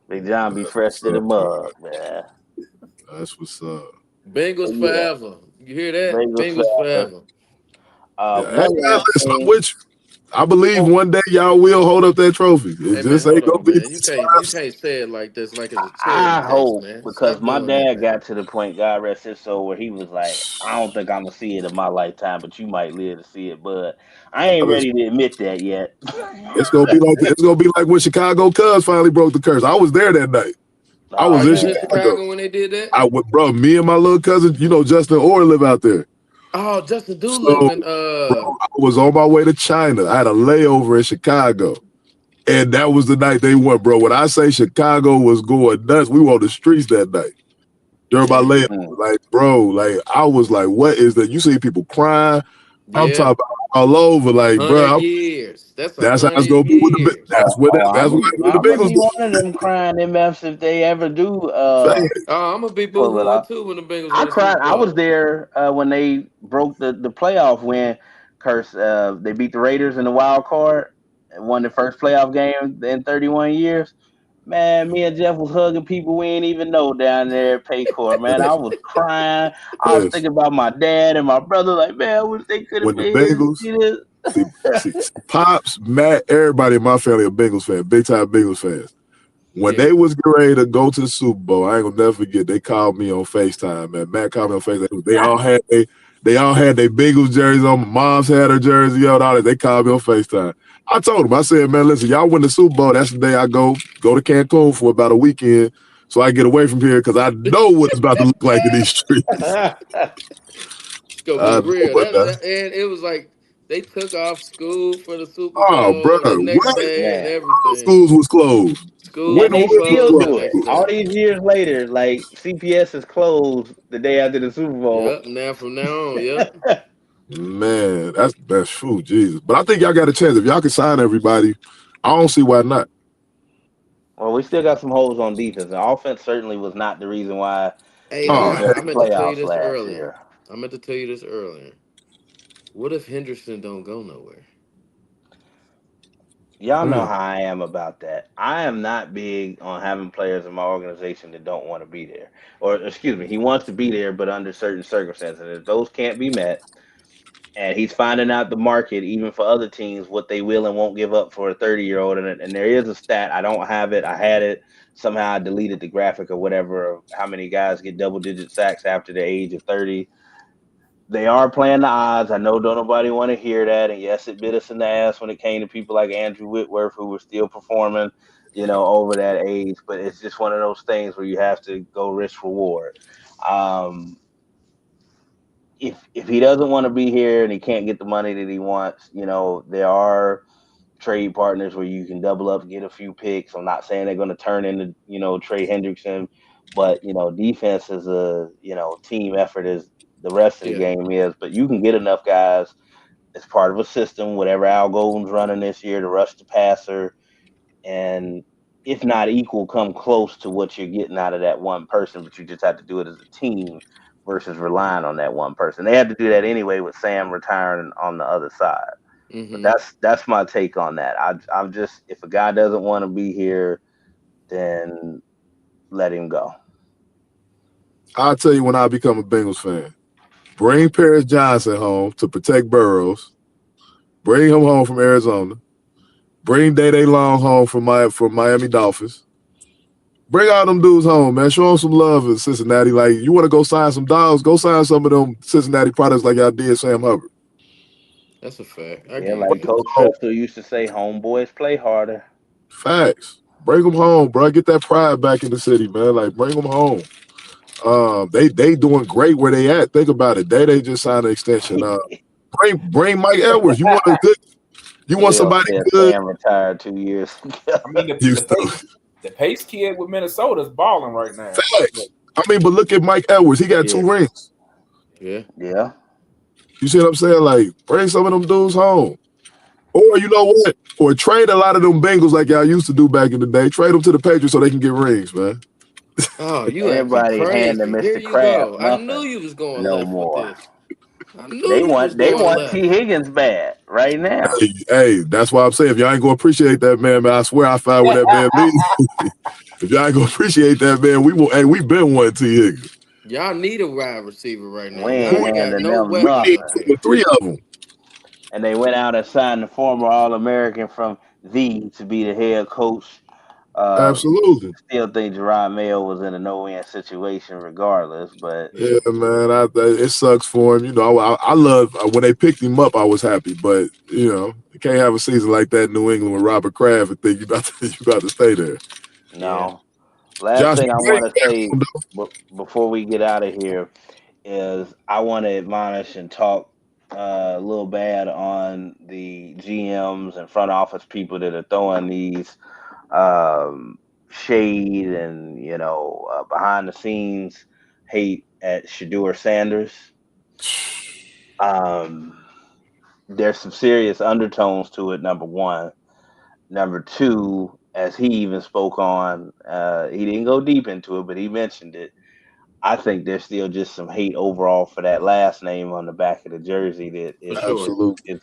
Speaker 2: Big John be
Speaker 5: That's
Speaker 2: fresh
Speaker 5: what's
Speaker 2: to the
Speaker 5: up,
Speaker 2: mug, man.
Speaker 5: That's what's up.
Speaker 2: But
Speaker 4: Bengals
Speaker 2: yeah,
Speaker 4: forever. You hear that?
Speaker 2: Bengals
Speaker 4: Bengals
Speaker 2: forever.
Speaker 4: forever.
Speaker 5: Yeah, hey
Speaker 2: One
Speaker 5: man,
Speaker 2: last
Speaker 5: listen, I'm
Speaker 2: thing.
Speaker 5: with you. I believe one day y'all will hold up that trophy. It
Speaker 4: Hey man,
Speaker 5: just ain't
Speaker 4: hold
Speaker 5: gonna
Speaker 4: on,
Speaker 5: be
Speaker 4: man.
Speaker 5: this
Speaker 4: You
Speaker 5: time.
Speaker 4: can't say it like this, like it's a charity
Speaker 2: I
Speaker 4: case,
Speaker 2: hope,
Speaker 4: man.
Speaker 2: because
Speaker 4: Stop
Speaker 2: my
Speaker 4: doing that,
Speaker 2: dad
Speaker 4: man.
Speaker 2: got to the point, God rest his soul, where he was like, I don't think I'm gonna see it in my lifetime, but you might live to see it. But I ain't ready to admit that yet.
Speaker 5: It's gonna be like when Chicago Cubs finally broke the curse. I was there that night. I
Speaker 2: Oh
Speaker 4: Oh,
Speaker 5: was
Speaker 4: you
Speaker 5: in
Speaker 4: was in
Speaker 2: man,
Speaker 5: Chicago.
Speaker 4: Chicago when they did that?
Speaker 5: I went, bro. Me and my little cousin, Justin Orr live out there.
Speaker 4: Oh, Justin do live
Speaker 5: So,
Speaker 4: in
Speaker 5: bro, I was on my way to China. I had a layover in Chicago. And that was the night they won, bro. When I say Chicago was going nuts, we were on the streets that night during my layover.
Speaker 2: Mm.
Speaker 5: Like, bro, like I was like, what is that? You see people crying. I'm
Speaker 4: yeah,
Speaker 5: talking about all over. Like,
Speaker 4: 100 years. That's
Speaker 5: that's how
Speaker 4: 100
Speaker 5: it's gonna be with the.
Speaker 4: years.
Speaker 5: That's what happened with the
Speaker 2: I'm gonna
Speaker 5: Bengals.
Speaker 2: be one of them crying MFs if they ever do
Speaker 4: Oh, I'm gonna be
Speaker 2: pull it
Speaker 4: boohooing
Speaker 2: off.
Speaker 4: too when the Bengals
Speaker 2: I
Speaker 4: win the Super
Speaker 2: cried. I was
Speaker 4: Bowl.
Speaker 2: there when they broke the playoff win. Curse. They beat the Raiders in the wild card and won the first playoff game in 31 years. Man, me and Jeff was hugging people we ain't even know down there at Paycor. Man, I was crying. I was
Speaker 5: Yes,
Speaker 2: thinking about my dad and my brother. Like, man, I wish they could have
Speaker 5: when the
Speaker 2: been here to
Speaker 5: Bengals,
Speaker 2: see this.
Speaker 5: see, Pops, Matt, everybody in my family are Bengals fans, big time Bengals fans. When
Speaker 4: Yeah,
Speaker 5: they was getting ready to go to the Super Bowl, I ain't gonna never forget. They called me on FaceTime, man. Matt called me on FaceTime. They all had their Bengals jerseys on. My mom's had her jersey on. All that. They called me on FaceTime. I told them, I said, man, listen, y'all win the Super Bowl. That's the day I go to Cancun for about a weekend, so I get away from here because I know what it's about to look like in these streets.
Speaker 4: it's gonna be
Speaker 5: I know
Speaker 4: real.
Speaker 5: what that.
Speaker 4: And it was like they took off school for the Super
Speaker 5: Oh, bro,
Speaker 4: Bowl the next
Speaker 5: what?
Speaker 4: day and
Speaker 2: Man.
Speaker 4: everything.
Speaker 5: Schools was closed.
Speaker 4: Schools
Speaker 5: When
Speaker 2: And
Speaker 5: the
Speaker 4: was
Speaker 2: they
Speaker 5: world
Speaker 2: still
Speaker 4: closed the
Speaker 2: do it.
Speaker 4: next
Speaker 5: was
Speaker 2: All
Speaker 4: day.
Speaker 5: closed.
Speaker 2: these years later, like CPS is closed the day after the Super Bowl.
Speaker 4: Yep. Now from now on, yep.
Speaker 5: Man, that's true, Jesus. But I think y'all got a chance. If y'all can sign everybody, I don't see why not.
Speaker 2: Well, we still got some holes on defense. The offense certainly was not the reason why
Speaker 4: Hey,
Speaker 2: we
Speaker 5: Oh,
Speaker 2: didn't
Speaker 4: Mike,
Speaker 2: make
Speaker 5: heck,
Speaker 4: I
Speaker 2: the
Speaker 4: meant to tell you
Speaker 2: playoffs
Speaker 4: this
Speaker 2: last
Speaker 4: earlier.
Speaker 2: year.
Speaker 4: What if Henderson don't go nowhere?
Speaker 2: Y'all know
Speaker 5: mm,
Speaker 2: how I am about that. I am not big on having players in my organization that don't want to be there. Or, excuse me, he wants to be there, but under certain circumstances. And if those can't be met, and he's finding out the market, even for other teams, what they will and won't give up for a 30-year-old. And there is a stat. I don't have it. I had it. Somehow I deleted the graphic or whatever of how many guys get double-digit sacks after the age of 30. They are playing the odds. I know don't nobody want to hear that. And yes, it bit us in the ass when it came to people like Andrew Whitworth, who were still performing. over that age. But it's just one of those things where you have to go risk reward. If he doesn't want to be here and he can't get the money that he wants, there are trade partners where you can double up, get a few picks. I'm not saying they're going to turn into, Trey Hendrickson, but defense is a, team effort as the rest of the game is. But you can get enough guys as part of a system, whatever Al Golden's running this year, to rush the passer, and if not equal, come close to what you're getting out of that one person. But you just have to do it as a team versus relying on that one person. They had to do that anyway with Sam retiring on the other side.
Speaker 4: Mm-hmm.
Speaker 2: But that's my take on that. I'm just, if a guy doesn't want to be here, then let him go.
Speaker 5: I'll tell you when I become a Bengals fan. Bring Paris Johnson home to protect Burrows. Bring him home from Arizona. Bring Day Long home from Miami Dolphins. Bring all them dudes home, man. Show them some love in Cincinnati. Like, you want to go sign some dogs, go sign some of them Cincinnati products like y'all did Sam Hubbard.
Speaker 4: That's a fact.
Speaker 2: Like Coach Tressel used to say, homeboys play harder.
Speaker 5: Facts. Bring them home, bro. Get that pride back in the city, man. Like, bring them home. They doing great where they at. Think about it. They just signed an extension. Bring Mike Edwards. You want somebody good.
Speaker 2: Sam retired 2 years ago.
Speaker 3: I mean, the Pace kid with Minnesota's balling right now.
Speaker 5: Facts. I mean, but look at Mike Edwards. He got 2 rings.
Speaker 4: Yeah.
Speaker 5: You see what I'm saying? Like, bring some of them dudes home. Or you know what? Or trade a lot of them Bengals like y'all used to do back in the day. Trade them to the Patriots so they can get rings, man.
Speaker 4: Oh, you
Speaker 2: everybody hand to Mr. Kraft.
Speaker 4: I knew you was going left
Speaker 2: more.
Speaker 4: with this. I knew
Speaker 2: they want Tee Higgins bad right now.
Speaker 5: Hey, that's why I'm saying if y'all ain't gonna appreciate that man, I swear I found where that man leads. If y'all ain't gonna appreciate that man, we've been one Tee Higgins.
Speaker 4: Y'all need a wide receiver right now.
Speaker 2: We ain't handing them nothing.
Speaker 5: 3 of them.
Speaker 2: And they went out and signed the former All-American from to be the head coach.
Speaker 5: Absolutely.
Speaker 2: Still think Gerard Mayo was in a no-win situation regardless, but
Speaker 5: yeah, man, it sucks for him. I love when they picked him up. I was happy, but you can't have a season like that in New England with Robert Kraft and think you about to stay there.
Speaker 2: No. Last thing I want to say before we get out of here is I want to admonish and talk a little bad on the GMs and front office people that are throwing these shade and behind the scenes hate at Shedeur Sanders. There's some serious undertones to it, number one. Number two, as he even spoke on, he didn't go deep into it, but he mentioned it. I think there's still just some hate overall for that last name on the back of the jersey that is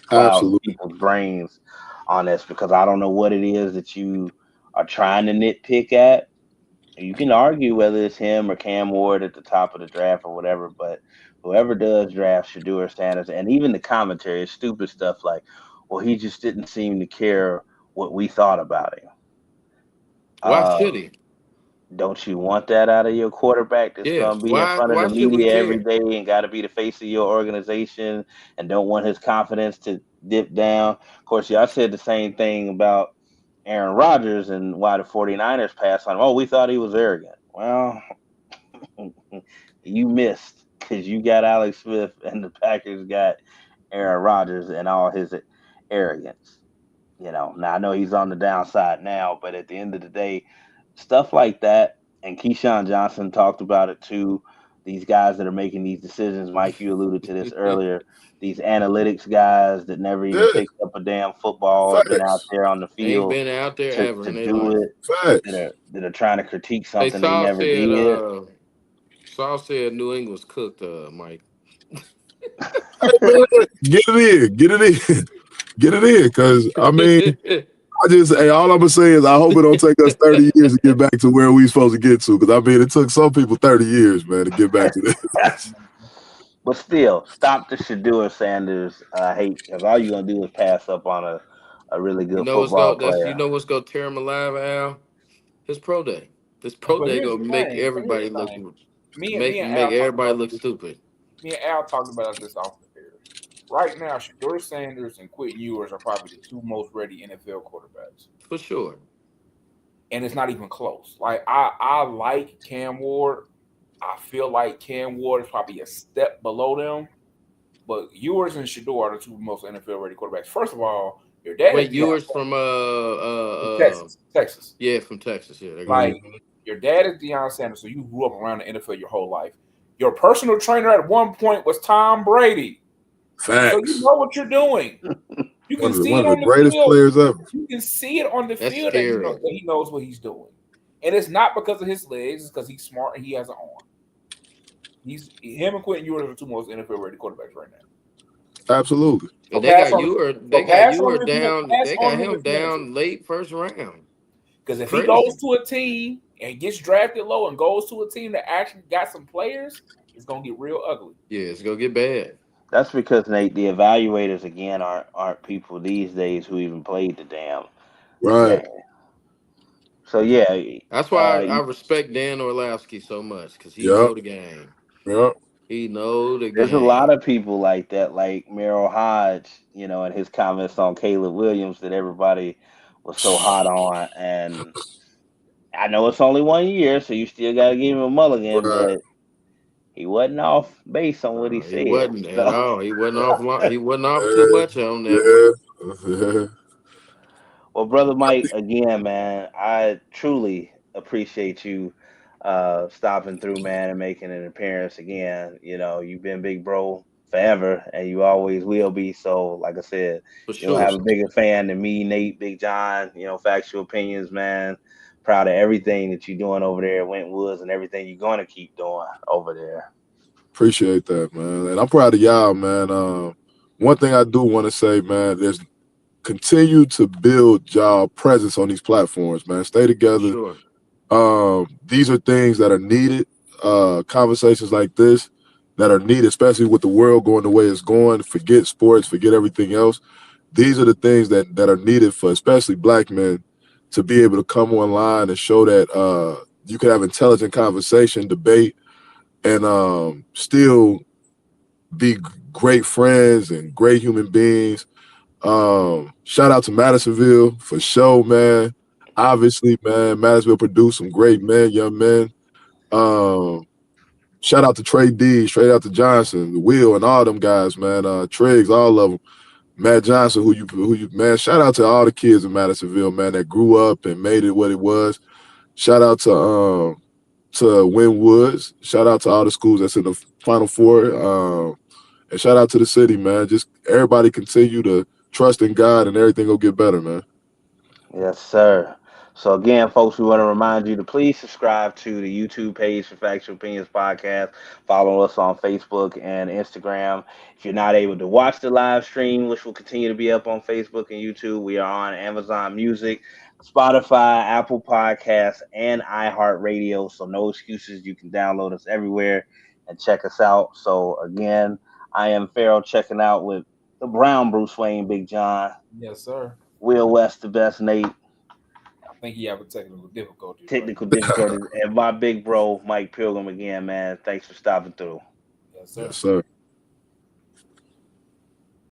Speaker 2: clouding people's brains on this, because I don't know what it is that you are trying to nitpick at. You can argue whether it's him or Cam Ward at the top of the draft or whatever, but whoever does draft Shedeur Sanders, and even the commentary is stupid stuff like, well, he just didn't seem to care what we thought about him.
Speaker 4: Why should he?
Speaker 2: Don't you want that out of your quarterback that's going to be in front of the media every day and got to be the face of your organization and don't want his confidence to dip down? Of course, y'all said the same thing about Aaron Rodgers and why the 49ers passed on him. Oh, we thought he was arrogant. Well, you missed because you got Alex Smith and the Packers got Aaron Rodgers and all his arrogance. Now I know he's on the downside now, but at the end of the day, stuff like that, and Keyshawn Johnson talked about it too. These guys that are making these decisions, Mike, you alluded to this earlier. These analytics guys that never even picked up a damn football, have been out there on the field,
Speaker 4: ain't been out there ever
Speaker 2: to do it. That are trying to critique something they never did.
Speaker 4: Saul said New England's cooked, Mike.
Speaker 5: Get it in, because I mean. All I'm gonna say is I hope it don't take us 30 years to get back to where we supposed to get to. Because I mean, it took some people 30 years, man, to get back to this.
Speaker 2: But still, stop the Shedeur Sanders hate, because all you're gonna do is pass up on a really good football player.
Speaker 4: You know what's gonna tear him alive, Al? His pro day. This pro day gonna make everybody look stupid.
Speaker 3: Me and Al talked about this off the field. Right now, Shedeur Sanders and Quentin Ewers are probably the 2 most ready NFL quarterbacks.
Speaker 4: For sure.
Speaker 3: and it's not even close. Like I like Cam Ward. I feel like Cam Ward is probably a step below them, but Ewers and Shador are the two most NFL-ready quarterbacks. First of all, your dad is
Speaker 4: Ewers from
Speaker 3: Texas.
Speaker 4: Yeah, from Texas. Yeah,
Speaker 3: like your dad is Deion Sanders, so you grew up around the NFL your whole life. Your personal trainer at one point was Tom Brady.
Speaker 5: Facts.
Speaker 3: So you know what you're doing. You can see
Speaker 5: one
Speaker 3: it
Speaker 5: of
Speaker 3: on
Speaker 5: the
Speaker 3: the
Speaker 5: greatest
Speaker 3: field.
Speaker 5: players ever.
Speaker 3: You can see it on the
Speaker 4: That's
Speaker 3: field that he knows what he's doing. And it's not because of his legs, it's because he's smart and he has an arm. Him and Quentin Ewers are the two most NFL-ready quarterbacks right now.
Speaker 5: Absolutely.
Speaker 4: So they got Ewers down. They got him down late first round.
Speaker 3: Because if he goes to a team and gets drafted low and goes to a team that actually got some players, it's gonna get real ugly.
Speaker 4: Yeah, it's gonna get bad.
Speaker 2: That's because, Nate, the evaluators again aren't people these days who even played the damn
Speaker 5: right.
Speaker 2: game. So yeah,
Speaker 4: that's why I respect Dan Orlovsky so much because he know the game.
Speaker 5: Yep.
Speaker 4: He know the game.
Speaker 2: There's a lot of people like that, like Merrill Hodge, you know, and his comments on Caleb Williams that everybody was so hot on. And I know it's only 1 year, so you still got to give him a mulligan, but he wasn't off base on what he said.
Speaker 4: He wasn't at all. He wasn't off. He wasn't off too much on that.
Speaker 5: Yeah.
Speaker 2: Well, Brother Mike, again, man, I truly appreciate you stopping through, man, and making an appearance again. You know, you've been big bro forever, and you always will be. So, like I said, you'll have a bigger fan than me, Nate, Big John. You know, Factual Opinions, man. Proud of everything that you're doing over there at Wentwoods and everything you're going to keep doing over there.
Speaker 5: Appreciate that, man. And I'm proud of y'all, man. One thing I do want to say, man, there's continue to build y'all presence on these platforms, man. Stay together.
Speaker 4: Sure.
Speaker 5: These are things that are needed. Conversations like this that are needed, especially with the world going the way it's going. Forget sports, forget everything else. These are the things that are needed for especially black men to be able to come online and show that you can have intelligent conversation, debate, and still be great friends and great human beings. Shout out to Madisonville for sure, man. Obviously, man, Madisonville produced some great men, young men. Shout out to Trey D, straight out to Johnson, Will, and all them guys, man. Triggs, all of them. Matt Johnson, who you, man. Shout out to all the kids in Madisonville, man, that grew up and made it what it was. Shout out to Wynwoods. Shout out to all the schools that's in the Final Four. And shout out to the city, man. Just everybody continue to trust in God and everything will get better, man.
Speaker 2: Yes, sir. So again, folks, we want to remind you to please subscribe to the YouTube page for Factual Opinions Podcast. Follow us on Facebook and Instagram. If you're not able to watch the live stream, which will continue to be up on Facebook and YouTube, we are on Amazon Music, Spotify, Apple Podcasts, and iHeartRadio. So no excuses. You can download us everywhere and check us out. So again, I am Farrell checking out with the Brown Bruce Wayne, Big John.
Speaker 3: Yes, sir.
Speaker 2: Will West, the best, Nate.
Speaker 3: I think he have a technical difficulty.
Speaker 2: And my big bro, Mike Pilgrim, again, man. Thanks for stopping through.
Speaker 3: Yes, sir.
Speaker 5: Yes, sir.